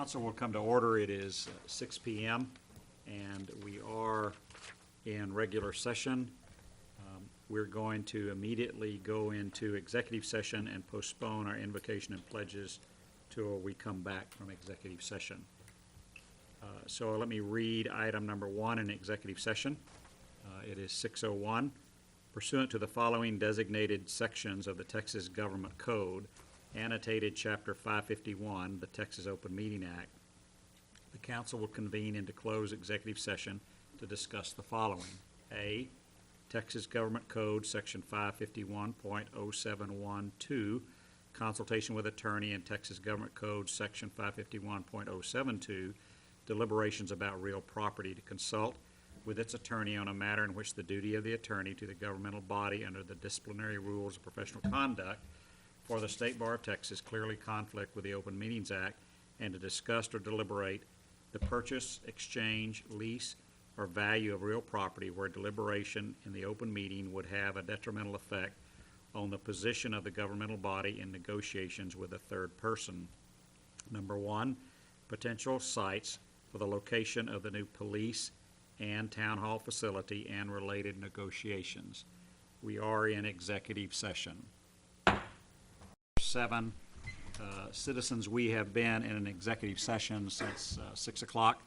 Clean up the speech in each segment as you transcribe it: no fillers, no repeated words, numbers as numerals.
Council will come to order. It is 6 p.m. and we are in regular session. We're going to immediately go into executive session and postpone our invocation and pledges till we come back from executive session. So let me read item number 1 in executive session. It is 6:01. Pursuant to the following designated sections of the Texas Government Code, annotated Chapter 551, the Texas Open Meeting Act, the council will convene into closed executive session to discuss the following. A, Texas Government Code, Section 551.0712, consultation with attorney, and Texas Government Code, Section 551.072, deliberations about real property, to consult with its attorney on a matter in which the duty of the attorney to the governmental body under the disciplinary rules of professional conduct for the State Bar of Texas clearly conflict with the Open Meetings Act, and to discuss or deliberate the purchase, exchange, lease, or value of real property where deliberation in the open meeting would have a detrimental effect on the position of the governmental body in negotiations with a third person. Number 1, potential sites for the location of the new police and town hall facility and related negotiations. We are in executive session. 7, citizens, we have been in an executive session since 6 o'clock,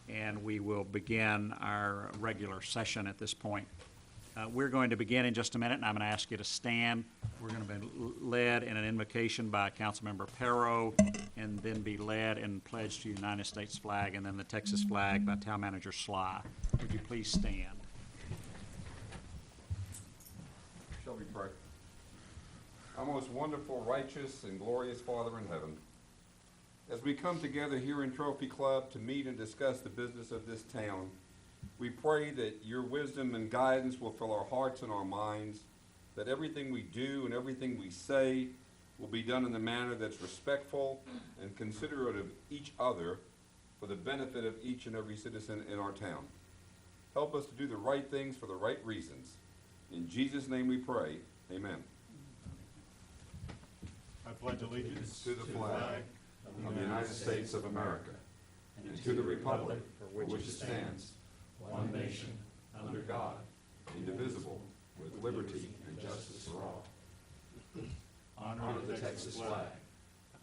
and we will begin our regular session at this point. We're going to begin in just a minute, and I'm going to ask you to stand. We're going to be led in an invocation by Councilmember Perro, and then be led in pledge to the United States flag, and then the Texas flag by Town Manager Sly. Would you please stand? Shall we pray? Our most wonderful, righteous, and glorious Father in heaven, as we come together here in Trophy Club to meet and discuss the business of this town, we pray that your wisdom and guidance will fill our hearts and our minds, that everything we do and everything we say will be done in a manner that's respectful and considerate of each other for the benefit of each and every citizen in our town. Help us to do the right things for the right reasons. In Jesus' name we pray, amen. I pledge allegiance To the flag of the United States of America, and to the republic for which it stands, one nation, under God, indivisible, with liberty and justice for all. Honor the Texas flag.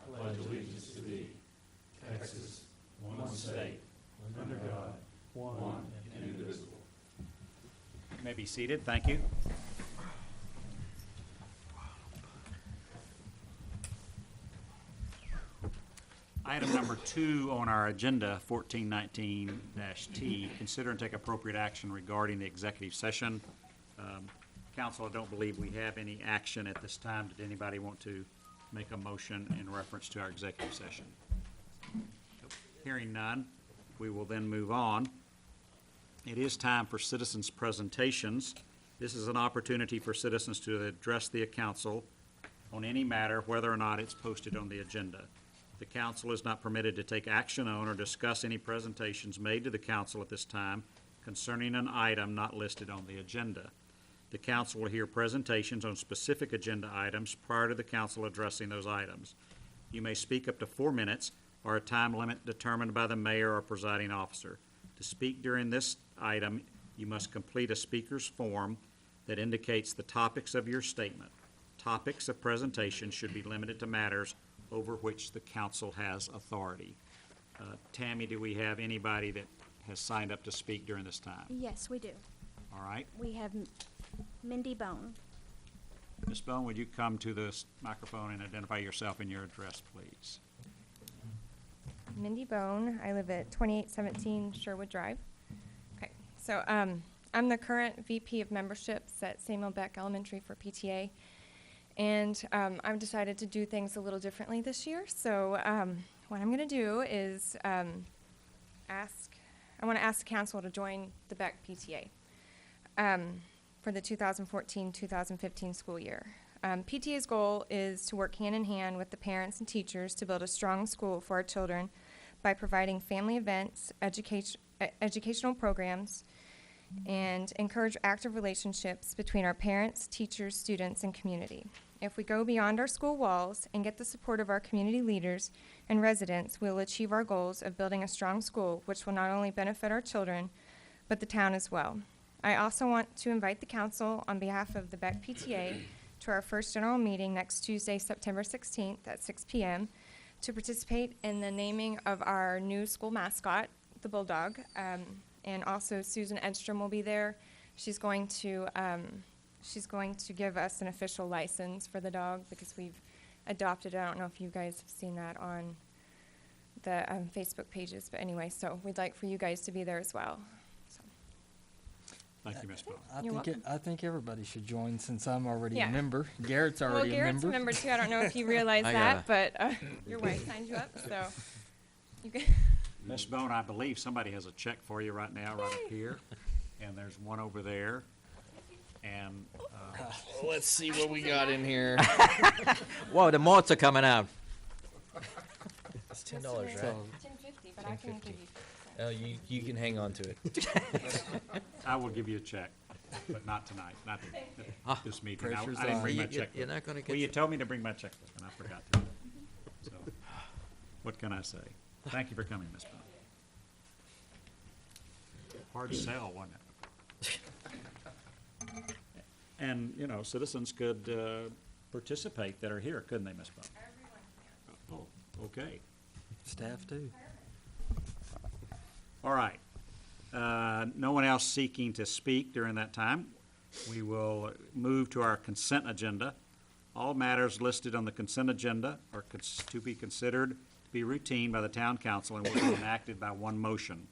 I pledge allegiance to thee, Texas, one state, under God, one and indivisible. You may be seated. Thank you. Item number 2 on our agenda, 1419-T, consider and take appropriate action regarding the executive session. Council, I don't believe we have any action at this time. Did anybody want to make a motion in reference to our executive session? Hearing none, we will then move on. It is time for citizens' presentations. This is an opportunity for citizens to address the council on any matter, whether or not it's posted on the agenda. The council is not permitted to take action on or discuss any presentations made to the council at this time concerning an item not listed on the agenda. The council will hear presentations on specific agenda items prior to the council addressing those items. You may speak up to 4 minutes or a time limit determined by the mayor or presiding officer. To speak during this item, you must complete a speaker's form that indicates the topics of your statement. Topics of presentation should be limited to matters over which the council has authority. Tammy, do we have anybody that has signed up to speak during this time? Yes, we do. All right. We have Mindy Bone. Ms. Bone, would you come to this microphone and identify yourself and your address, please? Mindy Bone. I live at 2817 Sherwood Drive. Okay, so I'm the current VP of Memberships at Samuel Beck Elementary for PTA. And I've decided to do things a little differently this year. So what I'm going to do is I want to ask the council to join the Beck PTA for the 2014-2015 school year. PTA's goal is to work hand in hand with the parents and teachers to build a strong school for our children by providing family events, educational programs, and encourage active relationships between our parents, teachers, students, and community. if we go beyond our school walls and get the support of our community leaders and residents, we will achieve our goals of building a strong school, which will not only benefit our children, but the town as well. I also want to invite the council on behalf of the Beck PTA to our first general meeting next Tuesday, September 16th at 6 p.m. to participate in the naming of our new school mascot, the Bulldog. And also Susan Edstrom will be there. She's going to give us an official license for the dog because we've adopted it. I don't know if you guys have seen that on the Facebook pages, but anyway, so we'd like for you guys to be there as well. So. Thank you, Ms. Bone. I think everybody should join since I'm already Yeah. a member. Garrett's Well, already Garrett's a a member. member too. I don't know if you realize I that, but your wife signed you up, so you can. Ms. Bone, I believe somebody has a check for you right now, right up here, and there's one over there. And Let's see what we got in here. Whoa, the malts are coming out. It's $10, right? So, $10.50, but I can give you. Oh, you can hang on to it. I will give you a check, but not tonight, not at this meeting. I Pressure's didn't on. bring my You- check. You're not gonna Well, get, you told me to bring my checkbook, and I forgot to. So, what can I say? Thank you for coming, Ms. Bone. Hard sell, wasn't it? And, you know, citizens could participate that are here, couldn't they, Ms. Bone? Oh, okay. staff too. All right. No one else seeking to speak during that time. We will move to our consent agenda. All matters listed on the consent agenda are to be considered to be routine by the town council and will be enacted by one motion.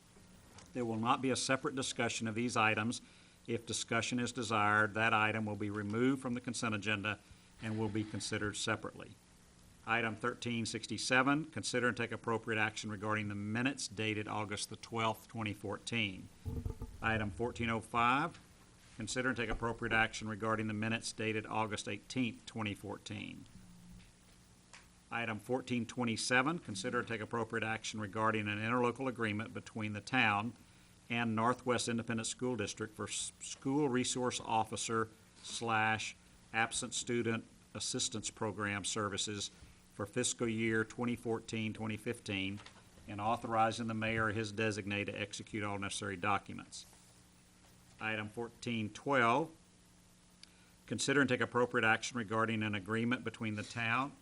There will not be a separate discussion of these items. If discussion is desired, that item will be removed from the consent agenda and will be considered separately. Item 1367, consider and take appropriate action regarding the minutes dated August the 12th, 2014. Item 1405, consider and take appropriate action regarding the minutes dated August 18th, 2014. Item 1427, consider and take appropriate action regarding an interlocal agreement between the town and Northwest Independent School District for school resource officer / absent student assistance program services for fiscal year 2014-2015 and authorizing the mayor or his designee to execute all necessary documents. Item 1412, consider and take appropriate action regarding an agreement between the town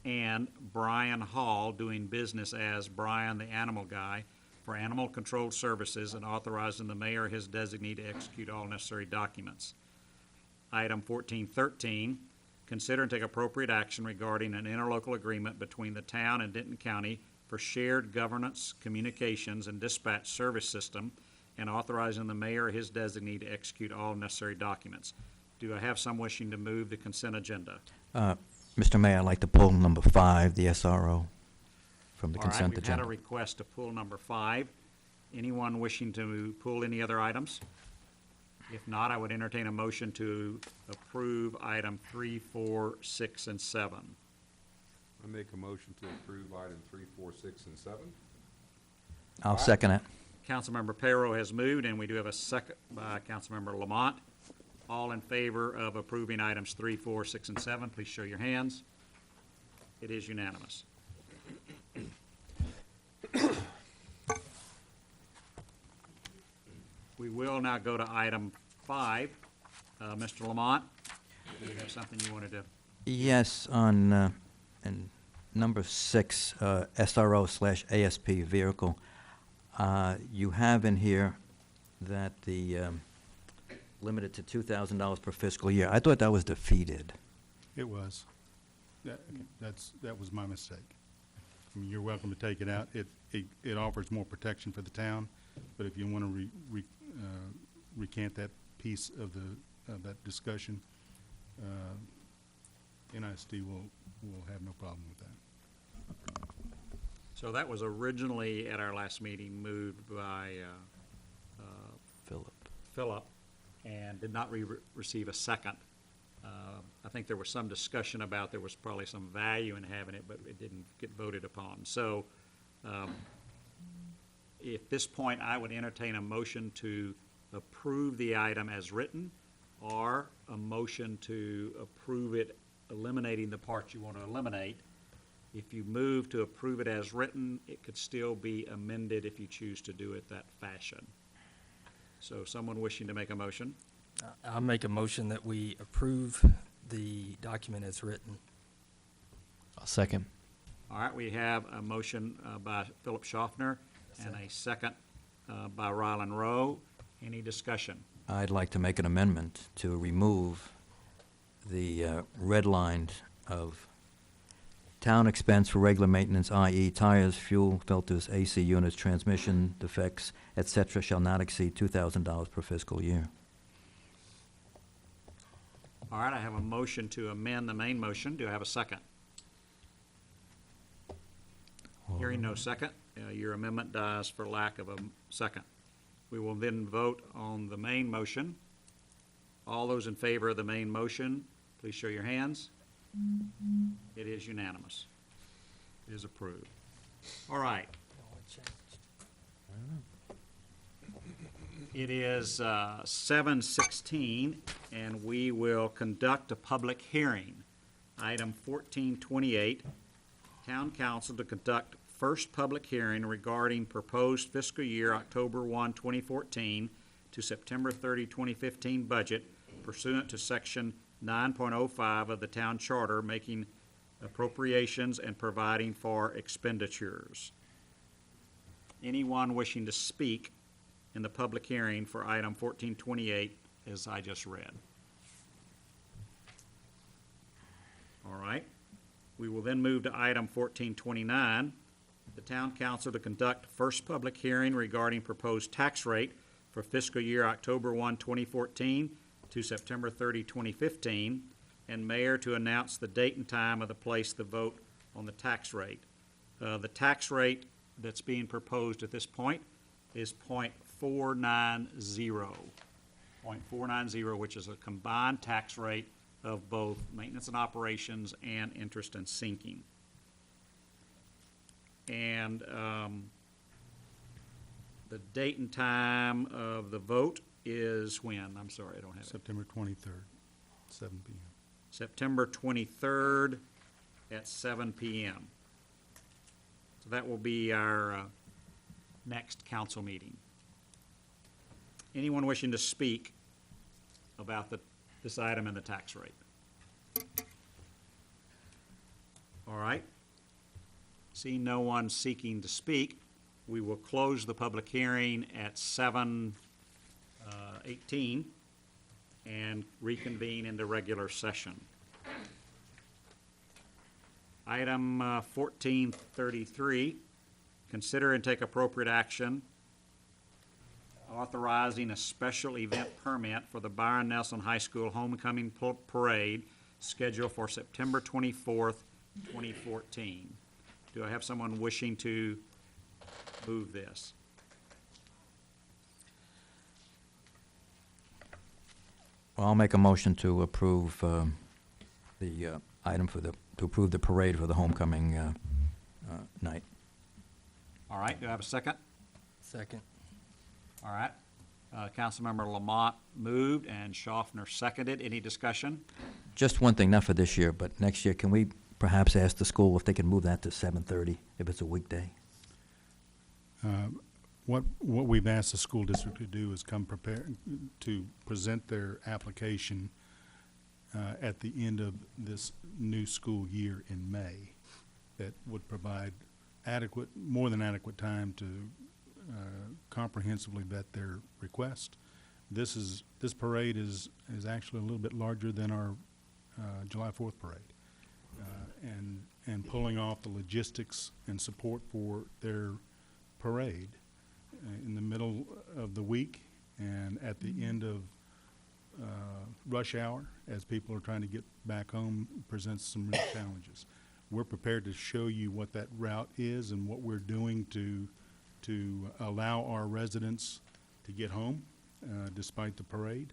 and Brian Hall doing business as Brian the Animal Guy for animal control services and authorizing the mayor or his designee to execute all necessary documents. Item 1413, consider and take appropriate action regarding an interlocal agreement between the town and Denton County for shared governance, communications, and dispatch service system and authorizing the mayor or his designee to execute all necessary documents. Do I have some wishing to move the consent agenda? Mr. Mayor, I'd like to pull number 5, the SRO, from the All right, consent we've had agenda. a request to pull number 5. Anyone wishing to pull any other items? If not, I would entertain a motion to approve item 3, 4, 6, and 7. I make a motion to approve item 3, 4, 6, and 7. I'll second it. Councilmember Perro has moved, and we do have a second by Councilmember Lamont. All in favor of approving items 3, 4, 6, and 7, please show your hands. It is unanimous. We will now go to item 5. Mr. Lamont, do you have something you wanted to? Yes, on in number 6, SRO/ASP vehicle, you have in here that the limited to $2,000 per fiscal year. I thought that was defeated. It was. That was my mistake. I mean, you're welcome to take it out. It offers more protection for the town, but if you want to recant that piece of that discussion, NISD will have no problem with that. So that was originally at our last meeting moved by Philip and did not receive a second. I think there was some discussion about there was probably some value in having it, but it didn't get voted upon. So at this point, I would entertain a motion to approve the item as written or a motion to approve it eliminating the parts you want to eliminate. If you move to approve it as written, it could still be amended if you choose to do it that fashion. So someone wishing to make a motion? I'll make a motion that we approve the document as written. I'll second. All right, we have a motion by Philip Schaffner and a second by Rylan Rowe. Any discussion? I'd like to make an amendment to remove the red line of town expense for regular maintenance, i.e. tires, fuel, filters, AC units, transmission defects, etc., shall not exceed $2,000 per fiscal year. All right, I have a motion to amend the main motion. Do I have a second? Hearing no second, your amendment dies for lack of a second. We will then vote on the main motion. All those in favor of the main motion, please show your hands. It is unanimous. It is approved. All right. It is 7:16, and we will conduct a public hearing. Item 1428, Town Council to conduct first public hearing regarding proposed fiscal year October 1, 2014 to September 30, 2015 budget pursuant to Section 9.05 of the Town Charter, making appropriations and providing for expenditures. Anyone wishing to speak in the public hearing for item 1428, as I just read? All right. We will then move to item 1429, the Town Council to conduct first public hearing regarding proposed tax rate for fiscal year October 1, 2014 to September 30, 2015, and Mayor to announce the date and time of the place the vote on the tax rate. The tax rate that's being proposed at this point is .490, which is a combined tax rate of both maintenance and operations and interest and sinking. And the date and time of the vote is when? I'm sorry, I don't have it. September 23rd, 7 p.m. September 23rd at 7 p.m. So that will be our next council meeting. Anyone wishing to speak about this item and the tax rate? All right. Seeing no one seeking to speak, we will close the public hearing at 7:18 and reconvene into regular session. Item 1433, consider and take appropriate action authorizing a special event permit for the Byron Nelson High School Homecoming Parade scheduled for September 24th, 2014. Do I have someone wishing to move this? Well, I'll make a motion to approve the item to approve the parade for the homecoming night. All right, do I have a second? Second. All right. Councilmember Lamont moved and Schaffner seconded. Any discussion? Just one thing, not for this year, but next year, can we perhaps ask the school if they can move that to 7:30 if it's a weekday? What we've asked the school district to do is come prepared to present their application at the end of this new school year in May. That would provide more than adequate time to comprehensively vet their request. This parade is actually a little bit larger than our July 4th parade, and pulling off the logistics and support for their parade in the middle of the week and at the end of rush hour as people are trying to get back home presents some real challenges. We're prepared to show you what that route is and what we're doing to allow our residents to get home despite the parade,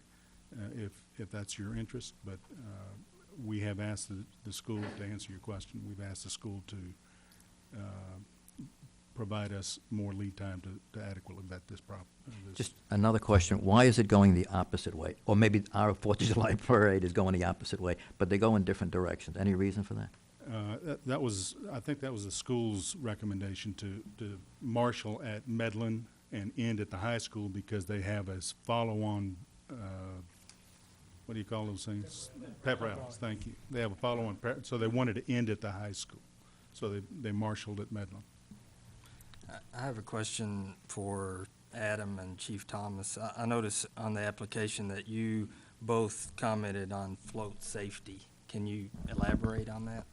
if that's your interest. But we have asked the school, to answer your question, we've asked the school to provide us more lead time to adequately vet this problem. Just another question, why is it going the opposite way? Or maybe our Fourth of July parade is going the opposite way, but they go in different directions. Any reason for that? That was, I think that was the school's recommendation to marshal at Medlin and end at the high school because they have a follow-on, what do you call those things? Pep rallies, thank you. They have a follow-on, so they wanted to end at the high school. So they marshaled at Medlin. I have a question for Adam and Chief Thomas. I noticed on the application that you both commented on float safety. Can you elaborate on that?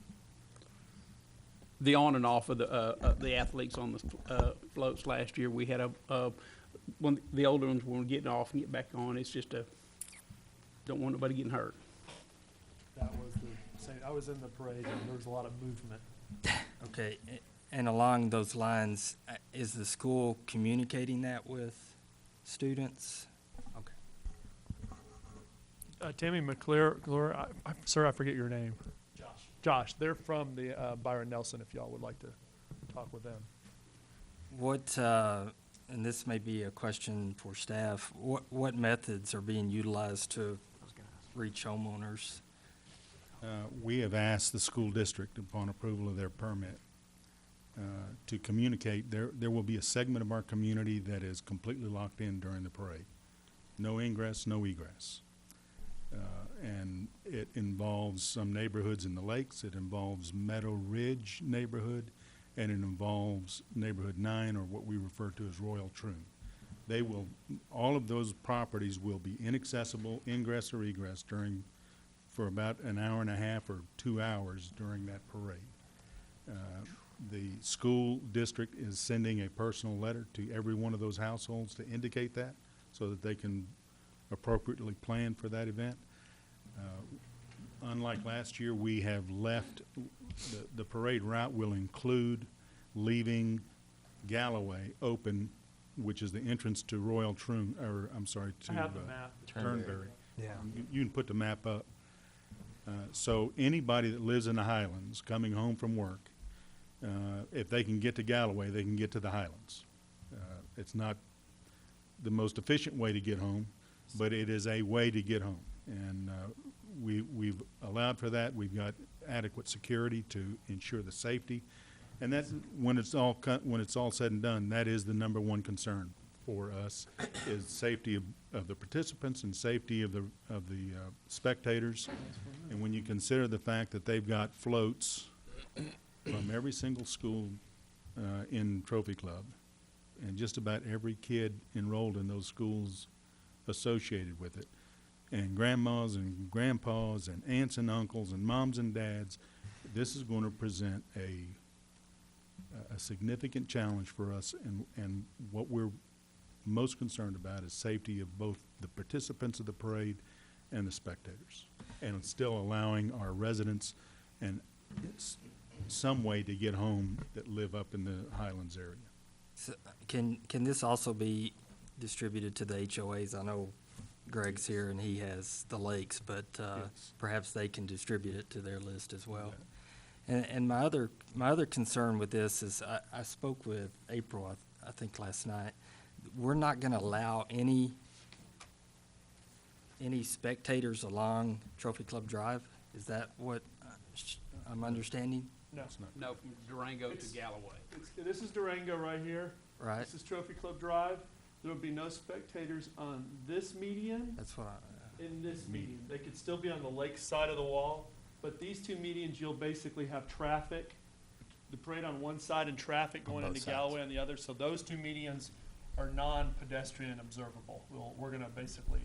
The on and off of the athletes on the floats last year, we had one the older ones were getting off and get back on. It's just don't want nobody getting hurt. That was the same. I was in the parade and there was a lot of movement. Okay, and along those lines, is the school communicating that with students? Okay. Tammy McClure, sir, I forget your name. Josh, they're from the Byron Nelson, if y'all would like to talk with them. What, and this may be a question for staff, what methods are being utilized to reach homeowners? We have asked the school district, upon approval of their permit, to communicate. There will be a segment of our community that is completely locked in during the parade. No ingress, no egress. And it involves some neighborhoods in the lakes, it involves Meadow Ridge neighborhood, and it involves neighborhood 9, or what we refer to as Royal Troon. All of those properties will be inaccessible, ingress or egress for about an hour and a half or 2 hours during that parade. The school district is sending a personal letter to every one of those households to indicate that, so that they can appropriately plan for that event. Unlike last year, we have left, the parade route will include leaving Galloway open, which is the entrance to Royal Troon, or I'm sorry, to I have the map. Turnberry. Yeah. You can put the map up. So anybody that lives in the Highlands coming home from work, if they can get to Galloway, they can get to the Highlands. It's not the most efficient way to get home, but it is a way to get home. And we've allowed for that. We've got adequate security to ensure the safety. And that's, when it's all said and done, that is the number one concern for us, is safety of the participants and safety of the spectators. And when you consider the fact that they've got floats from every single school in Trophy Club, and just about every kid enrolled in those schools associated with it, and grandmas and grandpas and aunts and uncles and moms and dads, this is going to present a significant challenge for us, and what we're most concerned about is safety of both the participants of the parade and the spectators, and still allowing our residents and some way to get home that live up in the Highlands area. So, can this also be distributed to the HOAs? I know Greg's here and he has the lakes, but Yes. perhaps they can distribute it to their list as well. And my other concern with this is I spoke with April, I think last night. We're not going to allow any spectators along Trophy Club Drive. Is that what I'm understanding? No. No, from Durango to Galloway. This is Durango right here. Right. This is Trophy Club Drive. There will be no spectators on this median That's what in this median. They could still be on the lake side of the wall, but these two medians, you'll basically have traffic, the parade on one side and traffic going into Galloway on the other. So those two medians are non-pedestrian observable. We're gonna basically,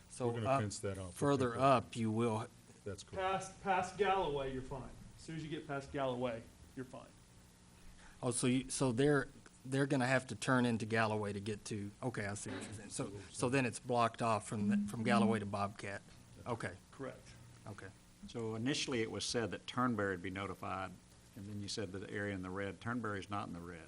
So We're gonna fence that off. further up, you will, That's correct. past Galloway, you're fine. As soon as you get past Galloway, you're fine. oh, so they're going to have to turn into Galloway to get to, okay, I see what you're saying. So then it's blocked off from Galloway to Bobcat. Okay, Correct. okay. So initially, it was said that Turnberry would be notified, and then you said the area in the red. Turnberry's not in the red.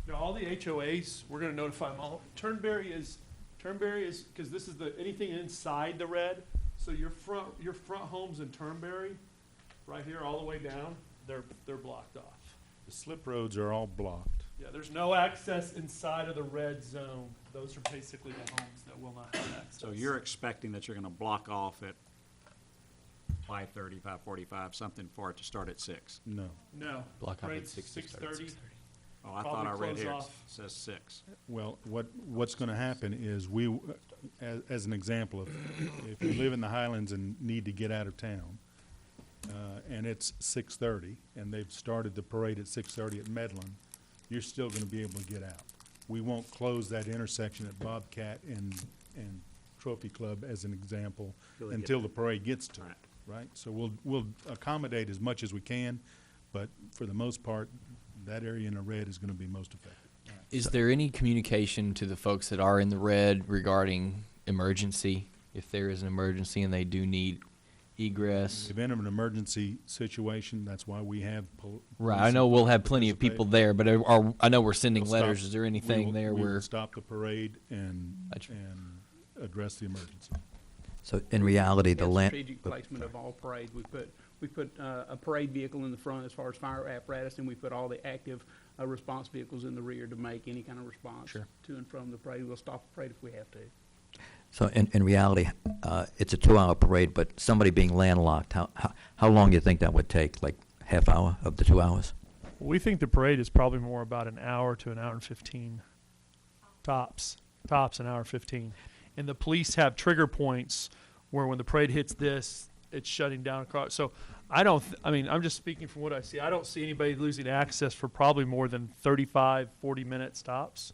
No, all the HOAs, we're gonna notify them all. Turnberry is, because this is anything inside the red, so your front homes in Turnberry, right here all the way down, they're blocked off. The slip roads are all blocked. Yeah, there's no access inside of the red zone. Those are basically the homes that will not have access. So you're expecting that you're gonna block off at 5:30, 5:45, something for it to start at 6? No. No. Block off at Parade's 6 to start at 6:30. Oh, I thought I Probably read close here, it off. says 6. Well, what's going to happen is as an example, if you live in the Highlands and need to get out of town, and it's 6:30, and they've started the parade at 6:30 at Medlin, you're still going to be able to get out. We won't close that intersection at Bobcat and Trophy Club as an example Till they get until there. the parade gets to Right. it, right? So we'll accommodate as much as we can, but for the most part, that area in the red is going to be most affected. Is there any communication to the folks that are in the red regarding emergency? If there is an emergency and they do need In egress? the event of an emergency situation, that's why we have Right, police I know and we'll fire have plenty of participate. people there, but I know we're sending We'll letters. stop- Is there we anything will- there we will where? stop the parade and Gotcha. address the emergency. So in reality, the And land. strategic placement of all parades. We put a parade vehicle in the front as far as fire apparatus, and we put all the active response vehicles in the rear to make any kind of response Sure. to and from the parade. We'll stop the parade if we have to. So in reality, it's a 2-hour parade, but somebody being landlocked, how long do you think that would take? Like half hour of the 2 hours? We think the parade is probably more about an hour to an hour and 15. Tops an hour 15. And the police have trigger points where when the parade hits this, it's shutting down across. So I'm just speaking from what I see. I don't see anybody losing access for probably more than 35, 40-minute stops.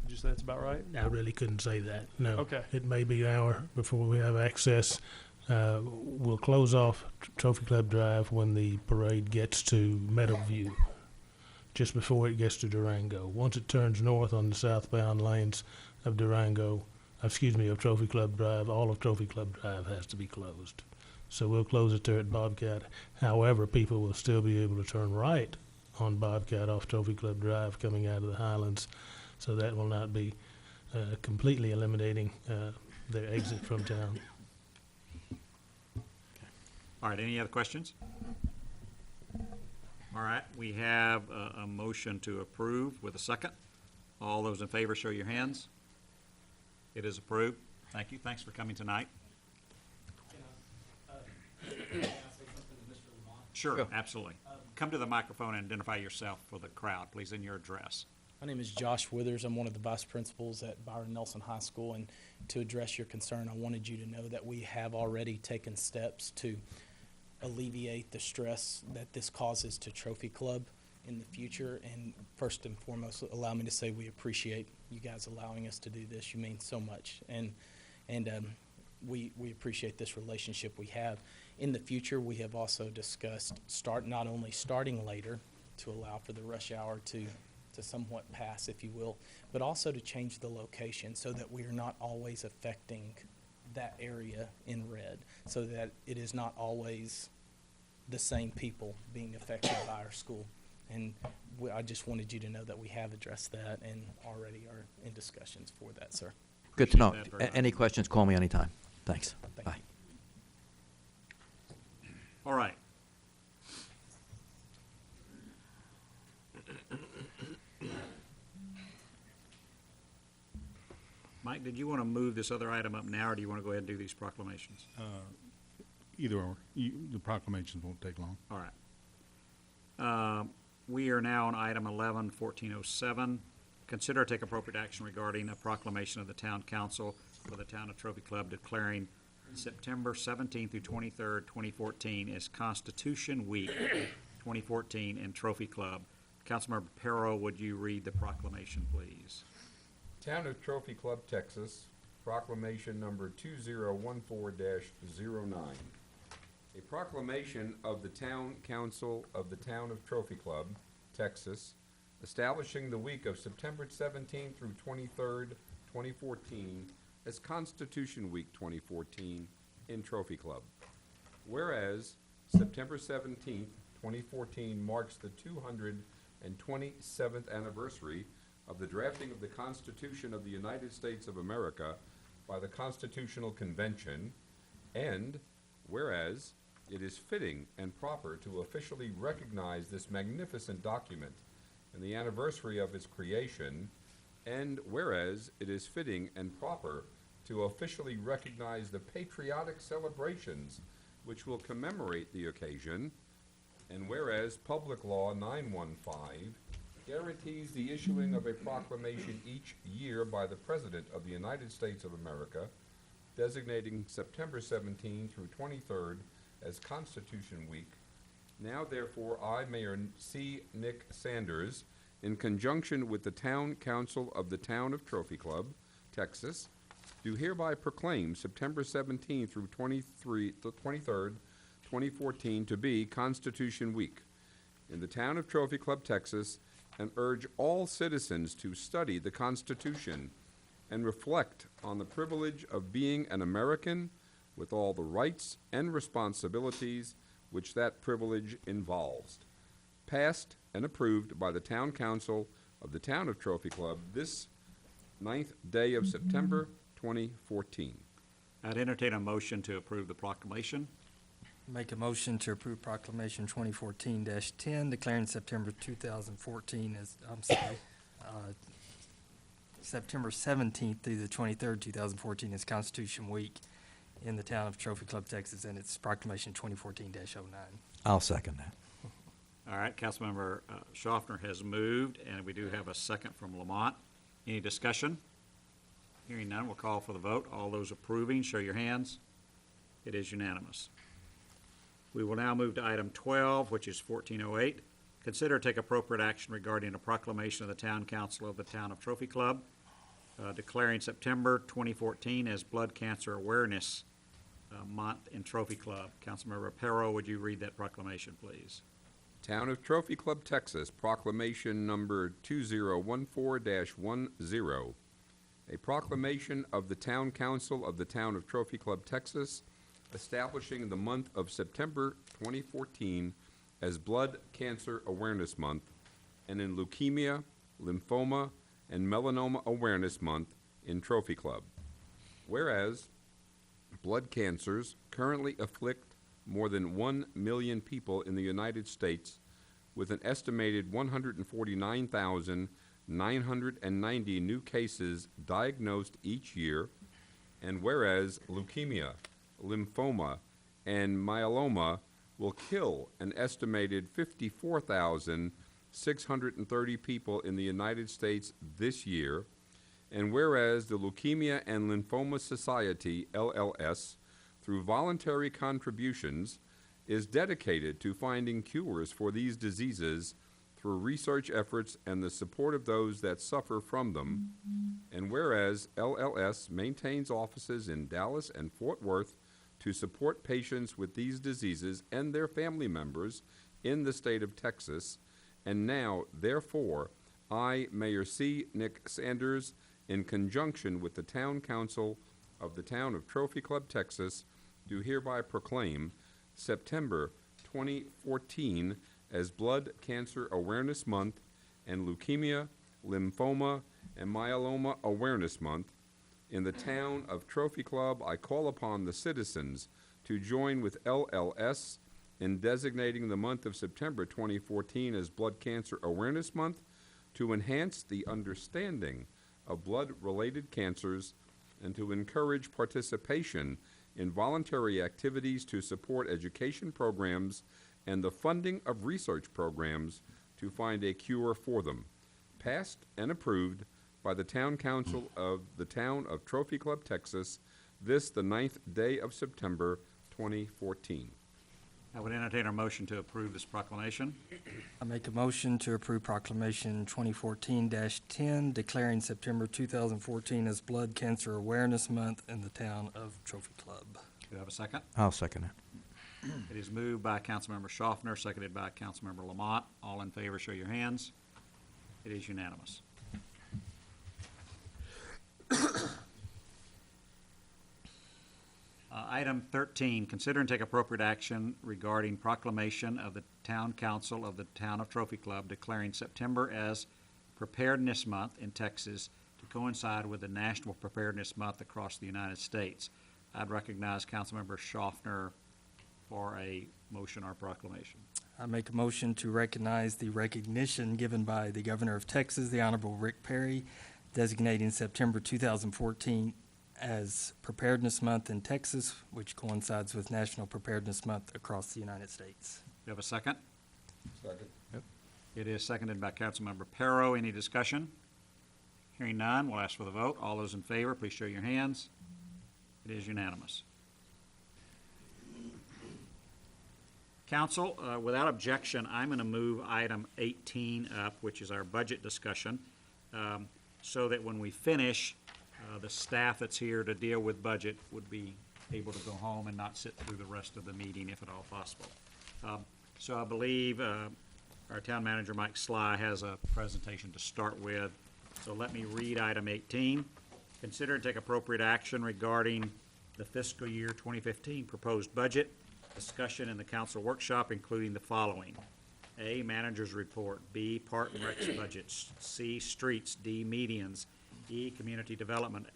Would you say that's about right? I really couldn't say that, no. Okay. It may be an hour before we have access. We'll close off Trophy Club Drive when the parade gets to Meadowview, just before it gets to Durango. Once it turns north on the southbound lanes of of Trophy Club Drive, all of Trophy Club Drive has to be closed. So we'll close it there at Bobcat. However, people will still be able to turn right on Bobcat off Trophy Club Drive coming out of the Highlands. So that will not be completely eliminating their exit from town. All right, any other questions? All right, we have a motion to approve with a second. All those in favor, show your hands. It is approved. Thank you. Thanks for coming tonight. Sure, absolutely. Come to the microphone and identify yourself for the crowd, please, and your address. My name is Josh Withers. I'm one of the vice principals at Byron Nelson High School, and to address your concern, I wanted you to know that we have already taken steps to alleviate the stress that this causes to Trophy Club in the future. And first and foremost, allow me to say we appreciate you guys allowing us to do this. You mean so much, and we appreciate this relationship we have. In the future, we have also discussed not only starting later to allow for the rush hour to somewhat pass, if you will, but also to change the location so that we are not always affecting that area in red, so that it is not always the same people being affected by our school. And I just wanted you to know that we have addressed that and already are in discussions for that, sir. Good to know. Appreciate that very much. Any questions, call me anytime. Thanks. Thank Bye. you. All right. Mike, did you want to move this other item up now, or do you want to go ahead and do these proclamations? Either or, the proclamations won't take long. All right. We are now on item 11-1407. Consider take appropriate action regarding a proclamation of the town council for the town of Trophy Club declaring September 17th through 23rd, 2014 as Constitution Week 2014 in Trophy Club. Councilmember Perro, would you read the proclamation, please? Town of Trophy Club, Texas, proclamation number 2014-09. A proclamation of the Town Council of the Town of Trophy Club, Texas, establishing the week of September 17th through 23rd, 2014 as Constitution Week 2014 in Trophy Club. Whereas September 17th, 2014 marks the 227th anniversary of the drafting of the Constitution of the United States of America by the Constitutional Convention, and whereas it is fitting and proper to officially recognize this magnificent document and the anniversary of its creation, and whereas it is fitting and proper to officially recognize the patriotic celebrations which will commemorate the occasion, and whereas Public Law 915 guarantees the issuing of a proclamation each year by the President of the United States of America, designating September 17 through 23rd as Constitution Week, now therefore I, Mayor C. Nick Sanders, in conjunction with the Town Council of the Town of Trophy Club, Texas, do hereby proclaim September 17 through 23rd, 2014 to be Constitution Week in the Town of Trophy Club, Texas, and urge all citizens to study the Constitution and reflect on the privilege of being an American with all the rights and responsibilities which that privilege involves. Passed and approved by the Town Council of the Town of Trophy Club this 9th day of September 2014. I'd entertain a motion to approve the proclamation. Make a motion to approve proclamation 2014-10, declaring September 2014 as, September 17th through the 23rd, 2014 as Constitution Week in the Town of Trophy Club, Texas, and it's proclamation 2014-09. I'll second that. All right, Councilmember Schaffner has moved, and we do have a second from Lamont. Any discussion? Hearing none, we'll call for the vote. All those approving, show your hands. It is unanimous. We will now move to item 12, which is 1408. Consider and take appropriate action regarding a proclamation of the Town Council of the Town of Trophy Club declaring September 2014 as Blood Cancer Awareness Month in Trophy Club. Councilmember Perro, would you read that proclamation, please? Town of Trophy Club, Texas, proclamation number 2014-10. A proclamation of the Town Council of the Town of Trophy Club, Texas, establishing the month of September 2014 as Blood Cancer Awareness Month, and in Leukemia, Lymphoma, and Melanoma Awareness Month in Trophy Club. Whereas blood cancers currently afflict more than 1 million people in the United States, with an estimated 149,990 new cases diagnosed each year, and whereas leukemia, lymphoma, and myeloma will kill an estimated 54,630 people in the United States this year, and whereas the Leukemia and Lymphoma Society, LLS, through voluntary contributions, is dedicated to finding cures for these diseases through research efforts and the support of those that suffer from them, and whereas LLS maintains offices in Dallas and Fort Worth to support patients with these diseases and their family members in the state of Texas, and now, therefore, I, Mayor C. Nick Sanders, in conjunction with the Town Council of the Town of Trophy Club, Texas, do hereby proclaim September 2014 as Blood Cancer Awareness Month and Leukemia, Lymphoma, and Myeloma Awareness Month. In the Town of Trophy Club, I call upon the citizens to join with LLS in designating the month of September 2014 as Blood Cancer Awareness Month to enhance the understanding of blood-related cancers and to encourage participation in voluntary activities to support education programs and the funding of research programs to find a cure for them. Passed and approved by the Town Council of the Town of Trophy Club, Texas, this the 9th day of September 2014. I would entertain a motion to approve this proclamation. I make a motion to approve proclamation 2014-10, declaring September 2014 as Blood Cancer Awareness Month in the Town of Trophy Club. Do I have a second? I'll second it. It is moved by Councilmember Schaffner, seconded by Councilmember Lamont. All in favor, show your hands. It is unanimous. Item 13, consider and take appropriate action regarding proclamation of the Town Council of the Town of Trophy Club declaring September as Preparedness Month in Texas to coincide with the National Preparedness Month across the United States. I'd recognize Councilmember Schaffner for a motion or proclamation. I make a motion to recognize the recognition given by the Governor of Texas, the Honorable Rick Perry, designating September 2014 as Preparedness Month in Texas, which coincides with National Preparedness Month across the United States. You have a second? Second. It is seconded by Councilmember Perro. Any discussion? Hearing none, we'll ask for the vote. All those in favor, please show your hands. It is unanimous. Council, without objection, I'm going to move item 18 up, which is our budget discussion, so that when we finish, the staff that's here to deal with budget would be able to go home and not sit through the rest of the meeting if at all possible. So I believe our town manager, Mike Sly, has a presentation to start with. So let me read item 18. Consider and take appropriate action regarding the fiscal year 2015 proposed budget. Discussion in the council workshop, including the following: A, manager's report; B, park and rec's budgets; C, streets; D, medians; E, community development;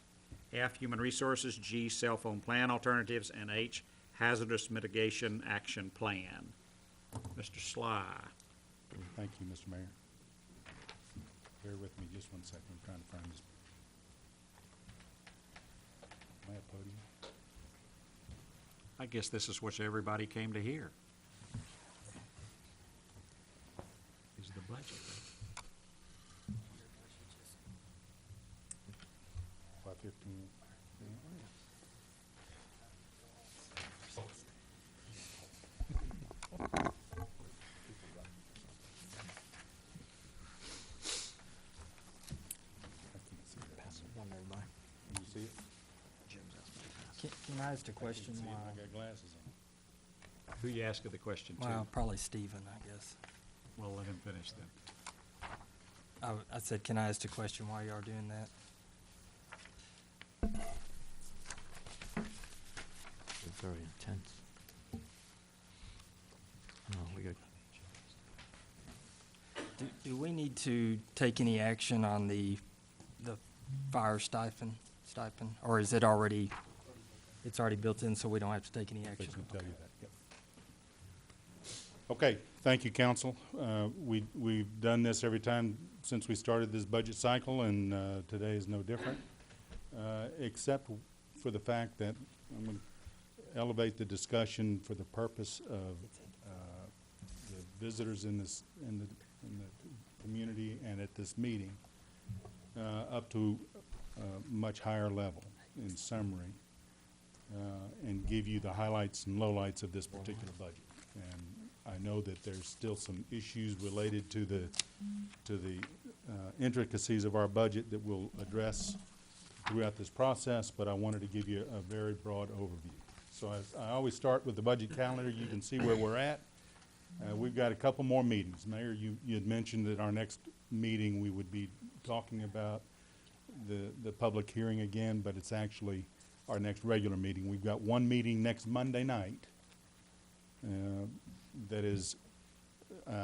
F, human resources; G, cell phone plan alternatives; and H, hazardous mitigation action plan. Mr. Sly. Thank you, Mr. Mayor. Bear with me just one second. I'm trying to find this. Am I at podium? I guess this is what everybody came to hear. Is the budget. 5:15. Can you see it? Can I ask a question? See it, while- I got glasses on. Who you asking the question to? Well, probably Stephen, I guess. We'll let him finish then. I said, can I ask a question while you are doing that? It's very intense. No, we got, Do we need to take any action on the fire stipend, or is it already, it's already built in, so we don't have to take any They action? can tell you that, yep. Okay, thank you, council. We've done this every time since we started this budget cycle, and today is no different, except for the fact that I'm going to elevate the discussion for the purpose of the visitors in the community and at this meeting up to a much higher level in summary, and give you the highlights and lowlights of this particular budget. And I know that there's still some issues related to the intricacies of our budget that we'll address throughout this process, but I wanted to give you a very broad overview. So I always start with the budget calendar. You can see where we're at. We've got a couple more meetings. Mayor, you had mentioned that our next meeting, we would be talking about the public hearing again, but it's actually our next regular meeting. We've got one meeting next Monday night that is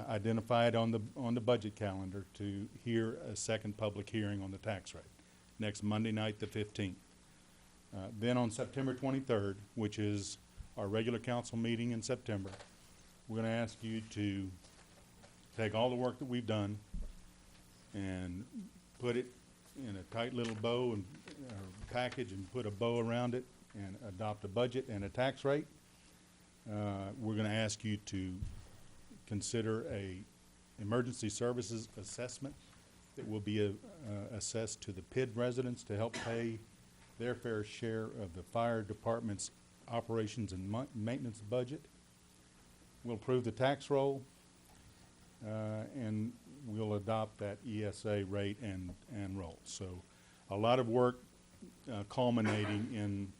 identified on the budget calendar to hear a second public hearing on the tax rate, next Monday night, the 15th. Then on September 23rd, which is our regular council meeting in September, we're going to ask you to take all the work that we've done and put it in a tight little bow and package and put a bow around it and adopt a budget and a tax rate. We're going to ask you to consider a emergency services assessment that will be assessed to the PID residents to help pay their fair share of the fire department's operations and maintenance budget. We'll approve the tax roll, and we'll adopt that ESA rate and roll. So a lot of work culminating in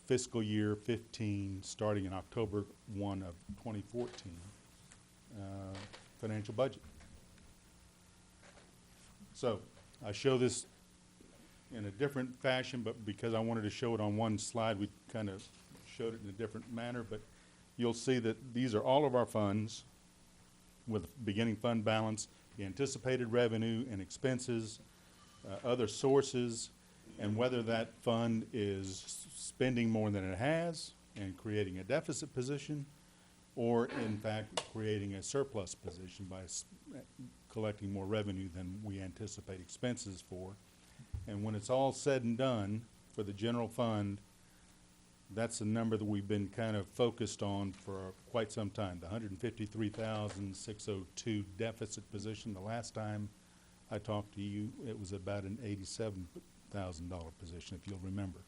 fiscal year 15, starting in October 1 of 2014, financial budget. So I show this in a different fashion, but because I wanted to show it on one slide, we kind of showed it in a different manner, but you'll see that these are all of our funds with beginning fund balance, the anticipated revenue and expenses, other sources, and whether that fund is spending more than it has and creating a deficit position, or in fact, creating a surplus position by collecting more revenue than we anticipate expenses for. And when it's all said and done, for the general fund, that's a number that we've been kind of focused on for quite some time, the $153,602 deficit position. The last time I talked to you, it was about an $87,000 position, if you'll remember.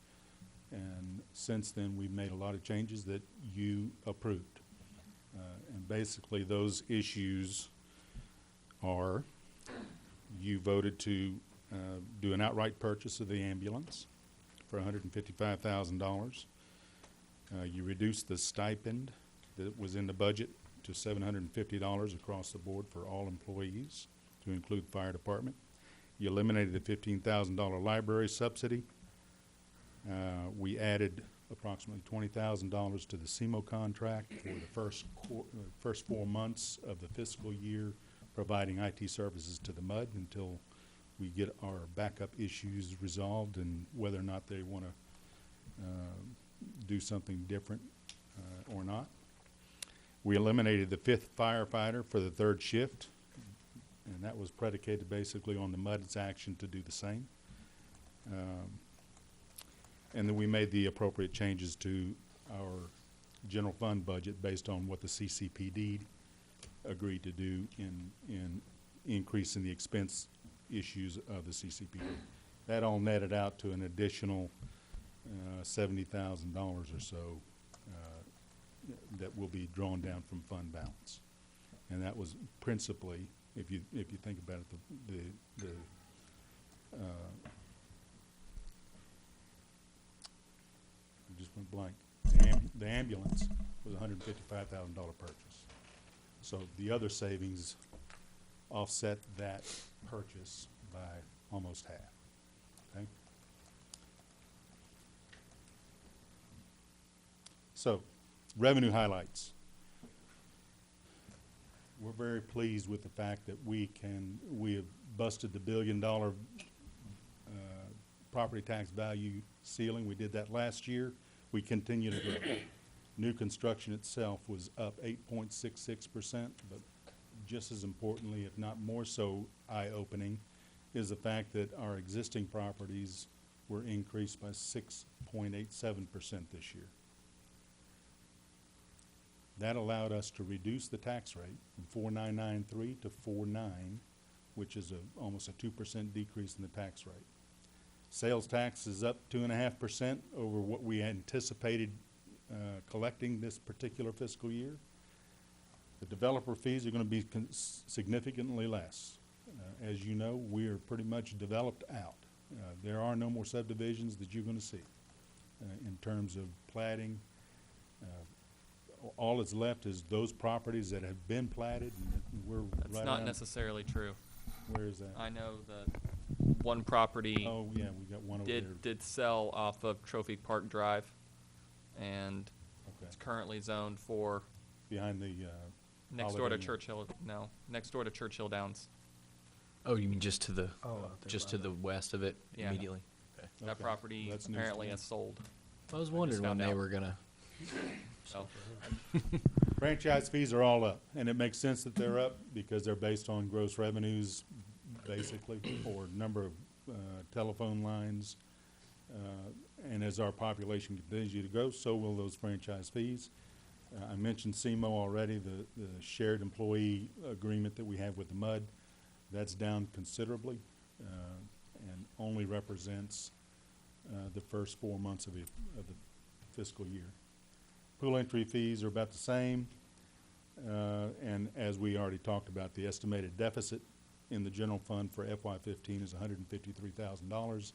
And since then, we've made a lot of changes that you approved. And basically, those issues are, you voted to do an outright purchase of the ambulance for $155,000. You reduced the stipend that was in the budget to $750 across the board for all employees, to include fire department. You eliminated the $15,000 library subsidy. We added approximately $20,000 to the CMO contract for the first 4 months of the fiscal year, providing IT services to the MUD until we get our backup issues resolved and whether or not they want to do something different or not. We eliminated the 5th firefighter for the 3rd shift, and that was predicated basically on the MUD's action to do the same. And then we made the appropriate changes to our general fund budget based on what the CCPD agreed to do in increasing the expense issues of the CCPD. That all netted out to an additional $70,000 or so that will be drawn down from fund balance. And that was principally, if you think about it, I just went blank. The ambulance was a $155,000 purchase. So the other savings offset that purchase by almost half. Okay? So, revenue highlights. We're very pleased with the fact that we have busted the $1 billion property tax value ceiling. We did that last year. We continue to grow. New construction itself was up 8.66%, but just as importantly, if not more so eye-opening, is the fact that our existing properties were increased by 6.87% this year. That allowed us to reduce the tax rate from 4.993 to 4.9, which is almost a 2% decrease in the tax rate. Sales tax is up 2.5% over what we anticipated collecting this particular fiscal year. The developer fees are going to be significantly less. As you know, we are pretty much developed out. There are no more subdivisions that you're going to see in terms of platting. All that's left is those properties that have been platted, and we're That's right not around. Necessarily true. Where is that? I know that one property Oh, yeah, we got one over there. did sell off of Trophy Park Drive, and Okay. it's currently zoned for Behind the, next door to Holiday Inn. Churchill. No, next door to Churchill Downs. Oh, you mean just to the Oh, just to the west of it Yeah. immediately? That Okay. property That's news apparently to me. has sold. I was wondering when found they out. were gonna. So franchise fees are all up, and it makes sense that they're up because they're based on gross revenues, basically, or number of telephone lines. And as our population continues to grow, so will those franchise fees. I mentioned CMO already, the shared employee agreement that we have with the MUD. That's down considerably and only represents the first 4 months of the fiscal year. Pool entry fees are about the same. And as we already talked about, the estimated deficit in the general fund for FY15 is $153,000.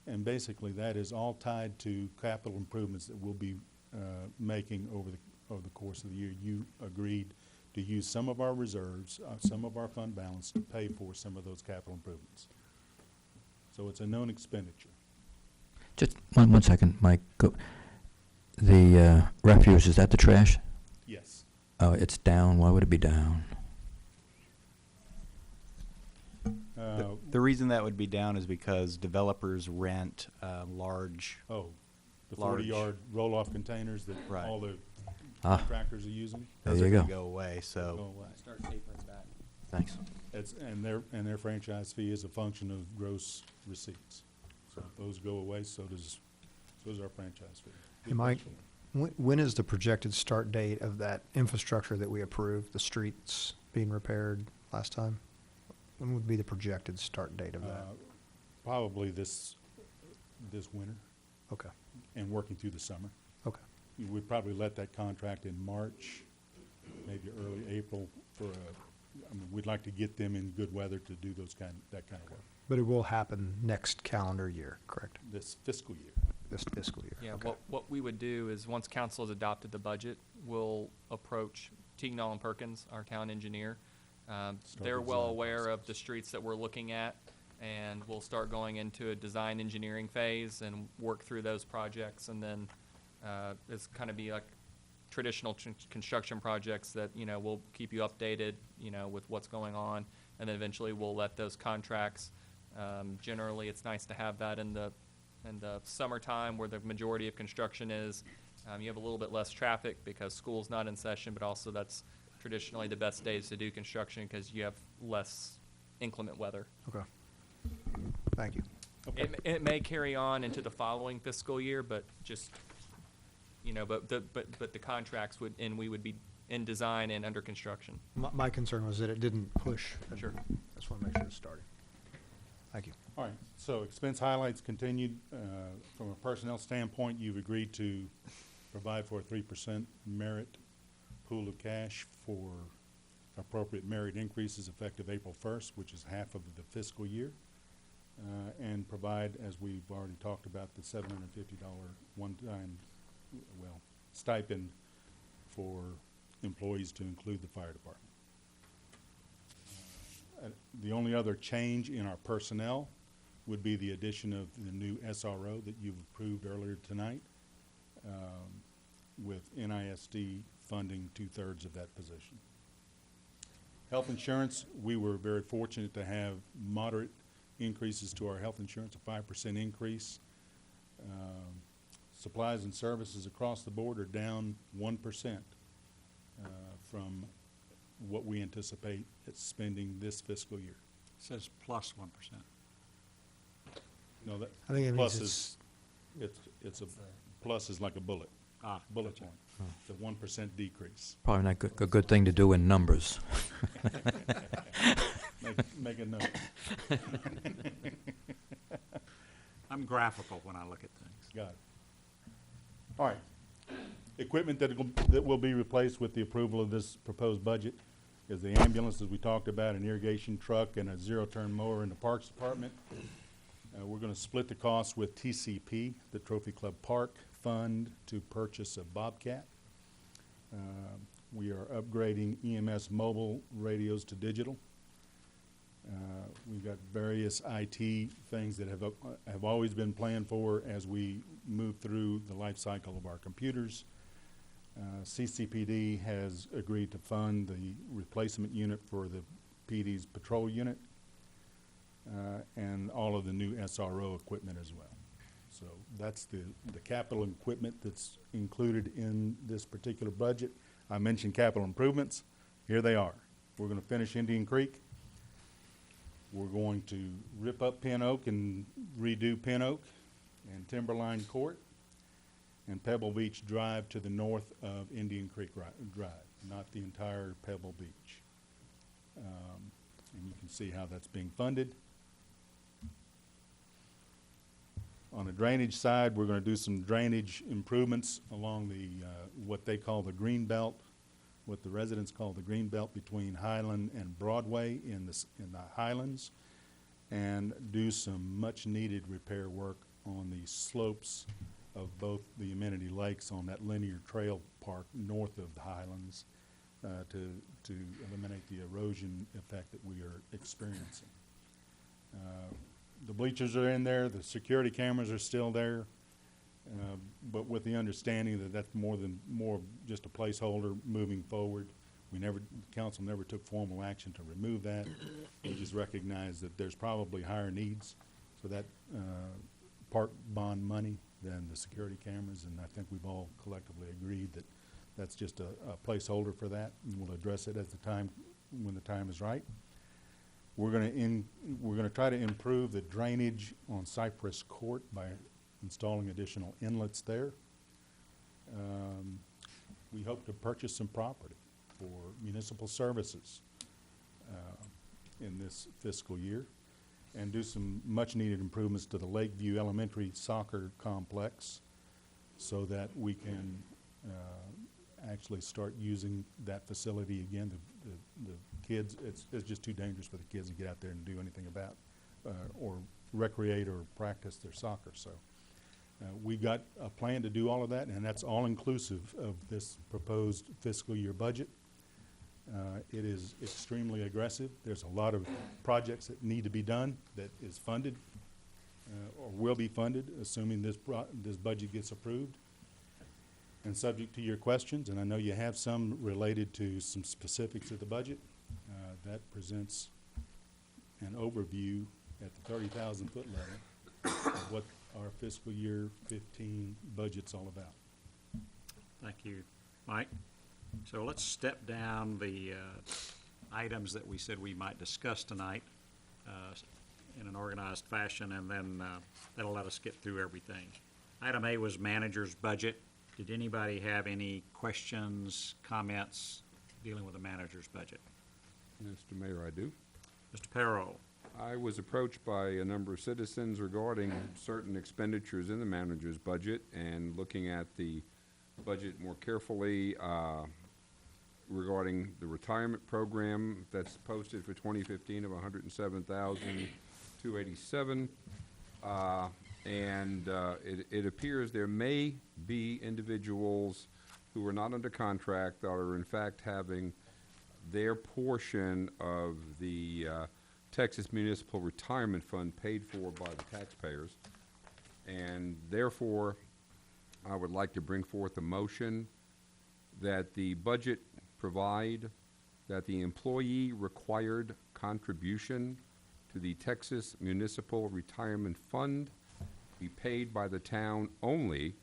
And basically, that is all tied to capital improvements that we'll be making over the course of the year. You agreed to use some of our reserves, some of our fund balance to pay for some of those capital improvements. So it's a known expenditure. Just one second, Mike. The refuse, is that the trash? Yes. Oh, it's down. Why would it be down? The reason that would be down is because developers rent large. Oh, the Large. 40-yard roll-off containers that Right. all the Ah. contractors are using. There Those you are gonna go. go away, Go so away. Start tapering back. Thanks. And their franchise fee is a function of gross receipts. So if those go away, so does our franchise fee. Hey, Mike, when is the projected start date of that infrastructure that we approved, the streets being repaired last time? When would be the projected start date of that? Probably this winter Okay, and working through the summer. okay. We'd probably let that contract in March, maybe early April we'd like to get them in good weather to do that kind of work. But it will happen next calendar year, correct? This fiscal year. This fiscal year? Yeah, Okay. what we would do is, once council has adopted the budget, we'll approach Teagnall and Perkins, our town engineer. They're the well design aware of process. the streets that we're looking at, and we'll start going into a design engineering phase and work through those projects, and then it's kind of be like traditional construction projects that, we'll keep you updated, with what's going on, and then eventually we'll let those contracts. Generally, it's nice to have that in the summertime where the majority of construction is. You have a little bit less traffic because school's not in session, but also that's traditionally the best days to do construction because you have less inclement weather. Okay. Thank you. Okay. It may carry on into the following fiscal year, but just, but the contracts would, and we would be in design and under construction. My concern was that it didn't push. Sure. I just want to make sure it started. Thank you. All right, so expense highlights continued. From a personnel standpoint, you've agreed to provide for a 3% merit pool of cash for appropriate merit increases effective April 1st, which is half of the fiscal year, and provide, as we've already talked about, the $750 one-time, stipend for employees to include the fire department. The only other change in our personnel would be the addition of the new SRO that you've approved earlier tonight, with NISD funding 2/3 of that position. Health insurance, we were very fortunate to have moderate increases to our health insurance, a 5% increase. Supplies and services across the board are down 1% from what we anticipate spending this fiscal year. Says plus 1%. No, that I think it plus means is, it's a, plus is like a bullet Gotcha. point. It's a 1% decrease. Probably not a good thing to do in numbers. Make a note. I'm graphical when I look at things. Got it. All right. Equipment that will be replaced with the approval of this proposed budget is the ambulance, as we talked about, an irrigation truck, and a zero-turn mower in the Parks Department. We're going to split the cost with TCP, the Trophy Club Park Fund, to purchase a Bobcat. We are upgrading EMS mobile radios to digital. We've got various IT things that have always been planned for as we move through the life cycle of our computers. CCPD has agreed to fund the replacement unit for the PD's patrol unit, and all of the new SRO equipment as well. So that's the capital equipment that's included in this particular budget. I mentioned capital improvements. Here they are. We're going to finish Indian Creek. We're going to rip up Pin Oak and redo Pin Oak and Timberline Court and Pebble Beach Drive to the north of Indian Creek Drive, not the entire Pebble Beach. And you can see how that's being funded. On the drainage side, we're going to do some drainage improvements along the what they call the green belt, what the residents call the green belt between Highland and Broadway in the Highlands, and do some much-needed repair work on the slopes of both the amenity lakes on that linear trail park north of the Highlands to eliminate the erosion effect that we are experiencing. The bleachers are in there, the security cameras are still there, but with the understanding that that's more of just a placeholder moving forward. The council never took formal action to remove that. We just recognize that there's probably higher needs for that park bond money than the security cameras, and I think we've all collectively agreed that That's just a placeholder for that, and we'll address it as the time, when the time is right. We're gonna try to improve the drainage on Cypress Court by installing additional inlets there. We hope to purchase some property for municipal services in this fiscal year, and do some much-needed improvements to the Lakeview Elementary Soccer Complex so that we can actually start using that facility again. The kids, it's just too dangerous for the kids to get out there and do anything about or recreate or practice their soccer. So we got a plan to do all of that, and that's all inclusive of this proposed fiscal year budget. It is extremely aggressive. There's a lot of projects that need to be done that is funded or will be funded, assuming this budget gets approved. And subject to your questions, and I know you have some related to some specifics of the budget, that presents an overview at the 30,000-foot level of what our fiscal year 15 budget's all about. Thank you, Mike. So let's step down the items that we said we might discuss tonight in an organized fashion, and then that'll let us get through everything. Item A was manager's budget. Did anybody have any questions, comments dealing with the manager's budget? Mr. Mayor, I do. Mr. Perro. I was approached by a number of citizens regarding certain expenditures in the manager's budget, and looking at the budget more carefully regarding the retirement program that's posted for 2015 of $107,287. It appears there may be individuals who are not under contract that are in fact having their portion of the Texas Municipal Retirement Fund paid for by the taxpayers. And therefore, I would like to bring forth a motion that the budget provide that the employee required contribution to the Texas Municipal Retirement Fund be paid by the town only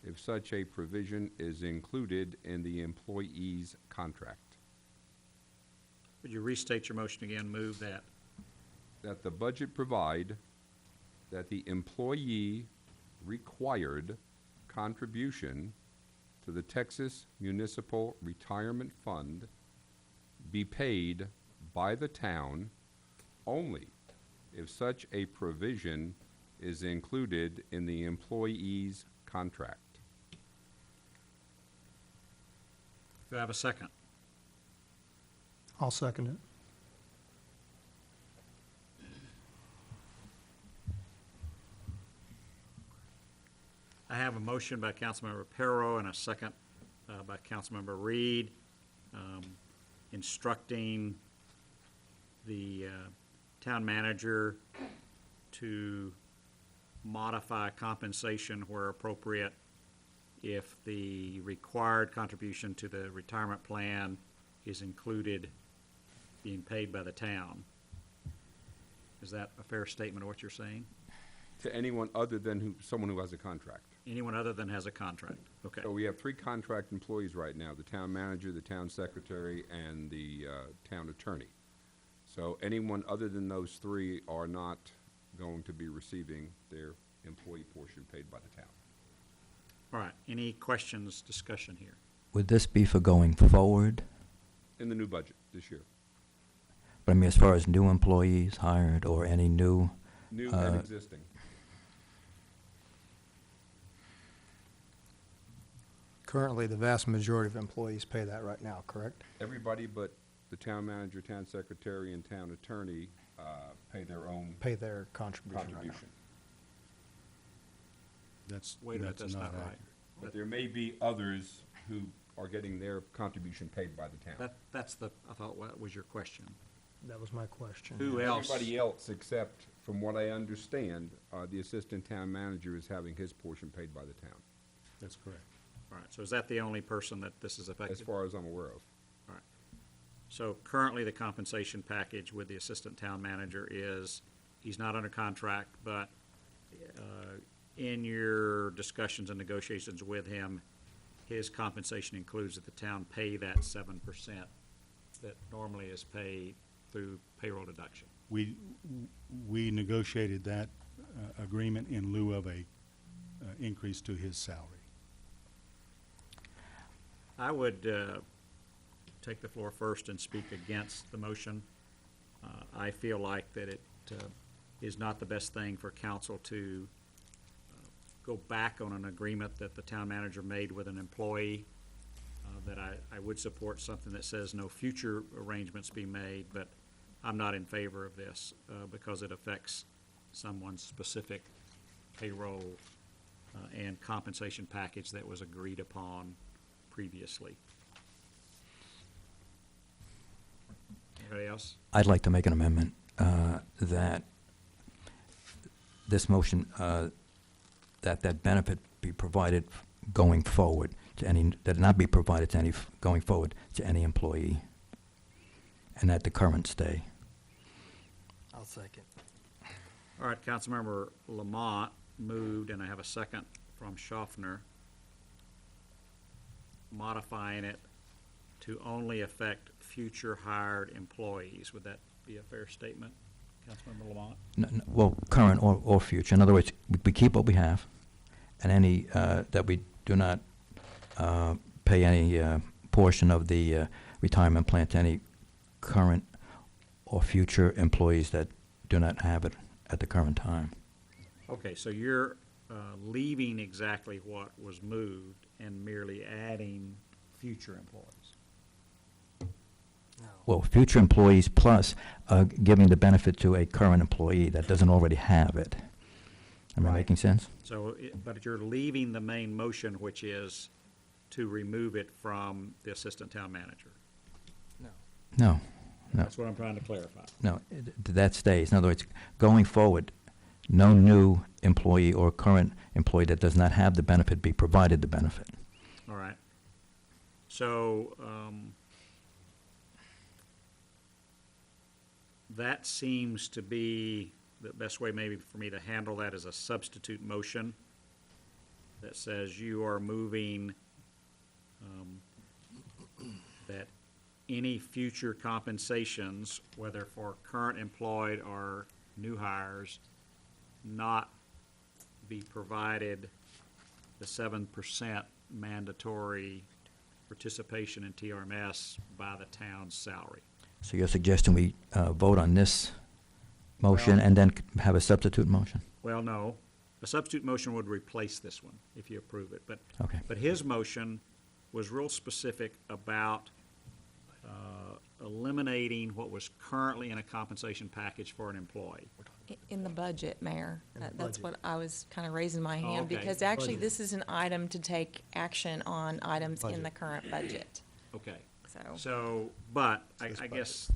if such a provision is included in the employee's contract. Would you restate your motion again? Move that. That the budget provide that the employee required contribution to the Texas Municipal Retirement Fund be paid by the town only if such a provision is included in the employee's contract. Do I have a second? I'll second it. I have a motion by Councilmember Perro and a second by Councilmember Reed, instructing the town manager to modify compensation where appropriate if the required contribution to the retirement plan is included being paid by the town. Is that a fair statement of what you're saying? To anyone other than someone who has a contract. Anyone other than has a contract? Okay. So we have 3 contract employees right now: the town manager, the town secretary, and the town attorney. So anyone other than those 3 are not going to be receiving their employee portion paid by the town. All right. Any questions, discussion here? Would this be for going forward? In the new budget this year. But I mean, as far as new employees hired or any new? New and existing. Currently, the vast majority of employees pay that right now, correct? Everybody but the town manager, town secretary, and town attorney pay their own Pay their contribution right now. contribution. Wait a minute, that's not right. accurate. But there may be others who are getting their contribution paid by the town. That's the, I thought, what was your question? That was my question. Who else? Everybody else, except, from what I understand, the assistant town manager is having his portion paid by the town, That's correct. All right, so is that the only person that this is as affected? far as I'm aware of. All right. So currently, the compensation package with the assistant town manager is, he's not under contract, but in your discussions and negotiations with him, his compensation includes that the town pay that 7% that normally is paid through payroll deduction. We negotiated that agreement in lieu of a increase to his salary. I would take the floor first and speak against the motion. I feel like that it is not the best thing for council to go back on an agreement that the town manager made with an employee, that I would support something that says no future arrangements be made, but I'm not in favor of this because it affects someone's specific payroll and compensation package that was agreed upon previously. Anybody else? I'd like to make an amendment that this motion, that benefit be provided going forward to any, that it not be provided to any, going forward to any employee, and at the current stay. I'll second. All right, Councilmember Lamont moved, and I have a second from Schaffner, modifying it to only affect future hired employees. Would that be a fair statement, Councilmember Lamont? Well, current or future. In other words, we keep what we have, and any, that we do not pay any portion of the retirement plan to any current or future employees that do not have it at the current time. Okay, so you're leaving exactly what was moved and merely adding future employees. Well, future employees plus giving the benefit to a current employee that doesn't already have it. Am I making sense? So, but you're leaving the main motion, which is to remove it from the assistant town manager. No. That's what I'm trying to clarify. No, that stays. In other words, going forward, no new employee or current employee that does not have the benefit be provided the benefit. All right. So, that seems to be the best way maybe for me to handle that is a substitute motion that says you are moving that any future compensations, whether for current employed or new hires, not be provided the 7% mandatory participation in TRMS by the town's salary. So you're suggesting we vote on this motion Well- and then have a substitute motion? Well, no. A substitute motion would replace this one if you approve it. Okay. But his motion was real specific about eliminating what was currently in a compensation package for an employee. In the budget, Mayor. In the That's budget. what I was kind of raising my Oh, hand, okay. because actually Budget. this is an item to take action on items in Budget. the current budget. Okay. So, So, but This I budget. guess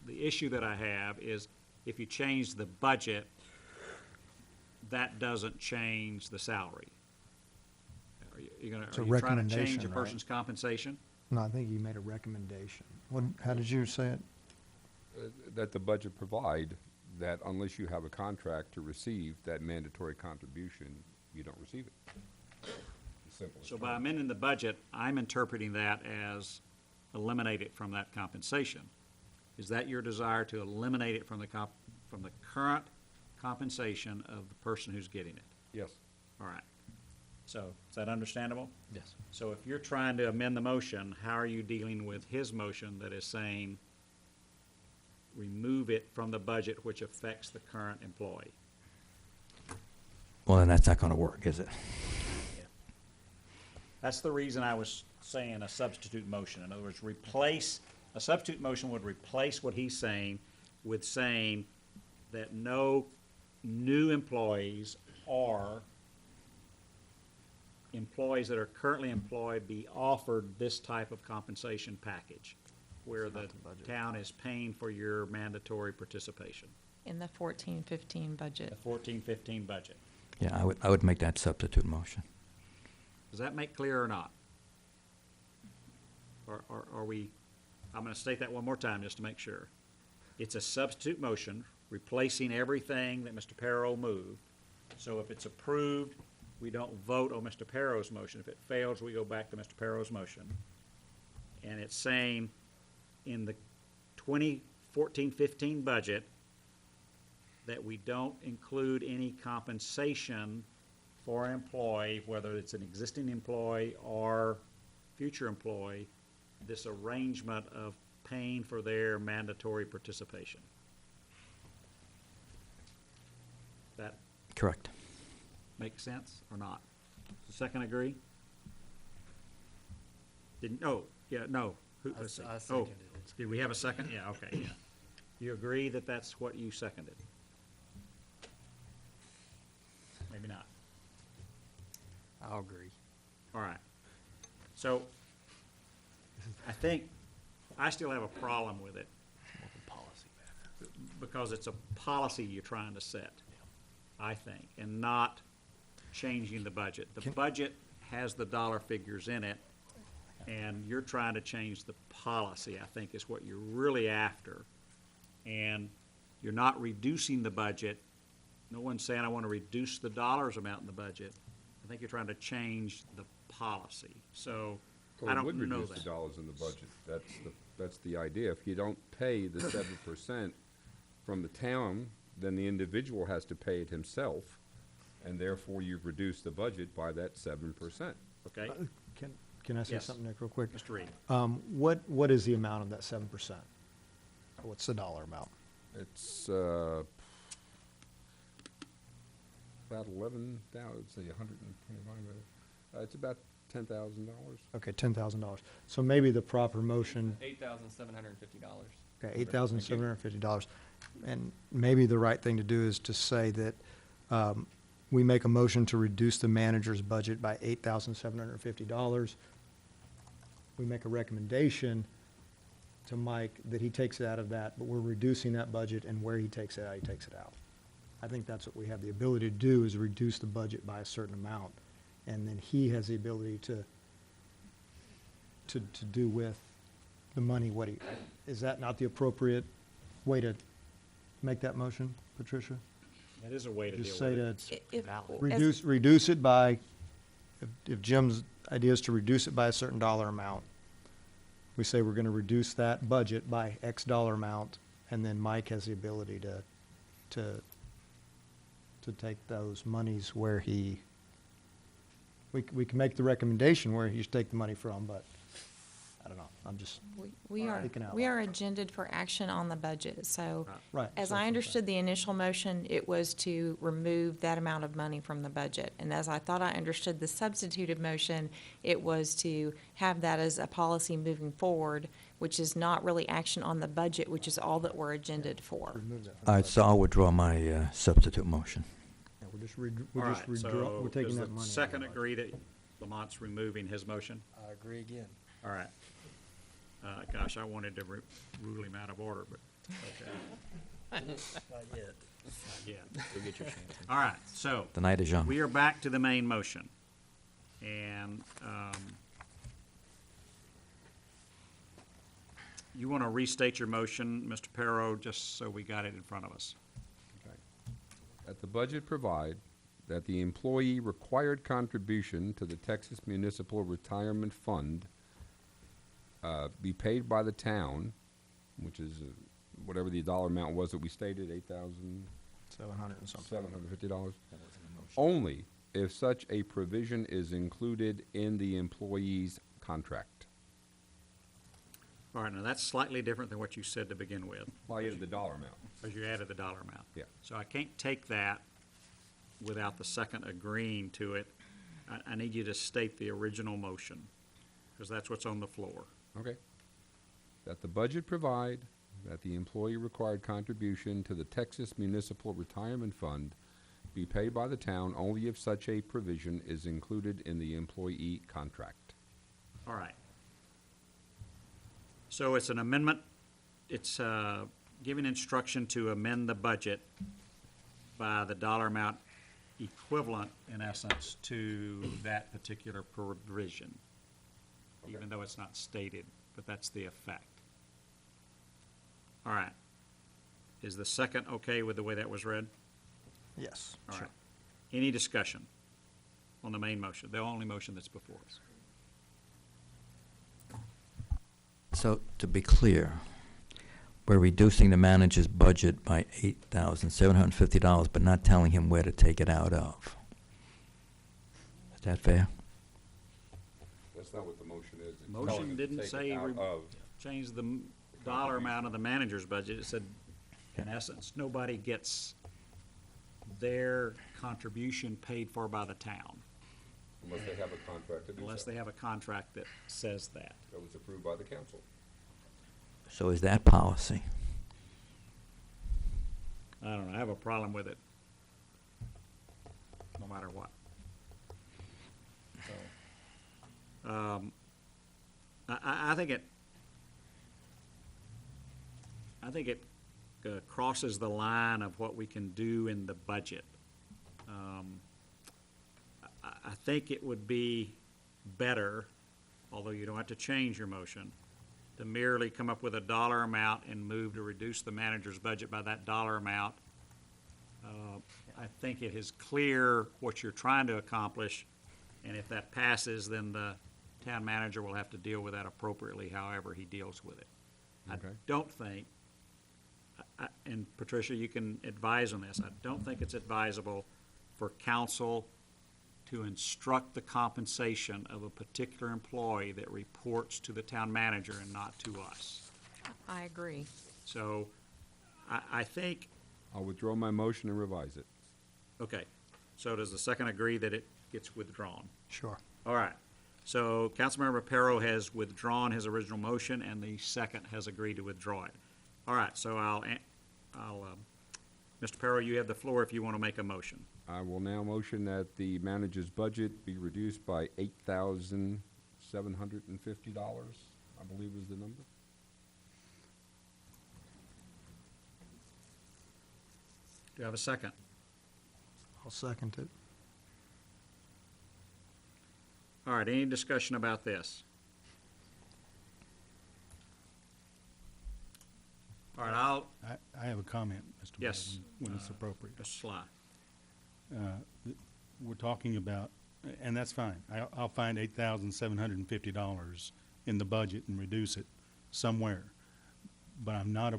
the issue that I have is if you change the budget, that doesn't change the salary. Are you gonna, It's a are you trying to change recommendation, a right? person's compensation? No, I think you made a recommendation. How did you say it? That the budget provide that unless you have a contract to receive that mandatory contribution, you don't receive it. Simple as So by terms. amending the budget, I'm interpreting that as eliminate it from that compensation. Is that your desire to eliminate it from the current compensation of the person who's getting it? Yes. All right. So, is that understandable? Yes. So if you're trying to amend the motion, how are you dealing with his motion that is saying remove it from the budget which affects the current employee? Well, then that's not going to work, is it? That's the reason I was saying a substitute motion. In other words, a substitute motion would replace what he's saying with saying that no new employees or employees that are currently employed be offered this type of compensation package where the town is paying for your mandatory participation, in the 14-15 budget. the 14-15 budget. Yeah, I would make that substitute motion. Does that make clear or not? Or are we, I'm gonna state that one more time just to make sure. It's a substitute motion replacing everything that Mr. Perro moved. So if it's approved, we don't vote on Mr. Perro's motion. If it fails, we go back to Mr. Perro's motion. And it's saying in the 2014-15 budget that we don't include any compensation for an employee, whether it's an existing employee or future employee, this arrangement of paying for their mandatory participation. That Correct. make sense or not? Does the second agree? Didn't, oh, yeah, no. Let's see. I Oh, seconded did we have a second? Yeah, okay, yeah. You agree that that's what you seconded? Maybe not. I'll agree. All right. So, I think, I still have a problem with it. Because it's a policy you're trying to set, I think, and not changing the budget. The budget has the dollar figures in it, and you're trying to change the policy, I think, is what you're really after. And you're not reducing the budget. No one's saying, I want to reduce the dollars amount in the budget. I think you're trying to change the policy. So, I Well, it don't would know reduce the that. dollars in the budget. That's the idea. If you don't pay the 7% from the town, then the individual has to pay it himself, and therefore you've reduced the budget by that 7%. Okay? Can I say Yes. something, Nick, real quick? Mr. Reed? What is the amount of that 7%? What's the dollar amount? It's about 11,000, say 125, it's about $10,000. Okay, $10,000. So maybe the proper motion, $8,750. okay, $8,750. And maybe the right thing to do is to say that we make a motion to reduce the manager's budget by $8,750. We make a recommendation to Mike that he takes it out of that, but we're reducing that budget, and where he takes it out, he takes it out. I think that's what we have the ability to do, is reduce the budget by a certain amount, and then he has the ability to do with the money what he, is that not the appropriate way to make that motion, Patricia? That is a way to deal Just with say it. to If- reduce it by, if Jim's idea is to reduce it by a certain dollar amount, we say we're gonna reduce that budget by X dollar amount, and then Mike has the ability to take those monies where he, we can make the recommendation where he should take the money from, but I don't know, I'm just, We are, Thinking out we loud. are agended for action on the budget, so. right. As so I that's what I'm understood the initial motion, it was to remove that amount of money from the budget. And as I thought I understood the substituted motion, it was to have that as a policy moving forward, which is not really action on the budget, which is all that we're agended for. remove that from the All right, budget. so I'll withdraw my substitute motion. Yeah, we're just, All right, we're so taking does that the money. out of second the budget. agree that Lamont's removing his motion? I agree again. All right. Gosh, I wanted to rule him out of order, but, okay. Not yet. Yeah. All right, so. The night is young. We are back to the main motion. And, you want to restate your motion, Mr. Perro, just so we got it in front of us? That the budget provide that the employee required contribution to the Texas Municipal Retirement Fund be paid by the town, which is whatever the dollar amount was that we stated, $700 and something. $750, only if such a provision is included in the employee's contract. All right, now that's slightly different than what you said to begin with, Well, I added the dollar amount. because you added the dollar amount. Yeah. So I can't take that without the second agreeing to it. I need you to state the original motion, because that's what's on the floor. Okay. That the budget provide that the employee required contribution to the Texas Municipal Retirement Fund be paid by the town only if such a provision is included in the employee contract. All right. So it's an amendment, it's giving instruction to amend the budget by the dollar amount equivalent, in essence, to that particular provision, even though it's not stated, but that's the effect. All right. Is the second okay with the way that was read? Yes, All sure. right. Any discussion? on the main motion, the only motion that's before us. So, to be clear, we're reducing the manager's budget by $8,750, but not telling him where to take it out of. Is that fair? That's not what the motion is. It's telling Motion them to didn't take it say out of. change the dollar amount of the manager's budget. It said, in essence, nobody gets their contribution paid for by the town, Unless they have a contract to do so. unless they have a contract that says that. That was approved by the council. So is that policy? I don't know, I have a problem with it, no matter what. So, I think it crosses the line of what we can do in the budget. I think it would be better, although you don't have to change your motion, to merely come up with a dollar amount and move to reduce the manager's budget by that dollar amount. I think it is clear what you're trying to accomplish, and if that passes, then the town manager will have to deal with that appropriately, however he deals with it. I don't think, and Patricia, you can advise on this, I don't think it's advisable for council to instruct the compensation of a particular employee that reports to the town manager and not to us. I agree. So, I think, I'll withdraw my motion and revise it. okay, so does the second agree that it gets withdrawn? Sure. All right, so Councilmember Perro has withdrawn his original motion, and the second has agreed to withdraw it. All right, so Mr. Perro, you have the floor if you want to make a motion. I will now motion that the manager's budget be reduced by $8,750, I believe is the number. Do you have a second? I'll second it. All right, any discussion about this? All right, I have a comment, Mr. Mayor, Yes, when it's appropriate. Mr. Sly. We're talking about, and that's fine, I'll find $8,750 in the budget and reduce it somewhere. But I'm not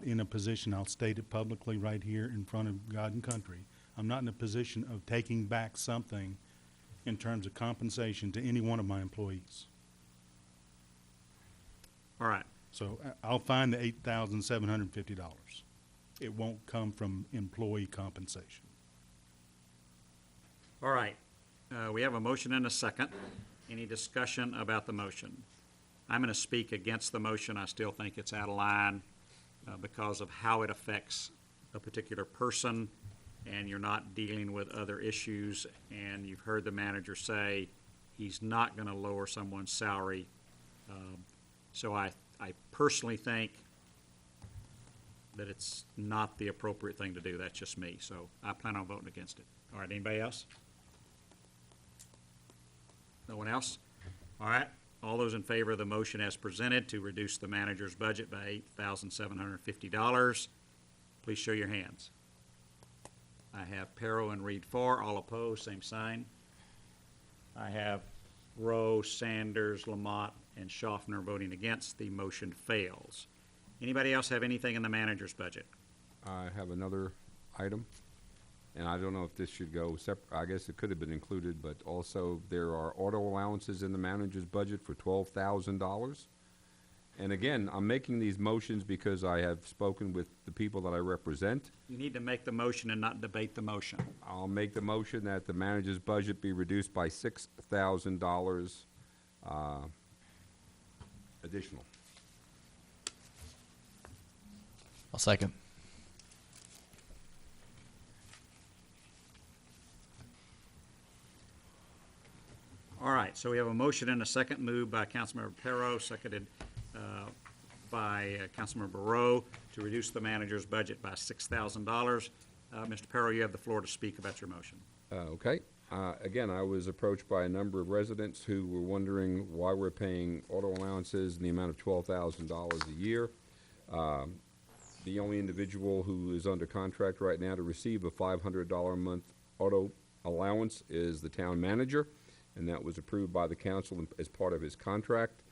in a position, I'll state it publicly right here in front of God and country, I'm not in a position of taking back something in terms of compensation to any one of my employees. All right, So I'll find the $8,750. It won't come from employee compensation. all right. We have a motion and a second. Any discussion about the motion? I'm going to speak against the motion. I still think it's out of line because of how it affects a particular person, and you're not dealing with other issues, and you've heard the manager say he's not going to lower someone's salary. So I personally think that it's not the appropriate thing to do. That's just me, so I plan on voting against it. All right, anybody else? No one else? All right, all those in favor of the motion as presented to reduce the manager's budget by $8,750, please show your hands. I have Perro and Reed for. All opposed, same sign. I have Rowe, Sanders, Lamont, and Schaffner voting against. The motion fails. Anybody else have anything in the manager's budget? I have another item, and I don't know if this should go separate. I guess it could have been included, but also there are auto allowances in the manager's budget for $12,000. And again, I'm making these motions because I have spoken with the people that I represent. You need to make the motion and not debate the motion. I'll make the motion that the manager's budget be reduced by $6,000 additional. I'll second. All right, so we have a motion and a second moved by Councilmember Perro, seconded by Councilmember Rowe to reduce the manager's budget by $6,000. Mr. Perro, you have the floor to speak about your motion. Okay. Again, I was approached by a number of residents who were wondering why we're paying auto allowances in the amount of $12,000 a year. The only individual who is under contract right now to receive a $500 a month auto allowance is the town manager, and that was approved by the council as part of his contract.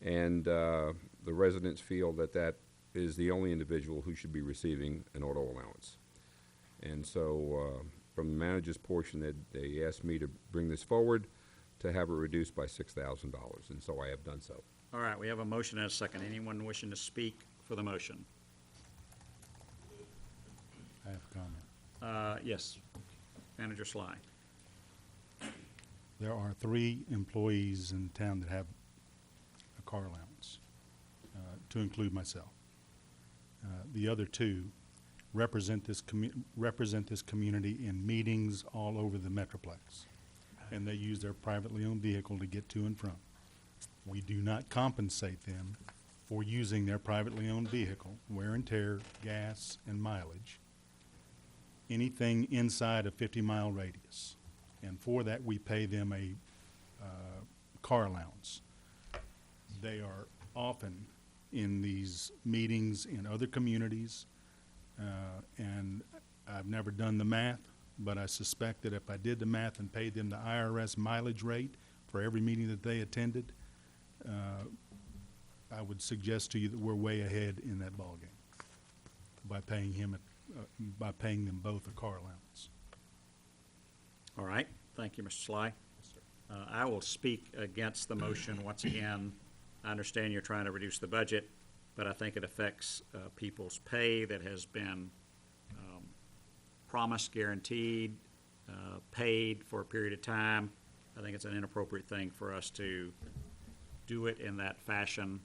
And the residents feel that that is the only individual who should be receiving an auto allowance. And so from the manager's portion, they asked me to bring this forward to have it reduced by $6,000, and so I have done so. All right, we have a motion and a second. Anyone wishing to speak for the motion? I have a comment. Yes, Manager Sly. There are 3 employees in town that have a car allowance, to include myself. The other 2 represent this community in meetings all over the Metroplex, and they use their privately owned vehicle to get to and from. We do not compensate them for using their privately owned vehicle, wear and tear, gas, and mileage, anything inside a 50-mile radius. And for that, we pay them a car allowance. They are often in these meetings in other communities, and I've never done the math, but I suspect that if I did the math and paid them the IRS mileage rate for every meeting that they attended, I would suggest to you that we're way ahead in that ballgame by paying them both a car allowance. All right, thank you, Mr. Sly. I will speak against the motion. Once again, I understand you're trying to reduce the budget, but I think it affects people's pay that has been promised, guaranteed, paid for a period of time. I think it's an inappropriate thing for us to do it in that fashion.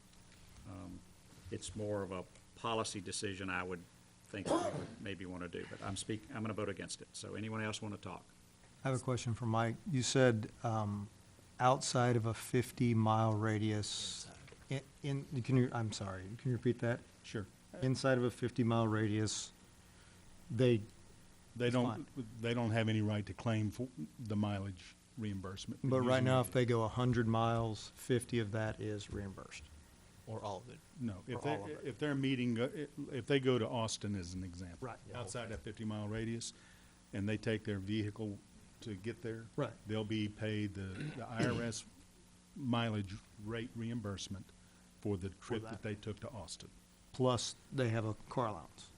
It's more of a policy decision I would think we would maybe want to do, but I'm going to vote against it. So anyone else want to talk? I have a question for Mike. You said outside of a 50-mile radius, I'm sorry, can you repeat that? Sure. Inside of a 50-mile radius, They don't have any right to claim for the mileage reimbursement. But right using now, it. if they go 100 miles, 50 of that is reimbursed. Or all of it. No, if For all of it. if they're meeting, if they go to Austin as an example. Right, yeah. Outside that 50-mile radius, and they take their vehicle to get there. Right. They'll be paid the IRS mileage rate reimbursement for the trip that they took to Austin. Plus, they have a car allowance.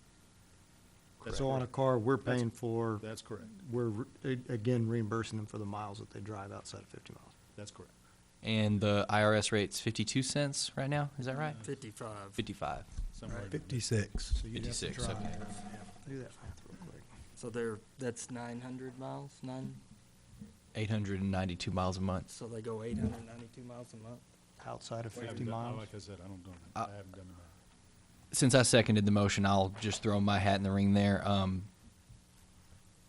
That's So on a correct. car we're paying for, That's correct. we're again reimbursing them for the miles that they drive outside of 50 miles. That's correct. And the IRS rate's 52 cents right now, is that right? 55. 55. Somewhere in there. 56. So you'd have to 56, drive. okay. Do that math real quick. So that's 900 miles, 892 miles a month. so they go 892 miles a month? Outside of I haven't 50 done- miles? Like I said, I don't know. I haven't done the math. Since I seconded the motion, I'll just throw my hat in the ring there.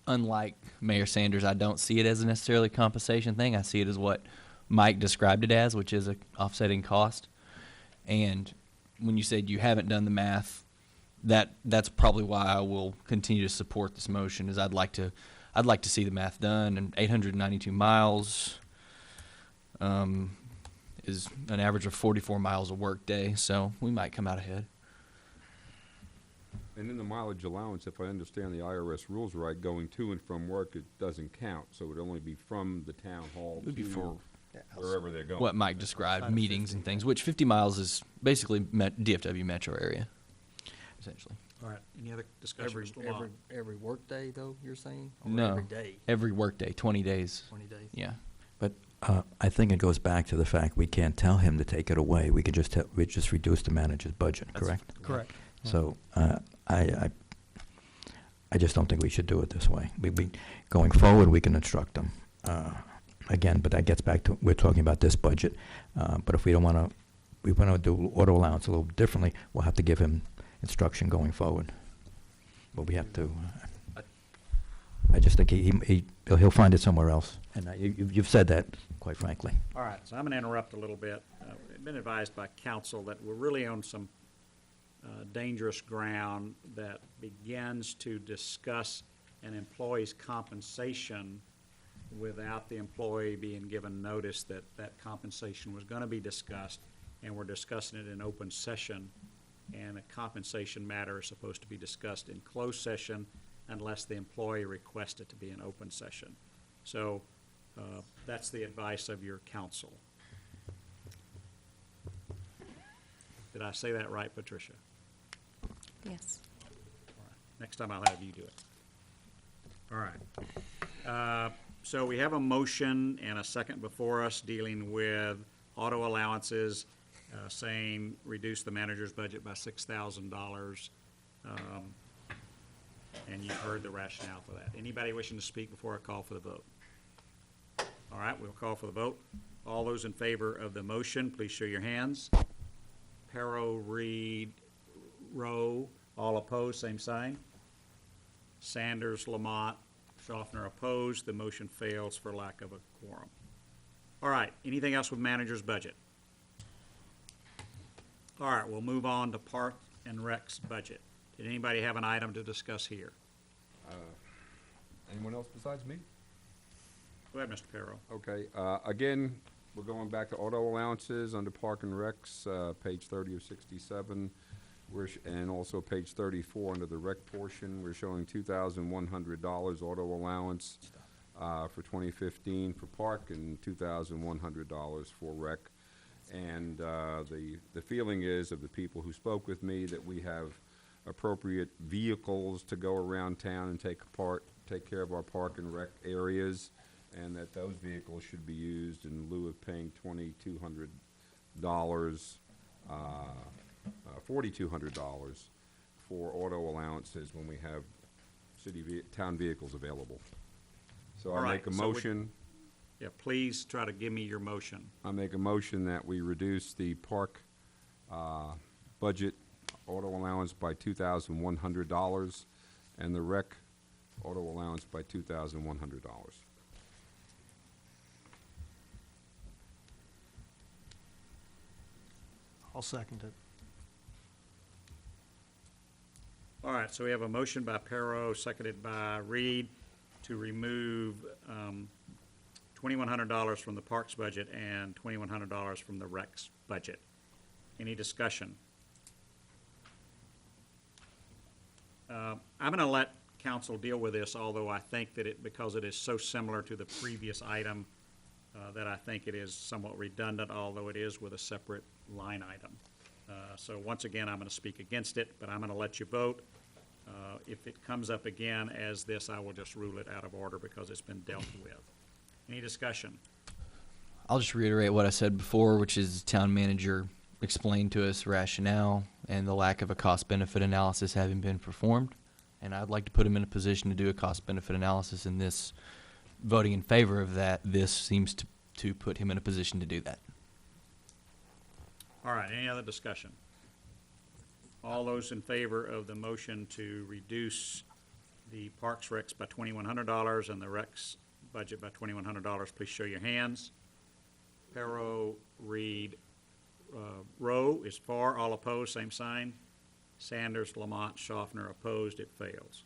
Unlike Mayor Sanders, I don't see it as a necessarily compensation thing. I see it as what Mike described it as, which is a offsetting cost. And when you said you haven't done the math, that's probably why I will continue to support this motion. Is I'd like to see the math done. And 892 miles is an average of 44 miles a work day, so we might come out ahead. And in the mileage allowance, if I understand the IRS rules right, going to and from work, it doesn't count, so it would only be from the town hall It would be for to wherever they're going. what Mike described, Outside of meetings 50, and things, which 50 miles is basically DFW metro area, essentially. All right, any other discussion, Mr. Law? Every workday, though, you're saying? Or No. every day, Every workday, 20 days. 20 days? Yeah. But I think it goes back to the fact we can't tell him to take it away. We can just we just reduce the manager's budget, correct? Correct. So I just don't think we should do it this way. Going forward, we can instruct them. Again, but that gets back to, we're talking about this budget. But if we want to do auto allowance a little differently, we'll have to give him instruction going forward. But we have to, I just think he'll find it somewhere else. And you've said that, quite frankly. All right, so I'm going to interrupt a little bit. I've been advised by council that we're really on some dangerous ground that begins to discuss an employee's compensation without the employee being given notice that that compensation was going to be discussed, and we're discussing it in open session, and a compensation matter is supposed to be discussed in closed session unless the employee requests it to be an open session. So that's the advice of your counsel. Did I say that right, Patricia? Yes. All right. Next time I'll have you do it. All right. So we have a motion and a second before us dealing with auto allowances, saying reduce the manager's budget by $6,000. And you've heard the rationale for that. Anybody wishing to speak before I call for the vote? All right, we'll call for the vote. All those in favor of the motion, please show your hands. Perro, Reed, Rowe, all opposed, same sign. Sanders, Lamont, Schaffner opposed. The motion fails for lack of a quorum. All right, anything else with manager's budget? All right, we'll move on to Park and Rec's budget. Did anybody have an item to discuss here? Anyone else besides me? Go ahead, Mr. Perro. Okay, again, we're going back to auto allowances under Park and Recs, page 30 of 67. And also page 34 under the rec portion, we're showing $2,100 auto allowance for 2015 for Park and $2,100 for rec. And the feeling is of the people who spoke with me that we have appropriate vehicles to go around town and take care of our park and rec areas, and that those vehicles should be used in lieu of paying $2,200, $4,200 for auto allowances when we have town vehicles available. So All I right, make a so would- motion. Yeah, please try to give me your motion. I make a motion that we reduce the park budget auto allowance by $2,100 and the rec auto allowance by $2,100. I'll second it. All right, so we have a motion by Perro, seconded by Reed, to remove $2,100 from the parks budget and $2,100 from the rec's budget. Any discussion? I'm going to let council deal with this, although I think that because it is so similar to the previous item, that I think it is somewhat redundant, although it is with a separate line item. So once again, I'm going to speak against it, but I'm going to let you vote. If it comes up again as this, I will just rule it out of order because it's been dealt with. Any discussion? I'll just reiterate what I said before, which is the town manager explained to us rationale and the lack of a cost-benefit analysis having been performed. And I'd like to put him in a position to do a cost-benefit analysis, and this, voting in favor of that, this seems to put him in a position to do that. All right, any other discussion? All those in favor of the motion to reduce the Parks Recs by $2,100 and the Recs budget by $2,100, please show your hands. Perro, Reed, Rowe is for. All opposed, same sign. Sanders, Lamont, Schaffner opposed. It fails.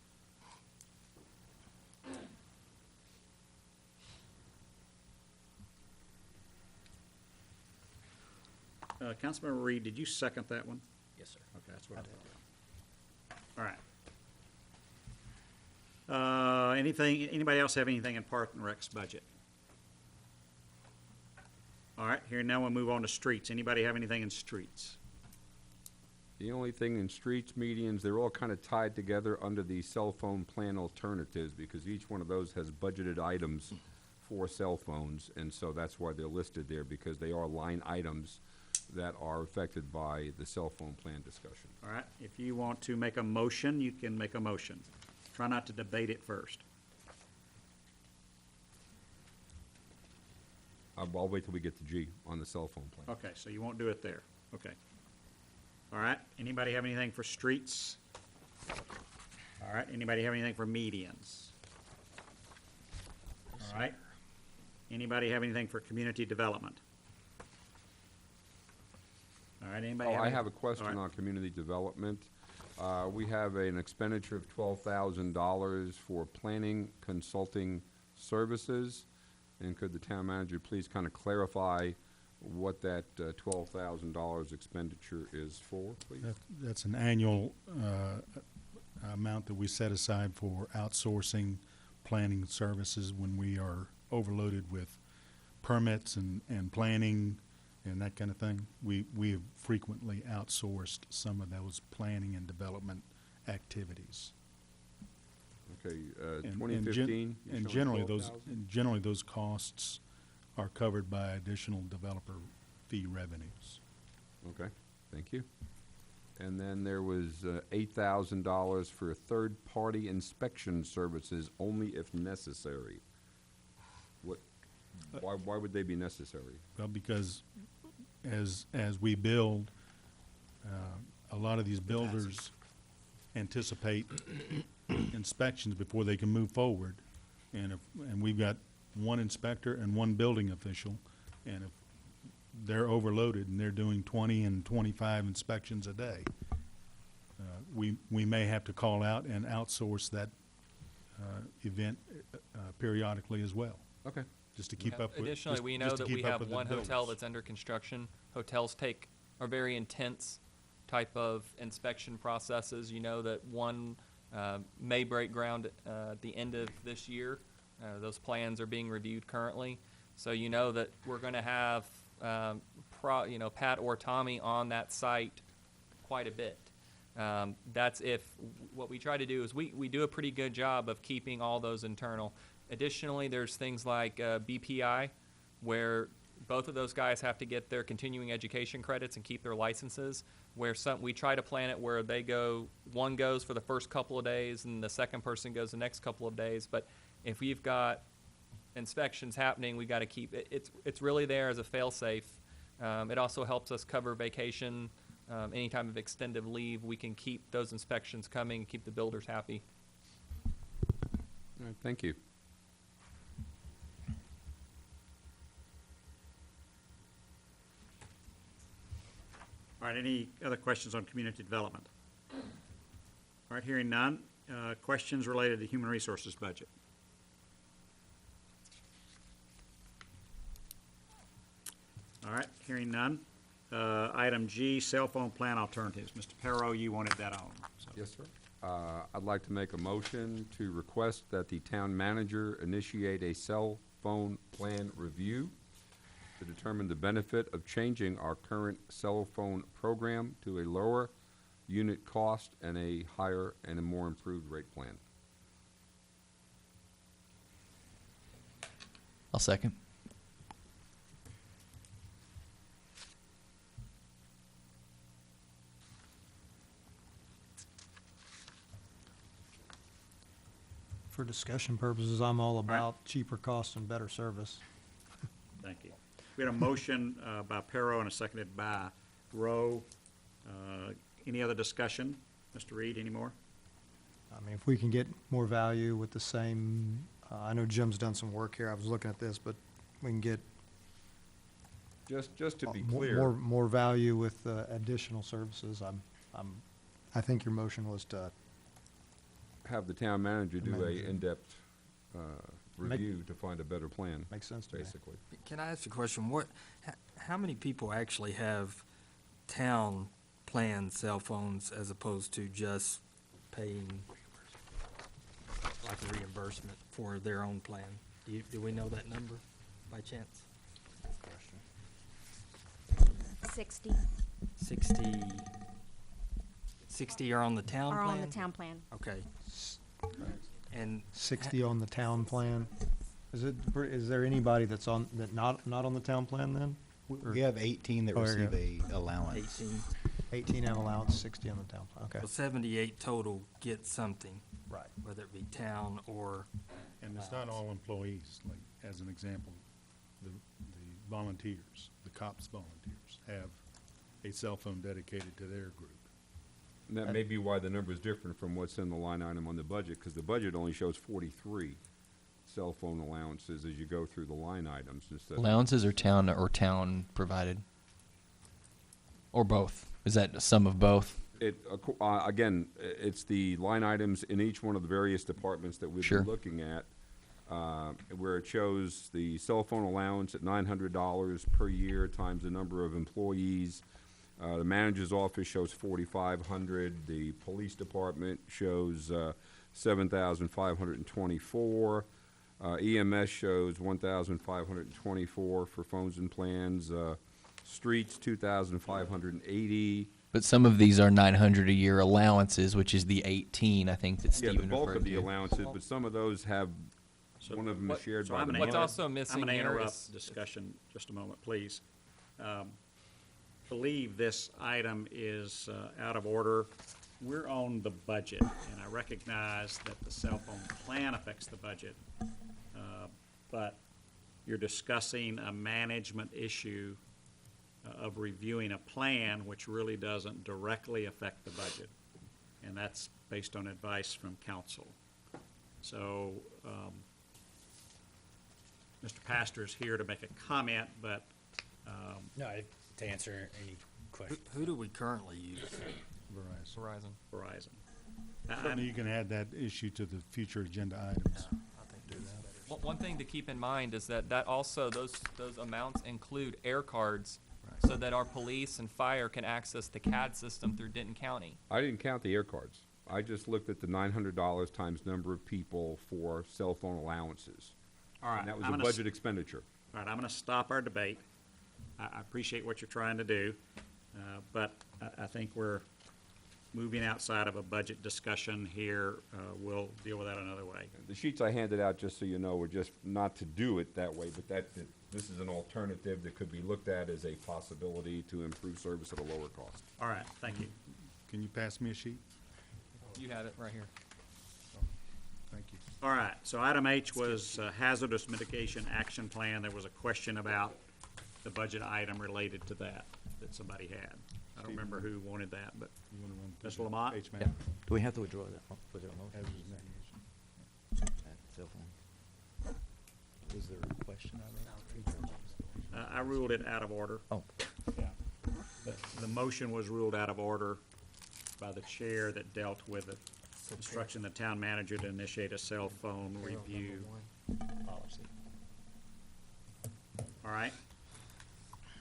Councilmember Reed, did you second that one? Yes, sir. Okay, that's what I did. All right. Anybody else have anything in Park and Rec's budget? All right, here now we'll move on to streets. Anybody have anything in streets? The only thing in streets, medians, they're all kind of tied together under the cell phone plan alternatives because each one of those has budgeted items for cell phones, and so that's why they're listed there, because they are line items that are affected by the cell phone plan discussion. All right, if you want to make a motion, you can make a motion. Try not to debate it first. I'll wait till we get to G on the cell phone plan. Okay, so you won't do it there. Okay. All right, anybody have anything for streets? All right, anybody have anything for medians? All right. Anybody have anything for community development? All right, anybody have I any- have a question all right. on community development. We have an expenditure of $12,000 for planning consulting services. And could the town manager please kind of clarify what that $12,000 expenditure is for, please? That's an annual amount that we set aside for outsourcing planning services when we are overloaded with permits and planning and that kind of thing. We have frequently outsourced some of those planning and development activities. Okay, And- 2015? And generally those costs are covered by additional developer fee revenues. Okay, thank you. And then there was $8,000 for third-party inspection services only if necessary. What, why would they be necessary? Well, because as we build, a lot of these builders anticipate inspections before they can move forward. And we've got one inspector and one building official, and if they're overloaded and they're doing 20 and 25 inspections a day, we may have to call out and outsource that event periodically as well. Okay. Just to keep up with. Additionally, we know that we have one hotel that's under construction. Hotels are very intense type of inspection processes. You know that one may break ground at the end of this year. Those plans are being reviewed currently. So you know that we're going to have, Pat or Tommy on that site quite a bit. That's what we try to do is we do a pretty good job of keeping all those internal. Additionally, there's things like BPI, where both of those guys have to get their continuing education credits and keep their licenses, where we try to plan it where one goes for the first couple of days and the second person goes the next couple of days. But if we've got inspections happening, we got to keep it. It's really there as a fail-safe. It also helps us cover vacation, any time of extended leave. We can keep those inspections coming, keep the builders happy. All right, thank you. All right, any other questions on community development? All right, hearing none. Questions related to human resources budget? All right, hearing none. Item G, cell phone plan alternatives. Mr. Perro, you wanted that on. So. Yes, sir. I'd like to make a motion to request that the town manager initiate a cell phone plan review to determine the benefit of changing our current cell phone program to a lower unit cost and a higher and a more improved rate plan. I'll second. For discussion purposes, I'm all about cheaper cost and better service. Thank you. We had a motion by Perro and a seconded by Rowe. Any other discussion? Mr. Reed, any more? I mean, if we can get more value with the same, I know Jim's done some work here, I was looking at this, but we can get Just to be clear. more value with additional services. I think your motion was to Have the town manager do a Manager. in-depth review to find a better plan. Makes sense to me. Basically. Can I ask a question? How many people actually have town plan cell phones as opposed to just paying like a reimbursement for their own plan? Do we know that number by chance? 60 60 are on the town are plan? on the town plan. Okay. And 60 on the town plan. Is there anybody that's not on the town plan then? We have 18 that Oh, there you receive a allowance. 18. 18 have allowance, 60 on the town plan, okay. So 78 total get something, Right. whether it be town or, And it's not all employees, like, as an example, the volunteers, the cops volunteers have a cell phone dedicated to their group. And that may be why the number is different from what's in the line item on the budget, because the budget only shows 43 cell phone allowances as you go through the line items instead of. Allowances are town provided? Or both? Is that a sum of both? Again, it's the line items in each one of the various departments that we've Sure. been looking at, where it shows the cell phone allowance at $900 per year times the number of employees. The manager's office shows $4,500. The police department shows $7,524. EMS shows $1,524 for phones and plans. Streets, $2,580. But some of these are 900 a year allowances, which is the 18, I think, that Yeah, the Stephen bulk referred of the to. allowances, but some of those have, So one of them is what- shared So by I'm the gonna What's mother. also missing I'm going to here interrupt is- discussion just a moment, please. Believe this item is out of order. We're on the budget, and I recognize that the cell phone plan affects the budget, but you're discussing a management issue of reviewing a plan which really doesn't directly affect the budget, and that's based on advice from council. So, Mr. Pastor is here to make a comment, but No, to answer any question. Who do we currently use? Verizon. Verizon. Verizon. Certainly, you can add that issue to the future agenda items. One thing to keep in mind is that also, those amounts include air cards, so that our police and fire can access the CAD system through Denton County. I didn't count the air cards. I just looked at the $900 times number of people for cell phone allowances. All right. And that was I'm a gonna budget expenditure. All right, I'm going to stop our debate. I appreciate what you're trying to do, but I think we're moving outside of a budget discussion here. We'll deal with that another way. The sheets I handed out, just so you know, were just not to do it that way, but that this is an alternative that could be looked at as a possibility to improve service at a lower cost. All right, thank you. Can you pass me a sheet? You had it right here. Thank you. All right, so item H was hazardous mitigation action plan. There was a question about the budget item related to that somebody had. I don't remember who wanted that, but You wanna run Ms. through the Lamont? HMAP? Do we have to withdraw that? Was there a motion? Hazardous mitigation. Cell phone. Was there a question on I ruled it out of order. Oh, The motion was ruled out of order by the chair that dealt with the instruction the town manager to initiate a cell phone review. policy? All right?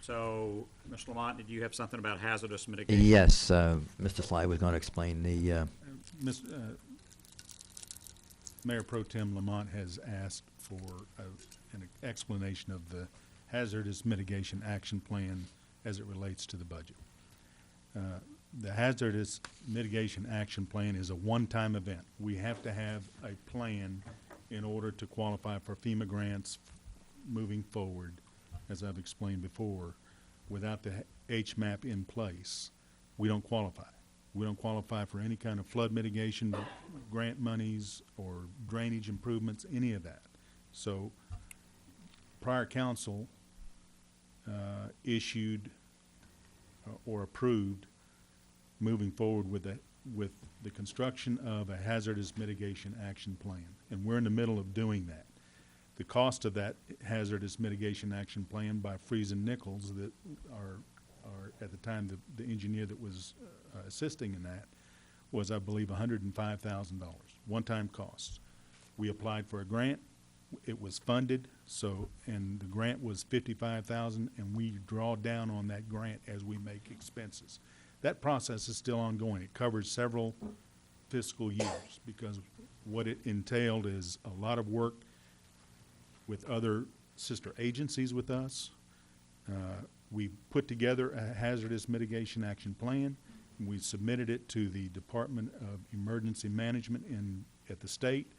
So, Ms. Lamont, did you have something about hazardous mitigation? yes, Mr. Sly was going to explain the, Mayor Pro Tem Lamont has asked for an explanation of the hazardous mitigation action plan as it relates to the budget. The hazardous mitigation action plan is a one-time event. We have to have a plan in order to qualify for FEMA grants moving forward, as I've explained before. Without the HMAP in place, we don't qualify. We don't qualify for any kind of flood mitigation grant monies or drainage improvements, any of that. So prior council issued or approved moving forward with the construction of a hazardous mitigation action plan. And we're in the middle of doing that. The cost of that hazardous mitigation action plan by Friesen Nichols that are at the time, the engineer that was assisting in that was, I believe, $105,000, one-time cost. We applied for a grant, it was funded, and the grant was $55,000, and we draw down on that grant as we make expenses. That process is still ongoing. It covers several fiscal years, because what it entailed is a lot of work with other sister agencies with us. We put together a hazardous mitigation action plan. We submitted it to the Department of Emergency Management at the state,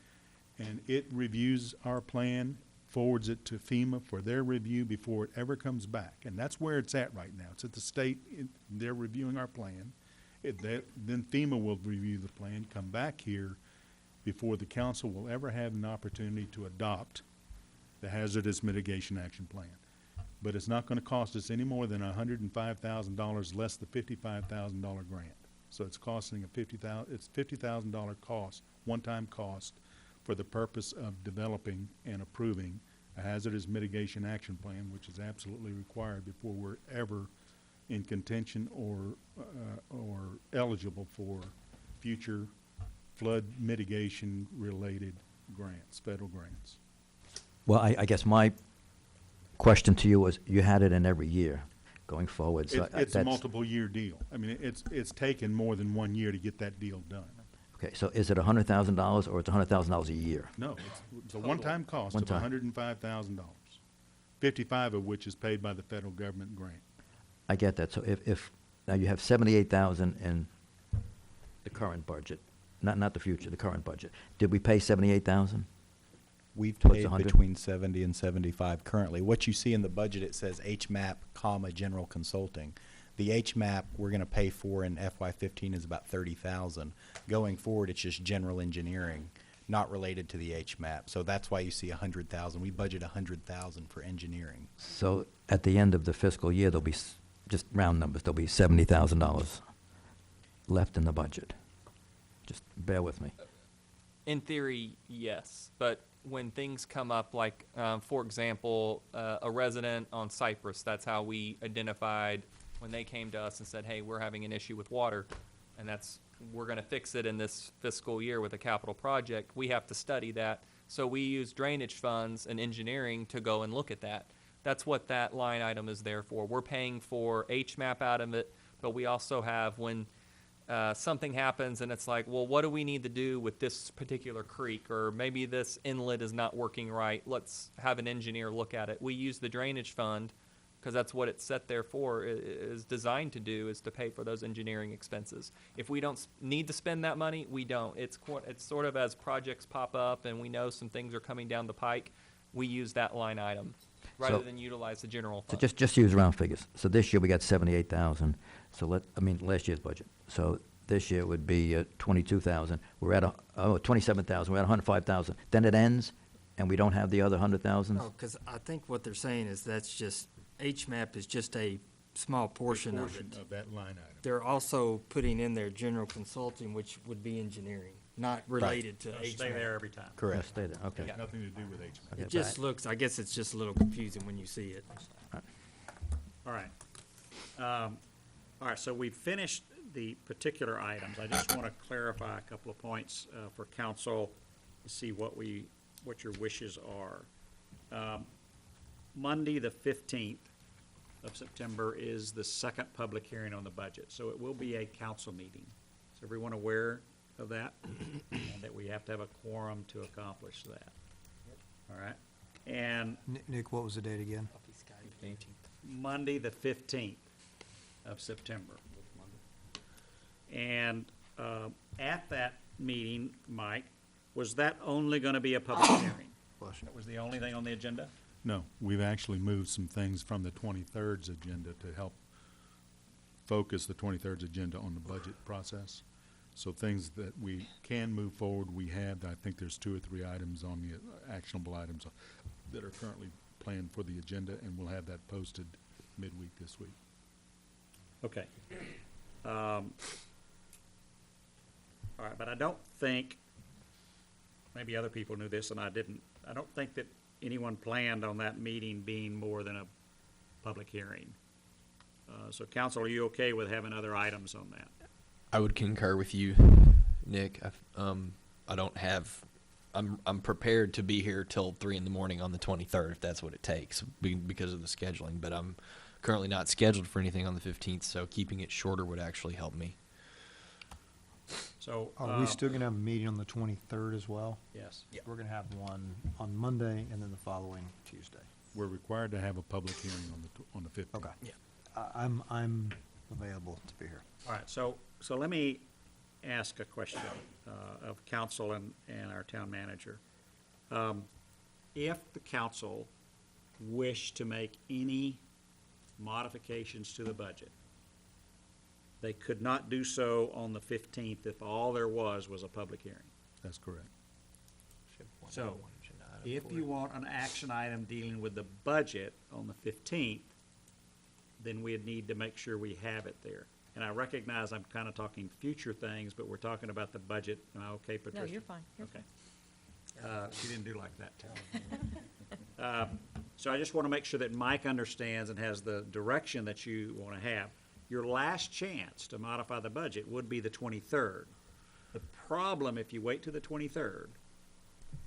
and it reviews our plan, forwards it to FEMA for their review before it ever comes back. And that's where it's at right now. It's at the state, they're reviewing our plan. Then FEMA will review the plan, come back here before the council will ever have an opportunity to adopt the hazardous mitigation action plan. But it's not gonna cost us any more than $105,000 less the $55,000 grant. So it's costing it's $50,000 cost, one-time cost, for the purpose of developing and approving a hazardous mitigation action plan, which is absolutely required before we're ever in contention or eligible for future flood mitigation related grants, federal grants. well, I guess my question to you was, you had it in every year going forward. So It's a multiple year deal. I mean, it's taken more than 1 year to get that deal done. Okay, so is it $100,000 or it's $100,000 a year? No, it's a one-time cost of One-time. $105,000, 55 of which is paid by the federal government grant. I get that. So if now you have 78,000 in the current budget, not the future, the current budget. Did we pay 78,000? We've So it's paid 100? between 70 and 75 currently. What you see in the budget, it says HMAP, comma, general consulting. The HMAP we're going to pay for in FY15 is about 30,000. Going forward, it's just general engineering, not related to the HMAP. So that's why you see 100,000. We budget 100,000 for engineering. So at the end of the fiscal year, there'll be, just round numbers, there'll be $70,000 left in the budget. Just bear with me. In theory, yes, but when things come up, like, for example, a resident on Cypress, that's how we identified when they came to us and said, hey, we're having an issue with water, and we're gonna fix it in this fiscal year with a capital project. We have to study that, so we use drainage funds and engineering to go and look at that. That's what that line item is there for. We're paying for HMAP out of it, but we also have, when something happens and it's like, well, what do we need to do with this particular creek? Or maybe this inlet is not working right. Let's have an engineer look at it. We use the drainage fund because that's what it's set there for, is designed to do, is to pay for those engineering expenses. If we don't need to spend that money, we don't. It's sort of as projects pop up and we know some things are coming down the pike, we use that line item rather So- than utilize the general So fund. just use round figures. So this year we got 78,000. So last year's budget. So this year would be 22,000. We're at 27,000. We're at 105,000. Then it ends, and we don't have the other 100,000. No, because I think what they're saying is that's just, HMAP is just a small portion of it. Of that line item. They're also putting in their general consulting, which would be engineering, not related to They'll HMAP. stay there every time. Correct. Stay there. Okay. Has nothing to do with HMAP. Okay, It just looks, I guess it's just a little confusing when you see it. All right. All right, so we've finished the particular items. I just want to clarify a couple of points for council to see what your wishes are. Monday, the 15th of September is the second public hearing on the budget, so it will be a council meeting. Is everyone aware of that? And that we have to have a quorum to accomplish that? All right? And Nick, what was the date again? Monday, the 15th of September. And at that meeting, Mike, was that only going to be a public hearing? That was the only thing on the agenda? No, we've actually moved some things from the 23rd's agenda to help focus the 23rd's agenda on the budget process. So things that we can move forward, we have. I think there's 2 or 3 items on the actionable items that are currently planned for the agenda, and we'll have that posted midweek this week. Okay. All right, but I don't think, maybe other people knew this and I didn't, I don't think that anyone planned on that meeting being more than a public hearing. So council, are you okay with having other items on that? I would concur with you, Nick. I don't have. I'm prepared to be here till 3 in the morning on the 23rd if that's what it takes because of the scheduling. But I'm currently not scheduled for anything on the 15th, so keeping it shorter would actually help me. So. Are we still gonna have a meeting on the 23rd as well? Yes. We're gonna have one on Monday and then the following Tuesday. We're required to have a public hearing on the 15th. Okay. Yeah. I'm available to be here. All right, so let me ask a question of council and our town manager. If the council wish to make any modifications to the budget, they could not do so on the 15th if all there was a public hearing. That's correct. So, if you want an action item dealing with the budget on the 15th, then we'd need to make sure we have it there. And I recognize I'm kind of talking future things, but we're talking about the budget. Am I okay, Patricia? No, you're fine. You're Okay. She didn't do like that, too. So I just want to make sure that Mike understands and has the direction that you want to have. Your last chance to modify the budget would be the 23rd. The problem, if you wait to the 23rd,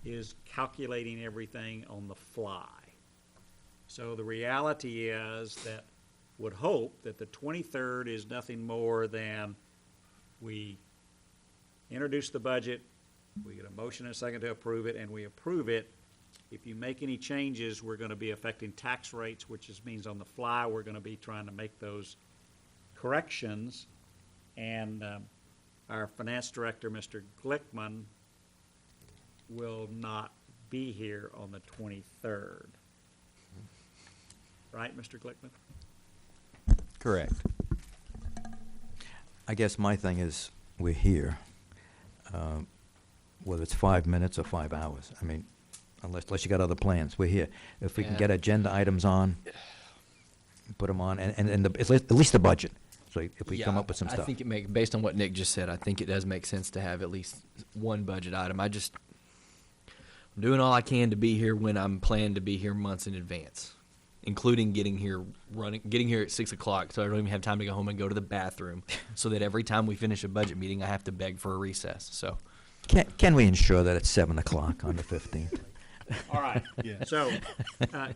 is calculating everything on the fly. So the reality is that would hope that the 23rd is nothing more than we introduce the budget, we get a motion and a second to approve it, and we approve it. If you make any changes, we're gonna be affecting tax rates, which means on the fly, we're gonna be trying to make those corrections. And our finance director, Mr. Glickman, will not be here on the 23rd. Right, Mr. Glickman? Correct. I guess my thing is, we're here, whether it's 5 minutes or 5 hours. I mean, unless you got other plans, we're here. If we can Yeah. get agenda items on, put them on, and at least the budget. So if we come Yeah, up with some I stuff. think based on what Nick just said, I think it does make sense to have at least one budget item. I'm doing all I can to be here when I'm planned to be here months in advance, including getting here at 6 o'clock, so I don't even have time to go home and go to the bathroom, so that every time we finish a budget meeting, I have to beg for a recess. So, Can we ensure that it's 7 o'clock on the 15th? All right. Yeah. So,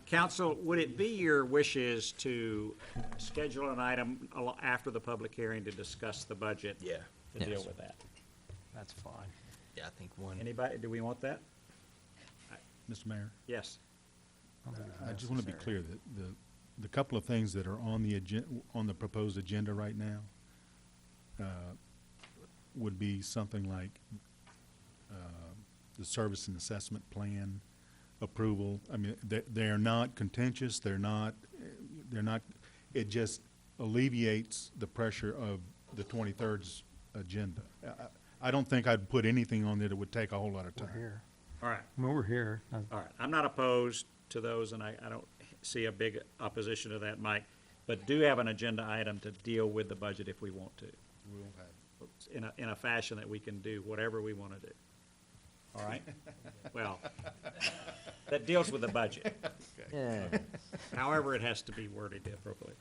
council, would it be your wishes to schedule an item after the public hearing to discuss the budget? Yeah. To deal Yes. with that? That's fine. yeah, I think one. Anybody, do we want that? Mr. Mayor, Yes. I just want to be clear that the couple of things that are on the proposed agenda right now would be something like the service and assessment plan approval. I mean, they are not contentious, they're not, it just alleviates the pressure of the 23rd's agenda. I don't think I'd put anything on there that would take a whole lot of time. We're here. All right. Well, we're here. All right, I'm not opposed to those, and I don't see a big opposition to that, Mike, but do have an agenda item to deal with the budget if we want to, in a fashion that we can do whatever we want to do. All right? Well, that deals with the budget. Yeah. However, it has to be worded appropriately.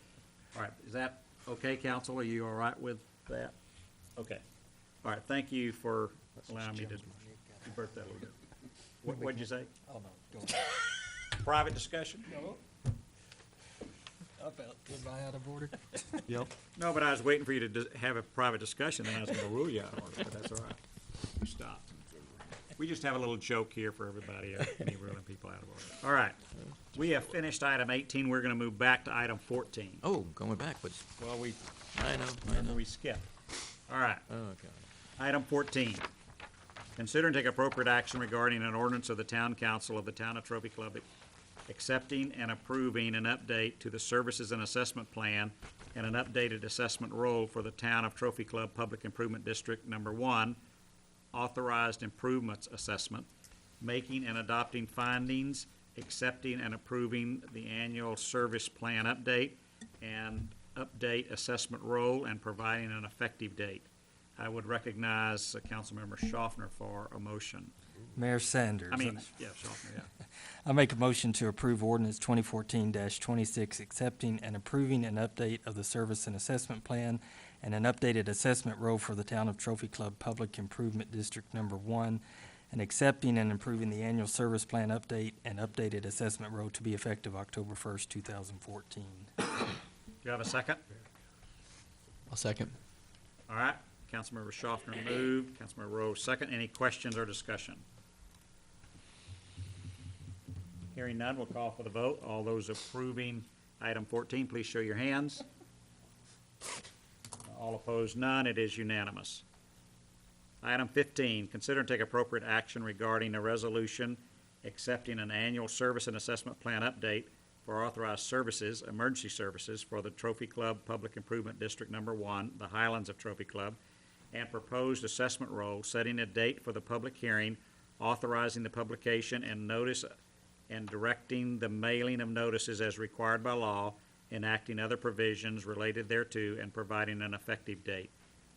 All right, is that okay, council? Are you all right with that? Okay. All right, thank you for allowing me to divert that a little bit. What'd you say? Oh, no. Private discussion? I felt, was I out of order? Yep. No, but I was waiting for you to have a private discussion, and I was gonna rule you out of order, but that's all right. You stopped. We just have a little joke here for everybody, any ruling people out of order. All right, we have finished item 18, we're gonna move back to item 14. Oh, going backwards. Well, I know. remember we skipped. All right. Okay. Item 14, consider and take appropriate action regarding an ordinance of the Town Council of the Town of Trophy Club accepting and approving an update to the Services and Assessment Plan and an updated assessment roll for the Town of Trophy Club Public Improvement District Number 1, Authorized Improvements Assessment, making and adopting findings, accepting and approving the annual service plan update and update assessment roll, and providing an effective date. I would recognize Councilmember Schaffner for a motion. Mayor Sanders. Yeah, Schaffner, yeah. I make a motion to approve ordinance 2014-26, accepting and approving an update of the service and assessment plan and an updated assessment roll for the Town of Trophy Club Public Improvement District Number 1, and accepting and approving the annual service plan update and updated assessment roll to be effective October 1st, 2014. Do you have a second? I'll second. All right, Councilmember Schaffner moved, Councilmember Rowe second. Any questions or discussion? Hearing none, we'll call for the vote. All those approving item 14, please show your hands. All opposed, none. It is unanimous. Item 15, consider and take appropriate action regarding a resolution accepting an annual service and assessment plan update for authorized services, emergency services for the Trophy Club Public Improvement District Number 1, the Highlands of Trophy Club, and proposed assessment roll, setting a date for the public hearing, authorizing the publication and notice and directing the mailing of notices as required by law, enacting other provisions related thereto, and providing an effective date.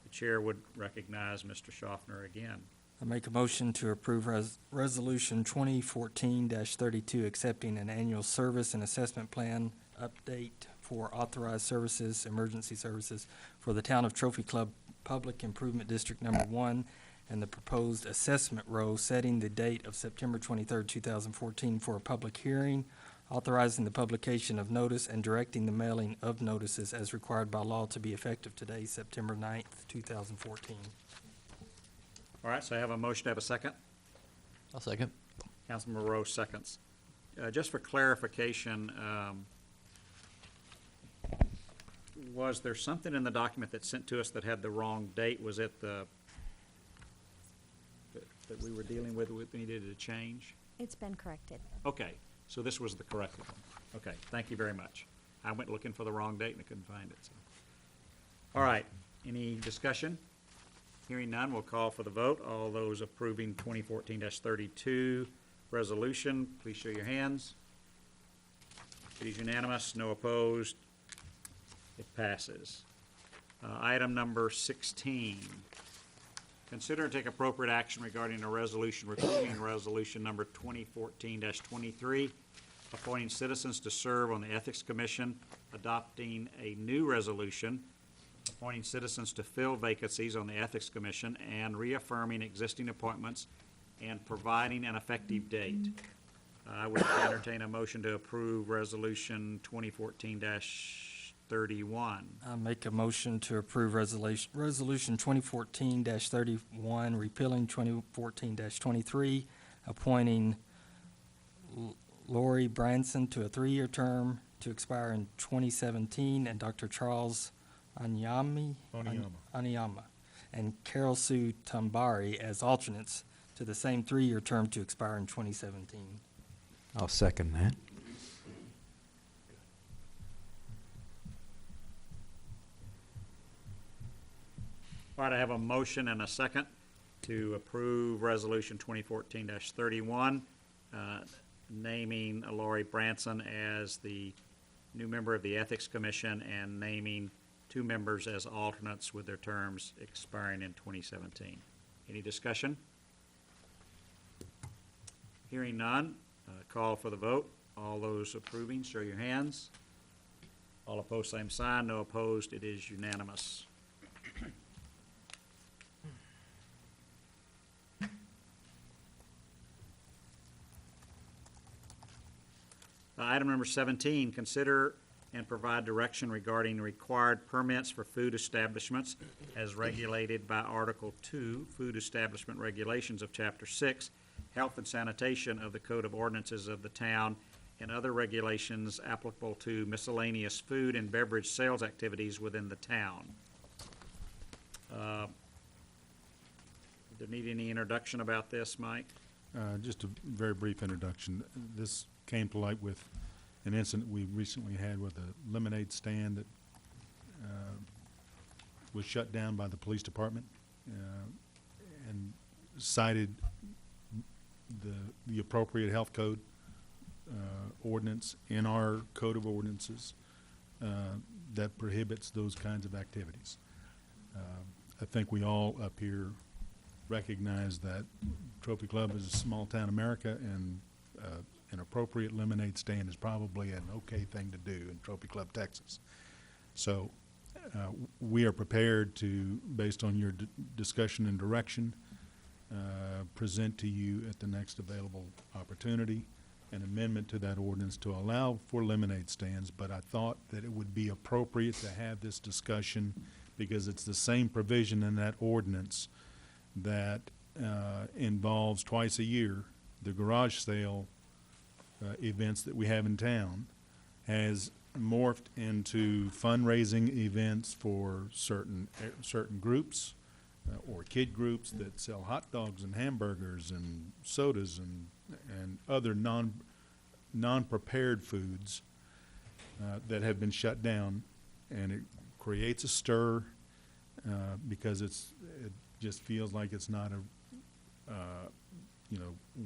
The chair would recognize Mr. Schaffner again. I make a motion to approve Resolution 2014-32, accepting an annual service and assessment plan update for authorized services, emergency services for the Town of Trophy Club Public Improvement District Number 1, and the proposed assessment roll, setting the date of September 23rd, 2014 for a public hearing, authorizing the publication of notice and directing the mailing of notices as required by law to be effective today, September 9th, 2014. All right, so I have a motion to have a second. I'll second. Councilman Monroe seconds. Just for clarification, was there something in the document that sent to us that had the wrong date? Was it that we were dealing with, we needed to change? It's been corrected. Okay, so this was the corrected one. Okay, thank you very much. I went looking for the wrong date and I couldn't find it, so. All right, any discussion? Hearing none, we'll call for the vote. All those approving 2014-32 resolution, please show your hands. It is unanimous, no opposed. It passes. Item number 16. Consider and take appropriate action regarding a resolution repealing resolution number 2014-23, appointing citizens to serve on the Ethics Commission, adopting a new resolution, appointing citizens to fill vacancies on the Ethics Commission, and reaffirming existing appointments and providing an effective date. I would entertain a motion to approve Resolution 2014-31. I make a motion to approve resolution 2014-31, repealing 2014-23, appointing Lori Branson to a 3-year term to expire in 2017, and Dr. Charles Anyama and Carol Sue Tambari as alternates to the same 3-year term to expire in 2017. I'll second that. All right, I have a motion and a second to approve Resolution 2014-31, naming Lori Branson as the new member of the Ethics Commission and naming 2 members as alternates with their terms expiring in 2017. Any discussion? Hearing none, call for the vote. All those approving, show your hands. All opposed, same sign. No opposed, it is unanimous. Item number 17, consider and provide direction regarding required permits for food establishments as regulated by Article 2, Food Establishment Regulations of Chapter 6, Health and Sanitation of the Code of Ordinances of the town, and other regulations applicable to miscellaneous food and beverage sales activities within the town. Do you need any introduction about this, Mike? Just a very brief introduction. This came to light with an incident we recently had with a lemonade stand that was shut down by the police department and cited the appropriate health code ordinance in our code of ordinances that prohibits those kinds of activities. I think we all up here recognize that Trophy Club is a small town America, and an appropriate lemonade stand is probably an okay thing to do in Trophy Club, Texas. So we are prepared to, based on your discussion and direction, present to you at the next available opportunity an amendment to that ordinance to allow for lemonade stands, but I thought that it would be appropriate to have this discussion because it's the same provision in that ordinance that involves twice a year the garage sale events that we have in town has morphed into fundraising events for certain groups or kid groups that sell hot dogs and hamburgers and sodas and other non-prepared foods that have been shut down, and it creates a stir because it just feels like it's not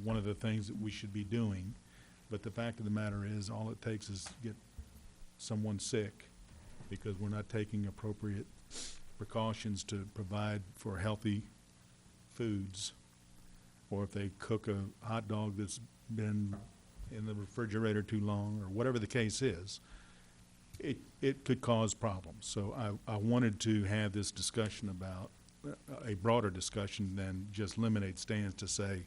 one of the things that we should be doing. But the fact of the matter is, all it takes is to get someone sick because we're not taking appropriate precautions to provide for healthy foods, or if they cook a hot dog that's been in the refrigerator too long, or whatever the case is, it could cause problems. So I wanted to have this discussion about a broader discussion than just lemonade stands, to say,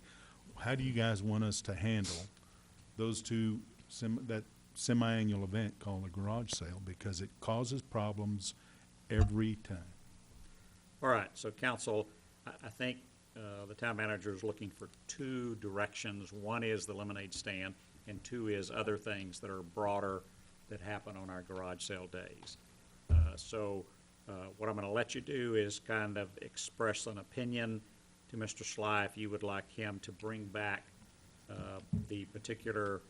how do you guys want us to handle those two, that semi-annual event called a garage sale, because it causes problems every time. All right, so council, I think the town manager is looking for two directions. One is the lemonade stand, and two is other things that are broader that happen on our garage sale days. What I'm gonna let you do is kind of express an opinion to Mr. Sly if you would like him to bring back the particular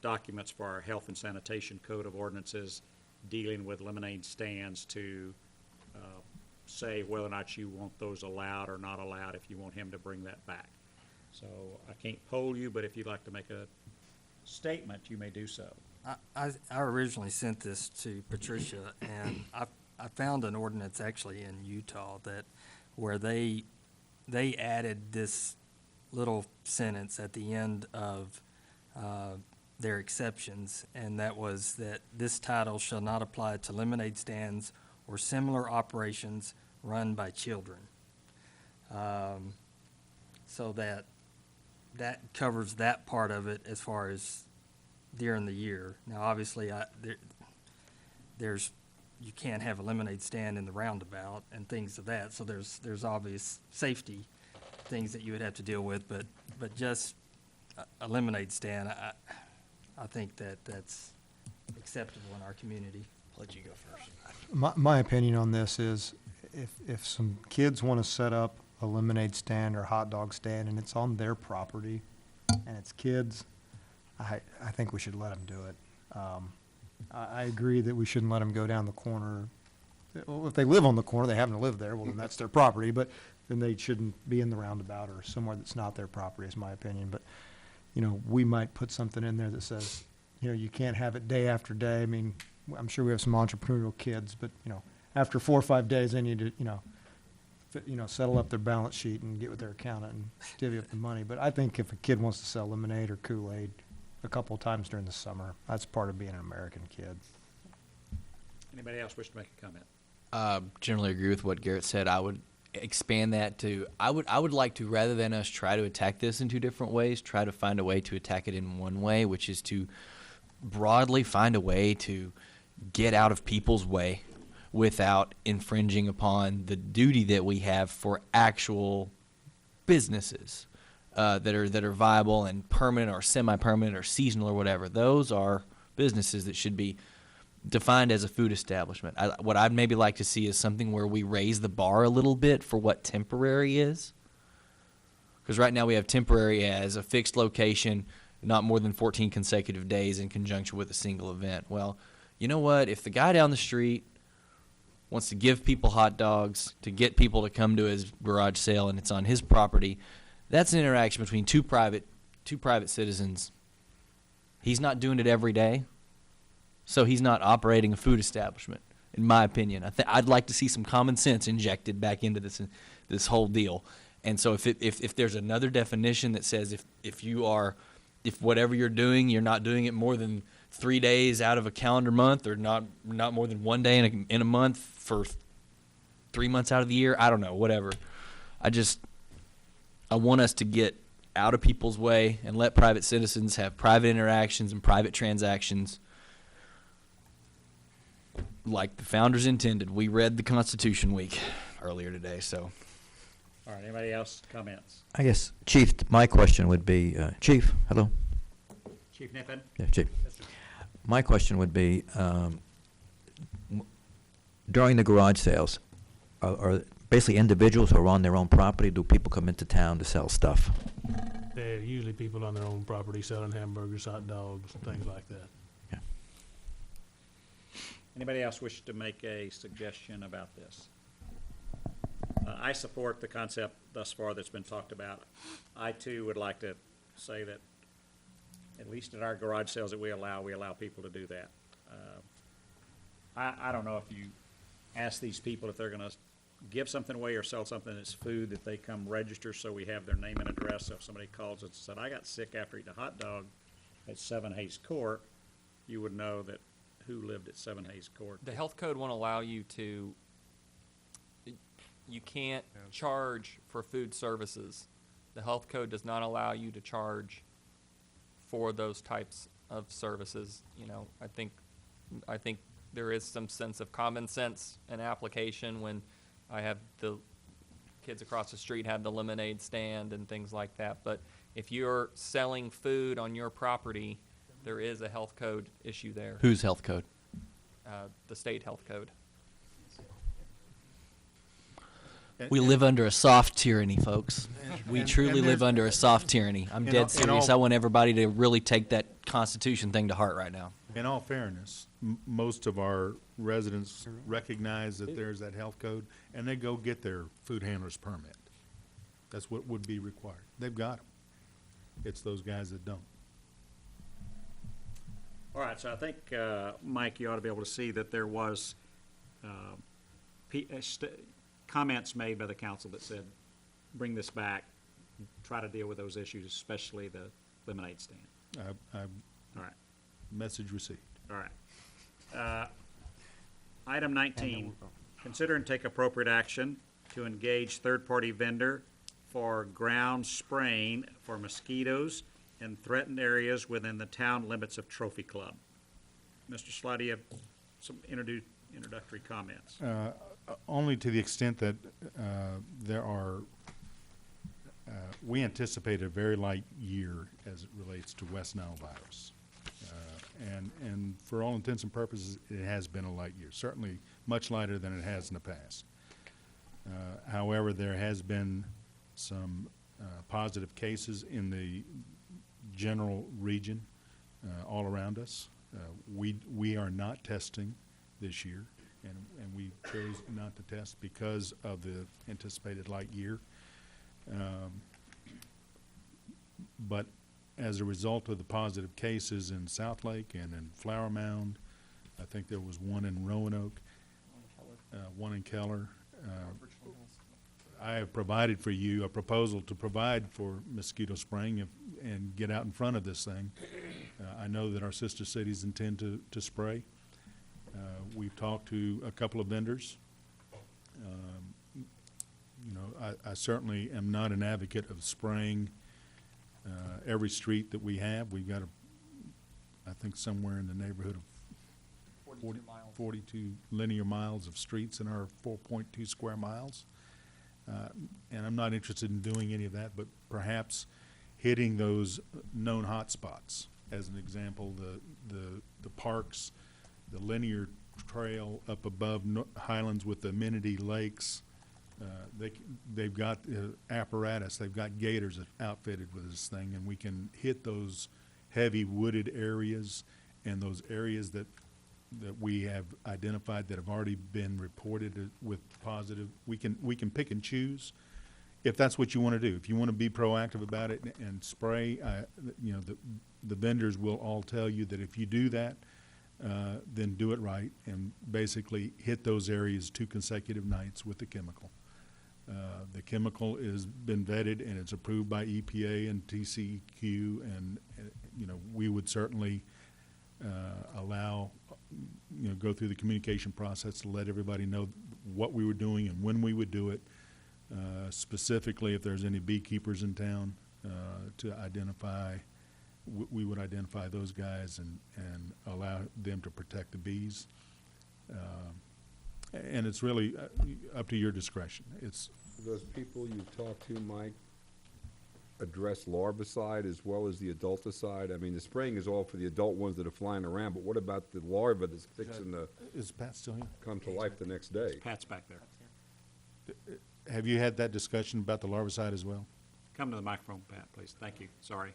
documents for our health and sanitation code of ordinances dealing with lemonade stands to say whether or not you want those allowed or not allowed, if you want him to bring that back. So I can't poll you, but if you'd like to make a statement, you may do so. I originally sent this to Patricia, and I found an ordinance actually in Utah where they added this little sentence at the end of their exceptions, and that was that this title shall not apply to lemonade stands or similar operations run by children. So that covers that part of it as far as during the year. Now, obviously, you can't have a lemonade stand in the roundabout and things of that, so there's obvious safety things that you would have to deal with, but just a lemonade stand, I think that's acceptable in our community. I'll let you go first. My opinion on this is if some kids want to set up a lemonade stand or hot dog stand and it's on their property and it's kids, I think we should let them do it. I agree that we shouldn't let them go down the corner. Well, if they live on the corner, they happen to live there, well, then that's their property, but then they shouldn't be in the roundabout or somewhere that's not their property, is my opinion. But, we might put something in there that says, you can't have it day after day. I mean, I'm sure we have some entrepreneurial kids, but, after 4 or 5 days, they need to, settle up their balance sheet and get with their accountant and divvy up the money. But I think if a kid wants to sell lemonade or Kool-Aid a couple of times during the summer, that's part of being an American kid. Anybody else wish to make a comment? Generally agree with what Garrett said. I would expand that to, I would like to, rather than us try to attack this in two different ways, try to find a way to attack it in one way, which is to broadly find a way to get out of people's way without infringing upon the duty that we have for actual businesses that are viable and permanent or semi-permanent or seasonal or whatever. Those are businesses that should be defined as a food establishment. What I'd maybe like to see is something where we raise the bar a little bit for what temporary is. Because right now we have temporary as a fixed location, not more than 14 consecutive days in conjunction with a single event. Well, you know what? If the guy down the street wants to give people hot dogs to get people to come to his garage sale and it's on his property, that's an interaction between two private citizens. He's not doing it every day, so he's not operating a food establishment, in my opinion. I'd like to see some common sense injected back into this whole deal. And so if there's another definition that says if whatever you're doing, you're not doing it more than 3 days out of a calendar month, or not more than 1 day in a month for 3 months out of the year, I don't know, whatever. I want us to get out of people's way and let private citizens have private interactions and private transactions like the founders intended. We read the Constitution Week earlier today, so. All right, anybody else comments? I guess, Chief, my question would be, Chief, hello? Chief Niffen? Yeah, Chief. My question would be, during the garage sales, are basically individuals who are on their own property, do people come into town to sell stuff? They're usually people on their own property selling hamburgers, hot dogs, things like that. Yeah. Anybody else wish to make a suggestion about this? I support the concept thus far that's been talked about. I too would like to say that at least at our garage sales that we allow people to do that. I don't know if you ask these people if they're going to give something away or sell something that's food, that they come register so we have their name and address. So if somebody calls us and said, I got sick after eating a hot dog at 7 Hayes Court, you would know that who lived at 7 Hayes Court. The health code won't allow you to, you can't charge for food services. The health code does not allow you to charge for those types of services. I think there is some sense of common sense and application when I have the kids across the street have the lemonade stand and things like that. But if you're selling food on your property, there is a health code issue there. Whose health code? The state health code. We live under a soft tyranny, folks. We truly live under a soft tyranny. I'm dead serious. I want everybody to really take that Constitution thing to heart right now. In all fairness, most of our residents recognize that there's that health code, and they go get their food handler's permit. That's what would be required. They've got them. It's those guys that don't. All right, so I think, Mike, you ought to be able to see that there was comments made by the council that said, bring this back, try to deal with those issues, especially the lemonade stand. All right. Message received. All right. Item 19, consider and take appropriate action to engage third-party vendor for ground spraying for mosquitoes in threatened areas within the town limits of Trophy Club. Mr. Slide, do you have some introductory comments? Only to the extent that there are, we anticipate a very light year as it relates to West Nile virus. And for all intents and purposes, it has been a light year, certainly much lighter than it has in the past. However, there has been some positive cases in the general region all around us. We are not testing this year, and we chose not to test because of the anticipated light year. But as a result of the positive cases in South Lake and in Flower Mound, I think there was one in Roanoke, one in Keller. I have provided for you a proposal to provide for mosquito spraying and get out in front of this thing. I know that our sister cities intend to spray. We've talked to a couple of vendors. You know, I certainly am not an advocate of spraying every street that we have. We've got, I think, somewhere in the neighborhood of 42 linear miles of streets in our 4.2 square miles. And I'm not interested in doing any of that, but perhaps hitting those known hot spots. As an example, the parks, the linear trail up above Highlands with the amenity lakes. They've got apparatus, they've got gators outfitted with this thing, and we can hit those heavy wooded areas and those areas that we have identified that have already been reported with positive. We can pick and choose if that's what you want to do. If you want to be proactive about it and spray, you know, the vendors will all tell you that if you do that, then do it right and basically hit those areas 2 consecutive nights with the chemical. The chemical has been vetted and it's approved by EPA and TCEQ, and you know, we would certainly allow, you know, go through the communication process to let everybody know what we were doing and when we would do it. Specifically, if there's any beekeepers in town, to identify, we would identify those guys and allow them to protect the bees. And it's really up to your discretion. It's Those people you talked to, Mike, address larvicide as well as the adulticide? I mean, the spraying is all for the adult ones that are flying around, but what about the larva that's fixing to Is Pat still here? come to life the next day? Pat's back there. Have you had that discussion about the larvicide as well? Come to the microphone, Pat, please. Thank you. Sorry.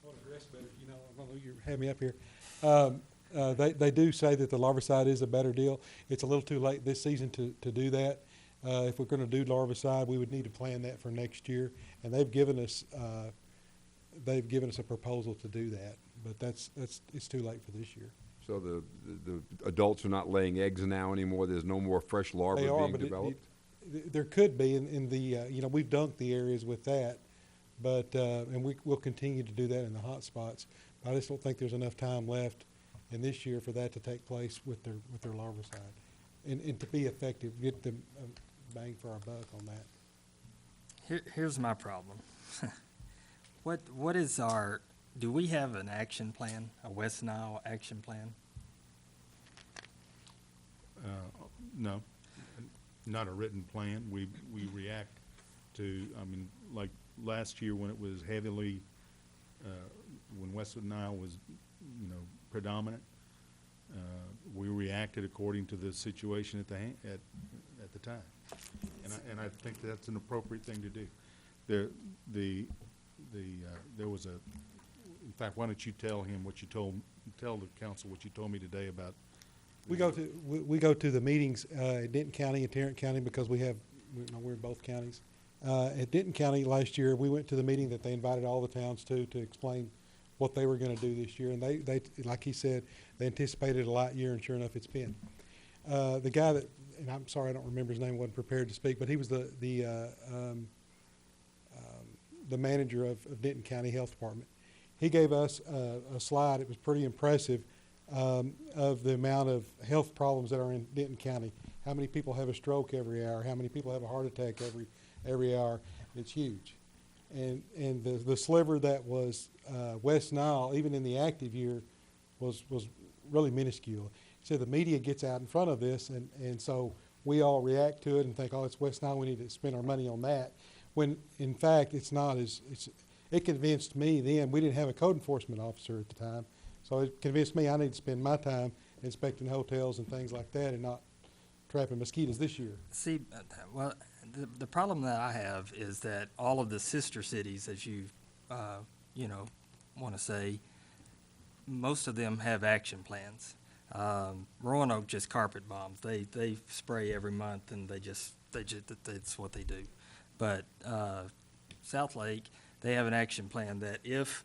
I want to address better, you know, I know you had me up here. They do say that the larvicide is a better deal. It's a little too late this season to do that. If we're going to do larvicide, we would need to plan that for next year, and they've given us a proposal to do that, but it's too late for this year. So the adults are not laying eggs now anymore? There's no more fresh larvae They are, being but developed? there could be in the, you know, we've dunked the areas with that, but, and we'll continue to do that in the hot spots. I just don't think there's enough time left in this year for that to take place with their larvicide. And to be effective, get the bang for our buck on that. Here's my problem. What is our, do we have an action plan, a West Nile action plan? No. not a written plan. We react to, I mean, like last year when it was heavily, when Westwood Nile was, you know, predominant, we reacted according to the situation at the time. And I think that's an appropriate thing to do. There was in fact, why don't you tell him what you tell the council what you told me today about. We go to the meetings at Denton County and Tarrant County because we're in both counties. At Denton County last year, we went to the meeting that they invited all the towns to explain what they were going to do this year. And they, like he said, they anticipated a light year, and sure enough, it's been. The guy that, and I'm sorry, I don't remember his name, wasn't prepared to speak, but he was the manager of Denton County Health Department. He gave us a slide. It was pretty impressive of the amount of health problems that are in Denton County. How many people have a stroke every hour? How many people have a heart attack every hour? It's huge. And the sliver that was West Nile, even in the active year, was really minuscule. So the media gets out in front of this, and so we all react to it and think, oh, it's West Nile, we need to spend our money on that. When in fact it's not it convinced me then, we didn't have a code enforcement officer at the time, so it convinced me I need to spend my time inspecting hotels and things like that and not trapping mosquitoes this year. See, well, the problem that I have is that all of the sister cities, as you, want to say, most of them have action plans. Roanoke just carpet bombs. They spray every month, and that's what they do. But South Lake, they have an action plan that if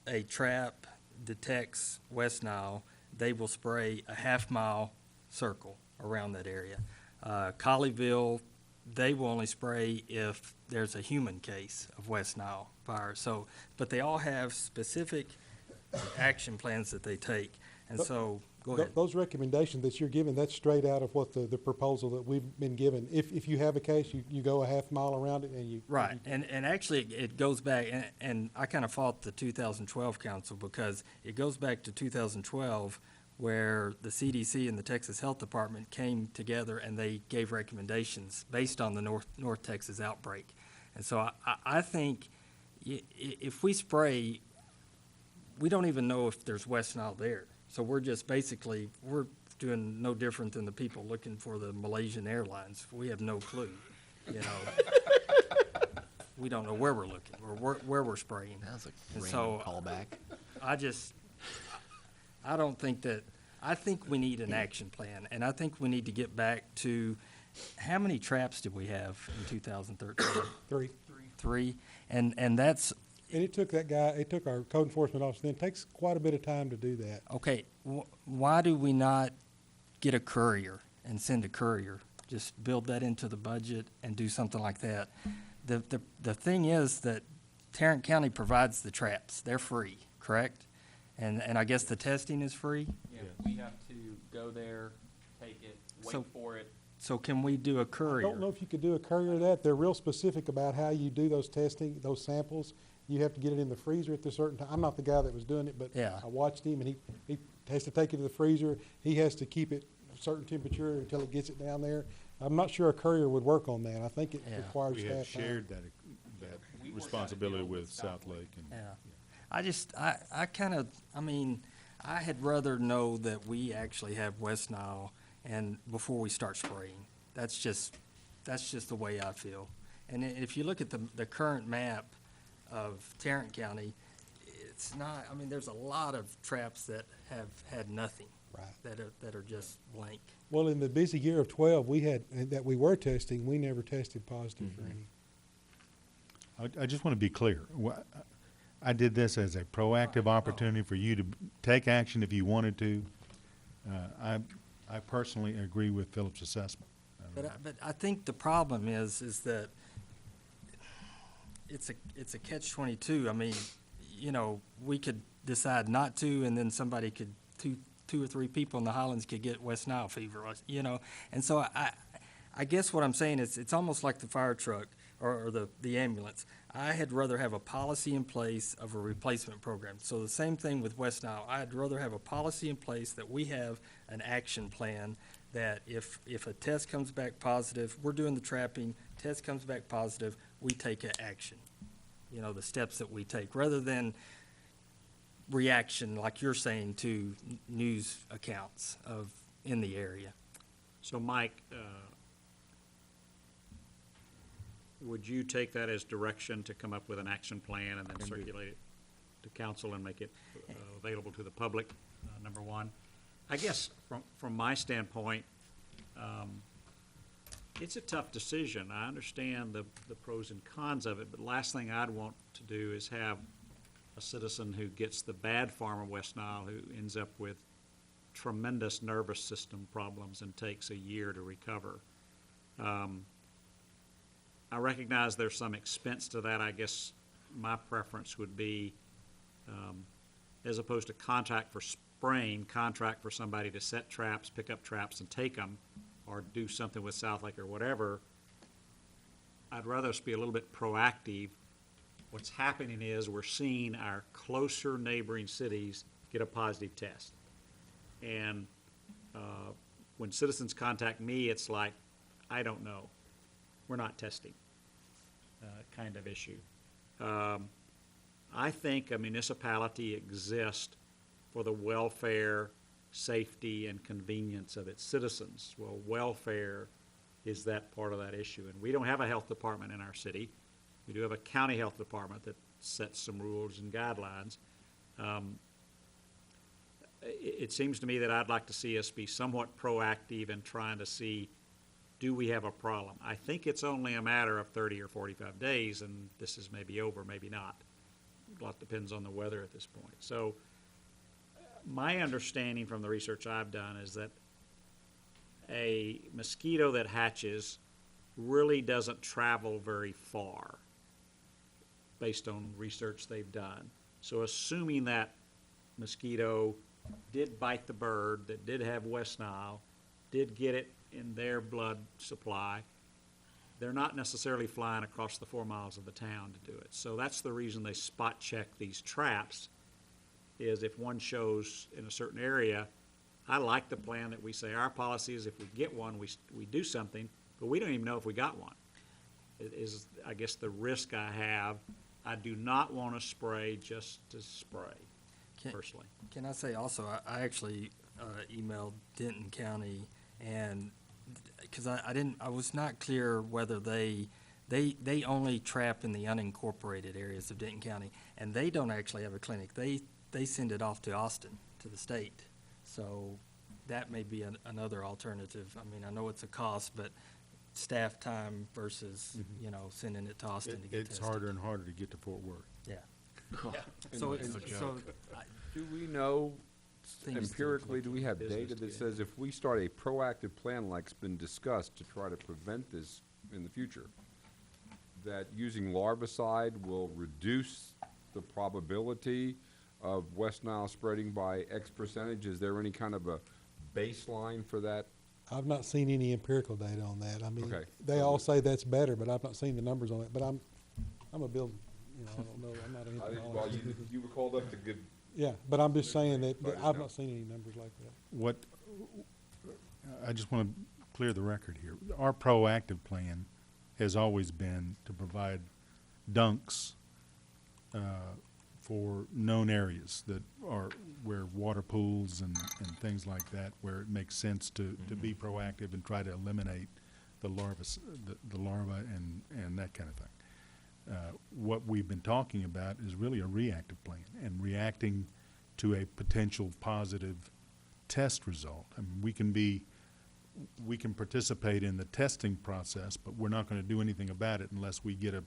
a trap detects West Nile, they will spray a half-mile circle around that area. Colleyville, they will only spray if there's a human case of West Nile virus. So, but they all have specific action plans that they take. And so, go ahead. Those recommendations that you're giving, that's straight out of what the proposal that we've been given. If you have a case, you go a half mile around it and you. Right, and actually it goes back, and I kind of fought the 2012 council because it goes back to 2012 where the CDC and the Texas Health Department came together and they gave recommendations based on the North Texas outbreak. And so I think if we spray, we don't even know if there's West Nile there. So we're just basically, we're doing no different than the people looking for the Malaysian Airlines. We have no clue, We don't know where we're looking or where we're spraying. That was a And random so callback. I don't think that, I think we need an action plan. And I think we need to get back to, how many traps did we have in 2013? Three. And that's, And it took our code enforcement officer, then it takes quite a bit of time to do that. okay, why do we not get a courier and send a courier? Just build that into the budget and do something like that. The thing is that Tarrant County provides the traps. They're free, correct? And I guess the testing is free? Yeah, we have to go there, take it, wait for it. So can we do a courier? I don't know if you could do a courier of that. They're real specific about how you do those testing, those samples. You have to get it in the freezer at a certain time. I'm not the guy that was doing it, but Yeah. I watched him, and he has to take it to the freezer. He has to keep it a certain temperature until it gets it down there. I'm not sure a courier would work on that. I think it Yeah. requires We staff have time. shared that responsibility with South Lake. And Yeah. I had rather know that we actually have West Nile and before we start spraying. That's just the way I feel. And if you look at the current map of Tarrant County, it's not, there's a lot of traps that have had nothing. Right. That are just blank. Well, in the busy year of 12, that we were testing, we never tested positive for any. I just want to be clear. I did this as a proactive opportunity for you to take action if you wanted to. I personally agree with Philip's assessment. But I think the problem is that it's a catch-22. We could decide not to, and then somebody could, two or three people in the Highlands could get West Nile fever, And so I guess what I'm saying is it's almost like the fire truck or the ambulance. I had rather have a policy in place of a replacement program. So the same thing with West Nile. I'd rather have a policy in place that we have an action plan that if a test comes back positive, we're doing the trapping, test comes back positive, we take action. You know, the steps that we take, rather than reaction, like you're saying, to news accounts in the area. So Mike, would you take that as direction to come up with an action plan and then circulate it to council and make it available to the public, number one? I guess from my standpoint, it's a tough decision. I understand the pros and cons of it, but the last thing I'd want to do is have a citizen who gets the bad form of West Nile who ends up with tremendous nervous system problems and takes a year to recover. I recognize there's some expense to that. I guess my preference would be, as opposed to contract for spraying, contract for somebody to set traps, pick up traps and take them, or do something with South Lake or whatever. I'd rather us be a little bit proactive. What's happening is we're seeing our closer neighboring cities get a positive test. And when citizens contact me, it's like, I don't know. We're not testing, kind of issue. I think a municipality exists for the welfare, safety, and convenience of its citizens. Well, welfare is that part of that issue. And we don't have a health department in our city. We do have a county health department that sets some rules and guidelines. It seems to me that I'd like to see us be somewhat proactive in trying to see, do we have a problem? I think it's only a matter of 30 or 45 days, and this is maybe over, maybe not. A lot depends on the weather at this point. So my understanding from the research I've done is that a mosquito that hatches really doesn't travel very far based on research they've done. So assuming that mosquito did bite the bird, that did have West Nile, did get it in their blood supply, they're not necessarily flying across the 4 miles of the town to do it. So that's the reason they spot check these traps, is if one shows in a certain area. I like the plan that we say our policy is if we get one, we do something, but we don't even know if we got one. It is, I guess, the risk I have. I do not want to spray just to spray, personally. Can I say also, I actually emailed Denton County, and because I was not clear whether they only trap in the unincorporated areas of Denton County, and they don't actually have a clinic. They send it off to Austin, to the state. So that may be another alternative. I mean, I know it's a cost, but staff time versus, sending it to Austin to get It's tested. harder and harder to get to Fort Worth. Yeah. So do we know empirically, do we have data that says if we start a proactive plan like's been discussed to try to prevent this in the future, that using larvicide will reduce the probability of West Nile spreading by X percentage? Is there any kind of a baseline for that? I've not seen any empirical data on that. I mean, Okay. they all say that's better, but I've not seen the numbers on it. But I'm a builder, I don't know, I'm not an Well, entomologist. you were called up to give. Yeah, but I'm just saying that But I've no. not seen any numbers like that. What, I just want to clear the record here. Our proactive plan has always been to provide dunks for known areas that are where water pools and things like that, where it makes sense to be proactive and try to eliminate the larvae, the larvae and that kind of thing. What we've been talking about is really a reactive plan and reacting to a potential positive test result. I mean, we can participate in the testing process, but we're not going to do anything about it unless we get a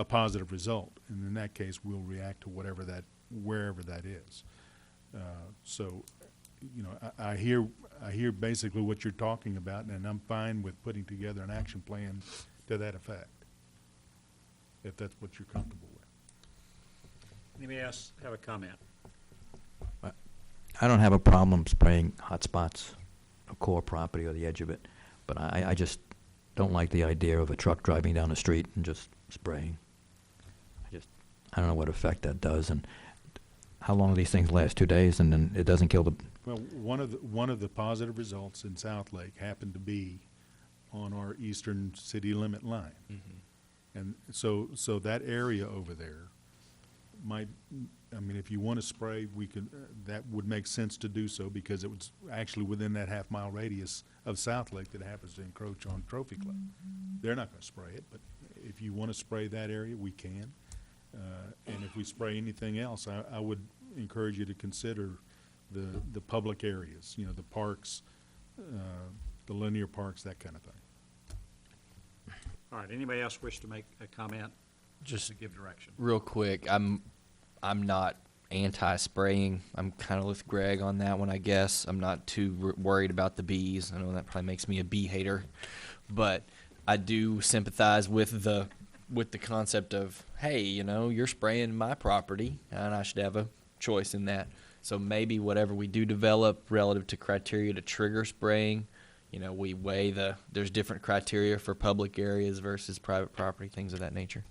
positive result. And in that case, we'll react to wherever that is. So, I hear basically what you're talking about, and I'm fine with putting together an action plan to that effect, if that's what you're comfortable with. Anybody else have a comment? I don't have a problem spraying hot spots, a core property or the edge of it, but I just don't like the idea of a truck driving down the street and just spraying. I don't know what effect that does, and how long do these things last? 2 days, and then it doesn't kill the, Well, one of the positive results in South Lake happened to be on our eastern city limit line. And so that area over there might, I mean, if you want to spray, we could, that would make sense to do so because it was actually within that half-mile radius of South Lake that happens to encroach on Trophy Club. They're not going to spray it, but if you want to spray that area, we can. And if we spray anything else, I would encourage you to consider the public areas, you know, the parks, the linear parks, that kind of thing. All right, anybody else wish to make a comment? Just to give direction. real quick, I'm not anti-spraying. I'm kind of with Greg on that one, I guess. I'm not too worried about the bees. I know that probably makes me a bee hater, but I do sympathize with the concept of, hey, you know, you're spraying my property, and I should have a choice in that. So maybe whatever we do develop relative to criteria to trigger spraying, you know, we weigh there's different criteria for public areas versus private property, things of that nature.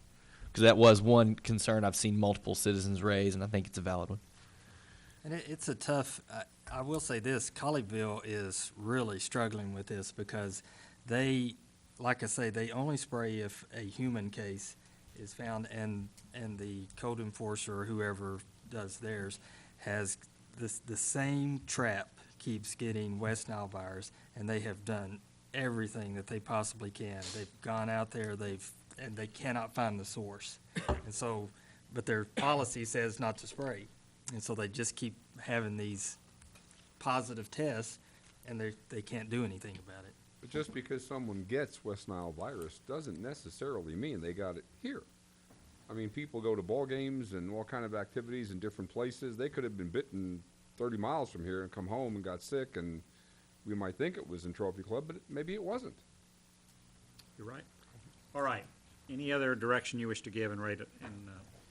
Because that was one concern I've seen multiple citizens raise, and I think it's a valid one. And it's a tough, I will say this, Colleyville is really struggling with this because they, like I say, they only spray if a human case is found, and the code enforcer or whoever does theirs has the same trap keeps getting West Nile virus, and they have done everything that they possibly can. They've gone out there, and they cannot find the source. And so, but their policy says not to spray. And so they just keep having these positive tests, and they can't do anything about it. But just because someone gets West Nile virus doesn't necessarily mean they got it here. I mean, people go to ball games and all kind of activities in different places. They could have been bitten 30 miles from here and come home and got sick, and we might think it was in Trophy Club, but maybe it wasn't. You're right. All right. Any other direction you wish to give in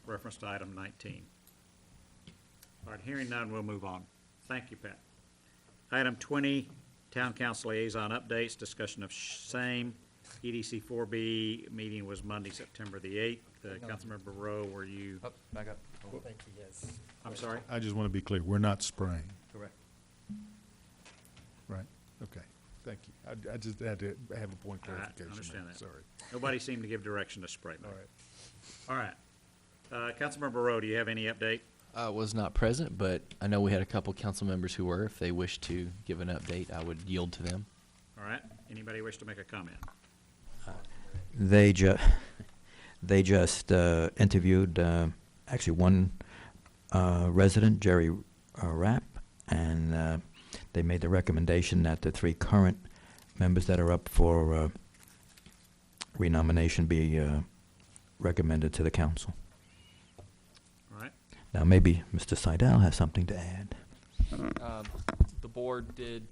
reference to item 19? All right, hearing none, we'll move on. Thank you, Pat. Item 20, Town Council Liaison Updates, discussion of same. EDC 4B meeting was Monday, September the 8th. Councilmember Rowe, were you? Oh, back up. Thank you, yes. I'm sorry? I just want to be clear, we're not spraying, Correct. right? Okay, thank you. I just had to have a point of clarification. I understand there. that. Sorry. Nobody seemed to give direction to spray. All right. All right. Councilmember Rowe, do you have any update? I was not present, but I know we had a couple council members who were. If they wish to give an update, I would yield to them. All right. Anybody wish to make a comment? they just interviewed, actually one resident, Jerry Rapp, and they made the recommendation that the 3 current members that are up for renomination be recommended to the council. All right. Now, maybe Mr. Seidel has something to add. The board did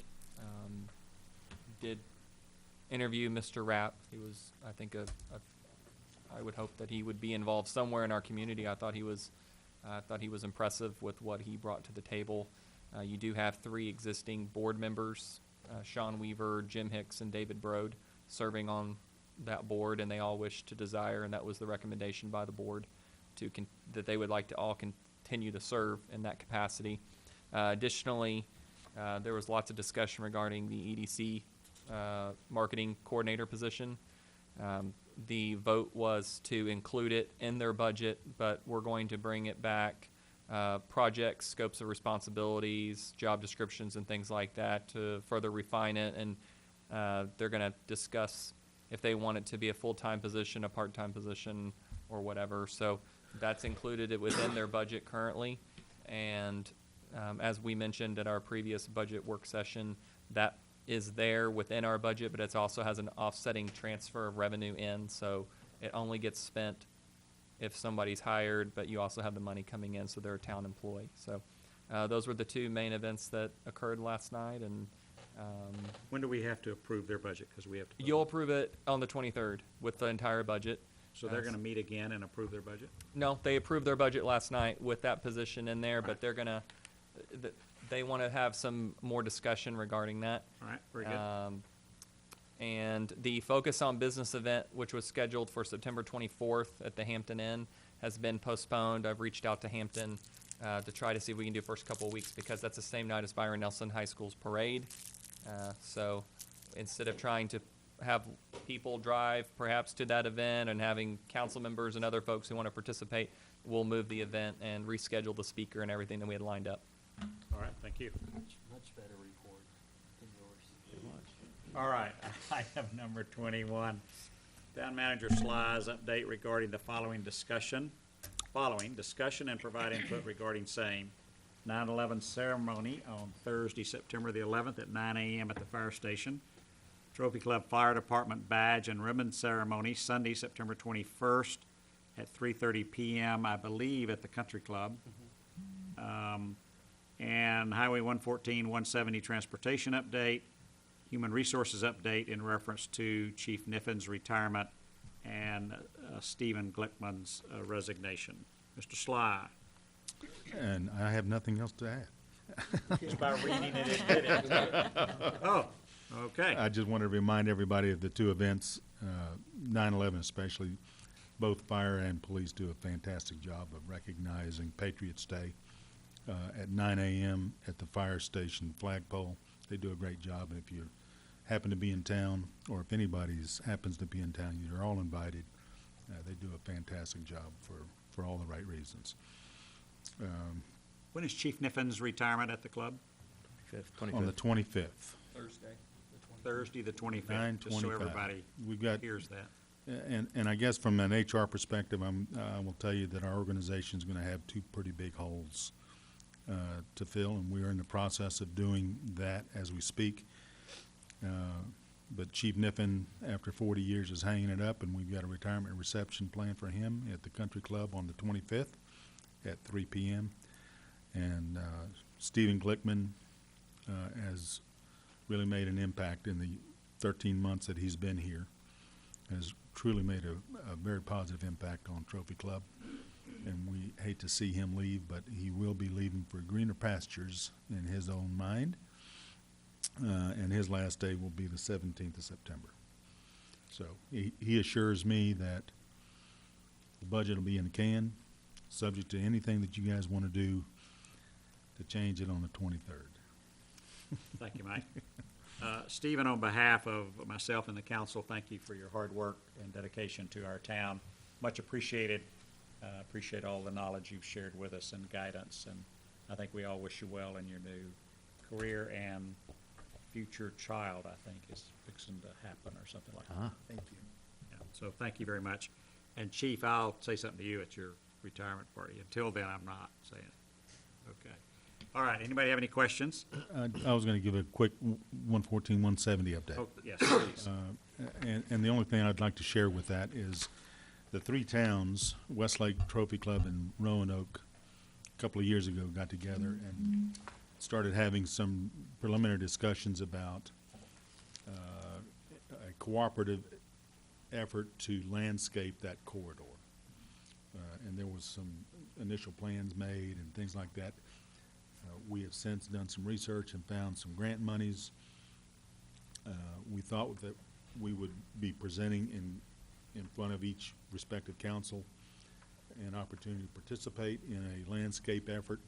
interview Mr. Rapp. He was, I think, I would hope that he would be involved somewhere in our community. I thought he was impressive with what he brought to the table. You do have 3 existing board members, Sean Weaver, Jim Hicks, and David Brode, serving on that board, and they all wish to desire, and that was the recommendation by the board, that they would like to all continue to serve in that capacity. Additionally, there was lots of discussion regarding the EDC marketing coordinator position. The vote was to include it in their budget, but we're going to bring it back, projects, scopes of responsibilities, job descriptions, and things like that to further refine it. And they're going to discuss if they want it to be a full-time position, a part-time position, or whatever. So that's included within their budget currently. And as we mentioned at our previous budget work session, that is there within our budget, but it also has an offsetting transfer of revenue in, so it only gets spent if somebody's hired, but you also have the money coming in, so they're a town employee. So those were the 2 main events that occurred last night, and When do we have to approve their budget? Because we have to. you'll approve it on the 23rd with the entire budget. So they're going to meet again and approve their budget? No, they approved their budget last night with that position in there, but they're gonna, they want to have some more discussion regarding that. All right, very good. And the Focus on Business event, which was scheduled for September 24th at the Hampton Inn, has been postponed. I've reached out to Hampton to try to see if we can do first couple of weeks, because that's the same night as Byron Nelson High School's parade. So instead of trying to have people drive perhaps to that event and having council members and other folks who want to participate, we'll move the event and reschedule the speaker and everything that we had lined up. All right, thank you. Much better report than yours. All right, item number 21. Town Manager Sly's update regarding the following discussion and provide input regarding same. 9/11 ceremony on Thursday, September the 11th at 9 a.m. at the fire station. Trophy Club Fire Department badge and ribbon ceremony Sunday, September 21st at 3:30 p.m., I believe, at the Country Club. And Highway 114, 170 transportation update, human resources update in reference to Chief Niffin's retirement and Stephen Glickman's resignation. Mr. Sly. And I have nothing else to add. Just by reading it, it did it. Oh, okay. I just want to remind everybody of the two events, 9/11 especially. Both fire and police do a fantastic job of recognizing Patriots Day at 9 a.m. at the fire station flagpole. They do a great job, and if you happen to be in town, or if anybody happens to be in town, you're all invited. They do a fantastic job for all the right reasons. When is Chief Niffin's retirement at the club? On the 25th. Thursday, the 25th, just so 9/25. everybody We've got, hears that. and I guess from an HR perspective, I will tell you that our organization's going to have two pretty big holes to fill, and we are in the process of doing that as we speak. But Chief Niffin, after 40 years, is hanging it up, and we've got a retirement reception planned for him at the Country Club on the 25th at 3 p.m. And Stephen Glickman has really made an impact in the 13 months that he's been here, has truly made a very positive impact on Trophy Club. And we hate to see him leave, but he will be leaving for greener pastures in his own mind. And his last day will be the 17th of September. So he assures me that the budget will be in the can, subject to anything that you guys want to do to change it on the 23rd. Thank you, Mike. Stephen, on behalf of myself and the council, thank you for your hard work and dedication to our town. Much appreciated. Appreciate all the knowledge you've shared with us and guidance, and I think we all wish you well in your new career, and future child, I think, is fixing to happen or something like that. Thank you. Yeah, so thank you very much. And Chief, I'll say something to you at your retirement party. Until then, I'm not saying it. Okay. All right, anybody have any questions? I was going to give a quick 114, 170 update. Oh, yes, please. And the only thing I'd like to share with that is the three towns, Westlake Trophy Club and Roanoke, a couple of years ago got together and started having some preliminary discussions about a cooperative effort to landscape that corridor. And there was some initial plans made and things like that. We have since done some research and found some grant monies. We thought that we would be presenting in front of each respective council an opportunity to participate in a landscape effort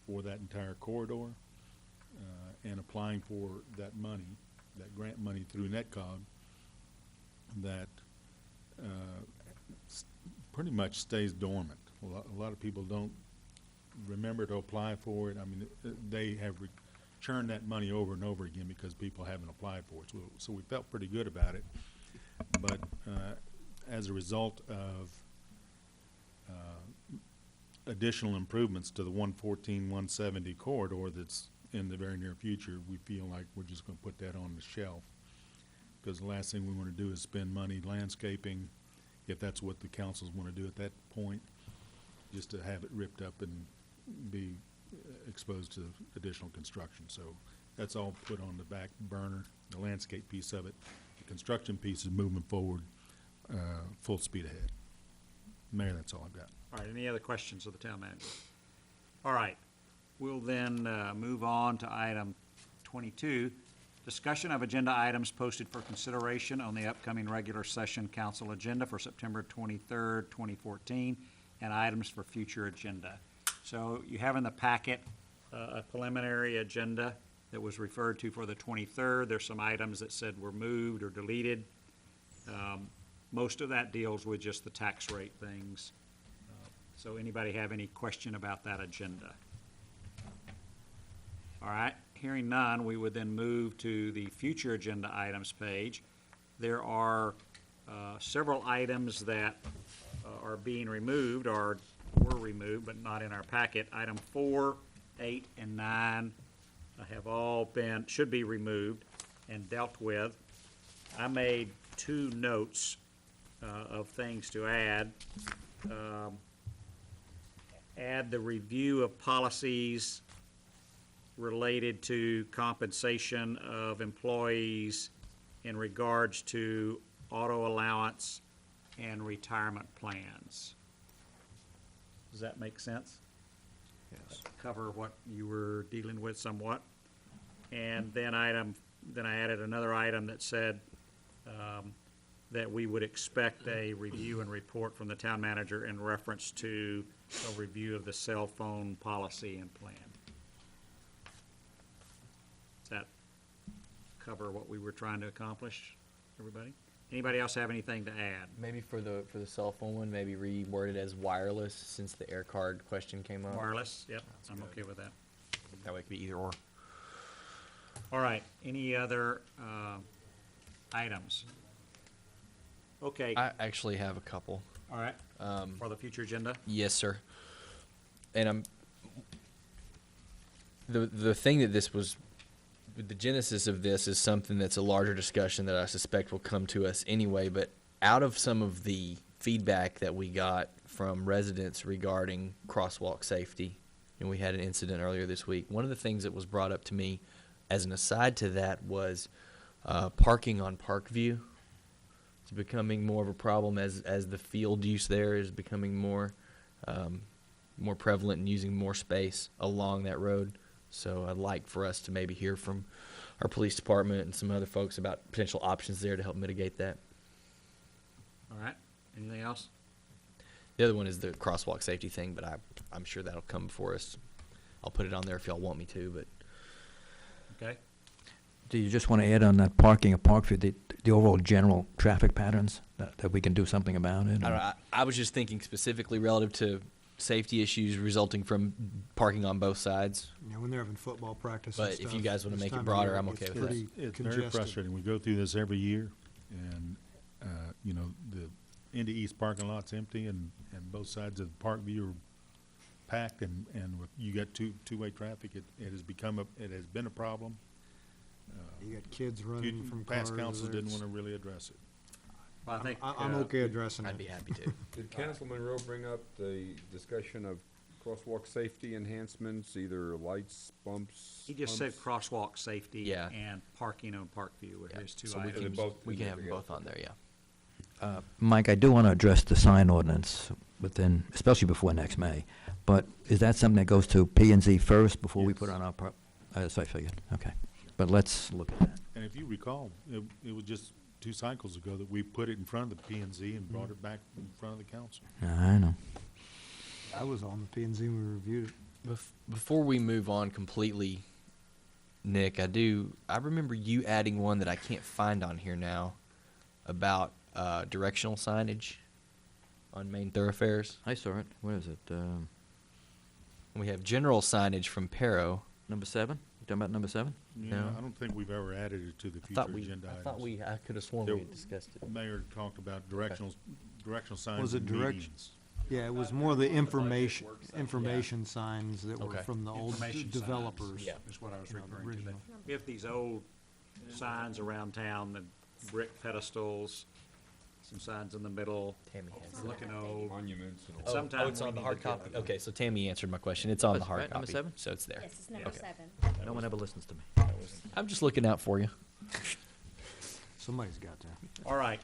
for that entire corridor, and applying for that money, that grant money through NetCog, that pretty much stays dormant. A lot of people don't remember to apply for it. I mean, they have churned that money over and over again because people haven't applied for it. So we felt pretty good about it. But as a result of additional improvements to the 114, 170 corridor that's in the very near future, we feel like we're just going to put that on the shelf. Because the last thing we want to do is spend money landscaping, if that's what the councils want to do at that point, just to have it ripped up and be exposed to additional construction. So that's all put on the back burner, the landscape piece of it. The construction piece is moving forward full speed ahead. Mayor, that's all I've got. All right, any other questions of the town manager? All right, we'll then move on to item 22, discussion of agenda items posted for consideration on the upcoming regular session council agenda for September 23rd, 2014, and items for future agenda. So you have in the packet a preliminary agenda that was referred to for the 23rd. There's some items that said were moved or deleted. Most of that deals with just the tax rate things. So anybody have any question about that agenda? All right, hearing none, we would then move to the future agenda items page. There are several items that are being removed or were removed, but not in our packet. Item 4, 8, and 9 have all been, should be removed and dealt with. I made 2 notes of things to add. Add the review of policies related to compensation of employees in regards to auto allowance and retirement plans. Does that make sense? Yes. Cover what you were dealing with somewhat. And then I added another item that said that we would expect a review and report from the town manager in reference to a review of the cell phone policy and plan. Does that cover what we were trying to accomplish, everybody? Anybody else have anything to add? Maybe for the cell phone one, maybe reword it as wireless, since the air card question came up. Wireless, yep, I'm okay with that. That way it could be either or. All right, any other items? Okay, I actually have a couple. all right, for the future agenda? Yes, sir. And the thing that this was, the genesis of this is something that's a larger discussion that I suspect will come to us anyway, but out of some of the feedback that we got from residents regarding crosswalk safety, and we had an incident earlier this week, one of the things that was brought up to me as an aside to that was parking on Parkview. It's becoming more of a problem as the field use there is becoming more prevalent and using more space along that road. So I'd like for us to maybe hear from our police department and some other folks about potential options there to help mitigate that. All right, anything else? The other one is the crosswalk safety thing, but I'm sure that'll come before us. I'll put it on there if y'all want me to, but. Okay, Do you just want to add on that parking of Parkview, the overall general traffic patterns, that we can do something about it? I don't know, I was just thinking specifically relative to safety issues resulting from parking on both sides. You know, when they're having football practice and But if stuff, you guys wanna this make it time of broader, year, I'm it's okay with that. pretty It's very congested. frustrating. We go through this every year, and, you know, the Indy East parking lot's empty, and both sides of Parkview are packed, and with, you got two-way traffic. It has been a problem. You got kids running from cars. Past councils didn't it's- want to really address it. well, I think. I'm okay addressing I'd be it. happy to. Did Councilman Rowe bring up the discussion of crosswalk safety enhancements, either lights, bumps? He just said humps? crosswalk safety Yeah. and parking on Parkview were his 2 So we items. can, both we in can there have them together. both on there, yeah. Mike, I do want to address the sign ordinance within, especially before next May. But is that something that goes to P and Z first before we put Yes. on our part? So I figured, okay. But let's look at that. And if you recall, it was just 2 cycles ago that we put it in front of the P and Z and brought it back in front of the council. I know. I was on the P and Z when we reviewed it. Before we move on completely, Nick, I remember you adding one that I can't find on here now about directional signage on main thoroughfares. I saw it. Where is it? We have general signage from Pero. Number 7? You talking about number 7? Yeah, No. I don't think we've ever added it to the I future thought agenda items. I could have sworn There we had discussed it. Mayor talked about directional signs Was it and direction? medians. Yeah, it was more the information signs that were Okay. from the old Information signs. developers. Yeah. Is what I was You know, the referring to. original. We have these old signs around town, the brick pedestals, some signs in the middle, Tammy has it. looking old. Monuments and all. Oh, Sometime it's we on the need hard to get copy. them. Okay, so Tammy answered my question. It's on the That's hard right, number copy, 7? so it's there. Yes, it's number Okay. 7. No one ever listens to me. I'm just looking out for you. Somebody's got to. All right,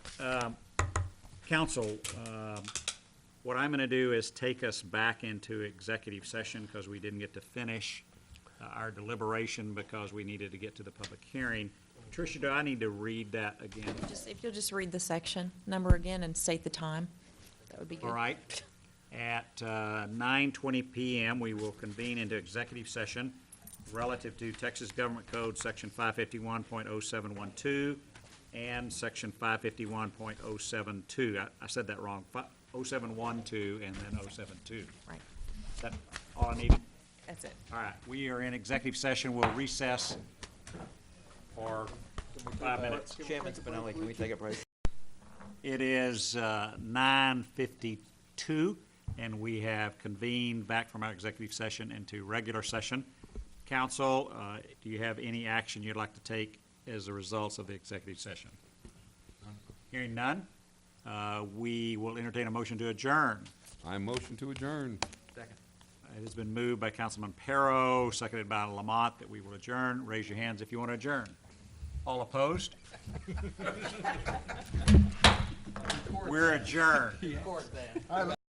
council, what I'm gonna do is take us back into executive session because we didn't get to finish our deliberation because we needed to get to the public hearing. Tricia, do I need to read that again? If you'll just read the section number again and state the time, that would be good. All right, At 9:20 PM, we will convene into executive session relative to Texas Government Code, Section 551.0712 and Section 551.072. I said that wrong, 0712 and then 072. Right. Is that all I needed? That's it. All right, we are in executive session. We'll recess for 5 minutes. Chairman Spinelli, can we take a break? It is 9:52, and we have convened back from our executive session into regular session. Council, do you have any action you'd like to take as a result of the executive session? Hearing none, we will entertain a motion to adjourn. I motion to adjourn. It has been moved by Councilman Perro, seconded by Lamont, that we will adjourn. Raise your hands if you want to adjourn. All opposed? We're adjourned.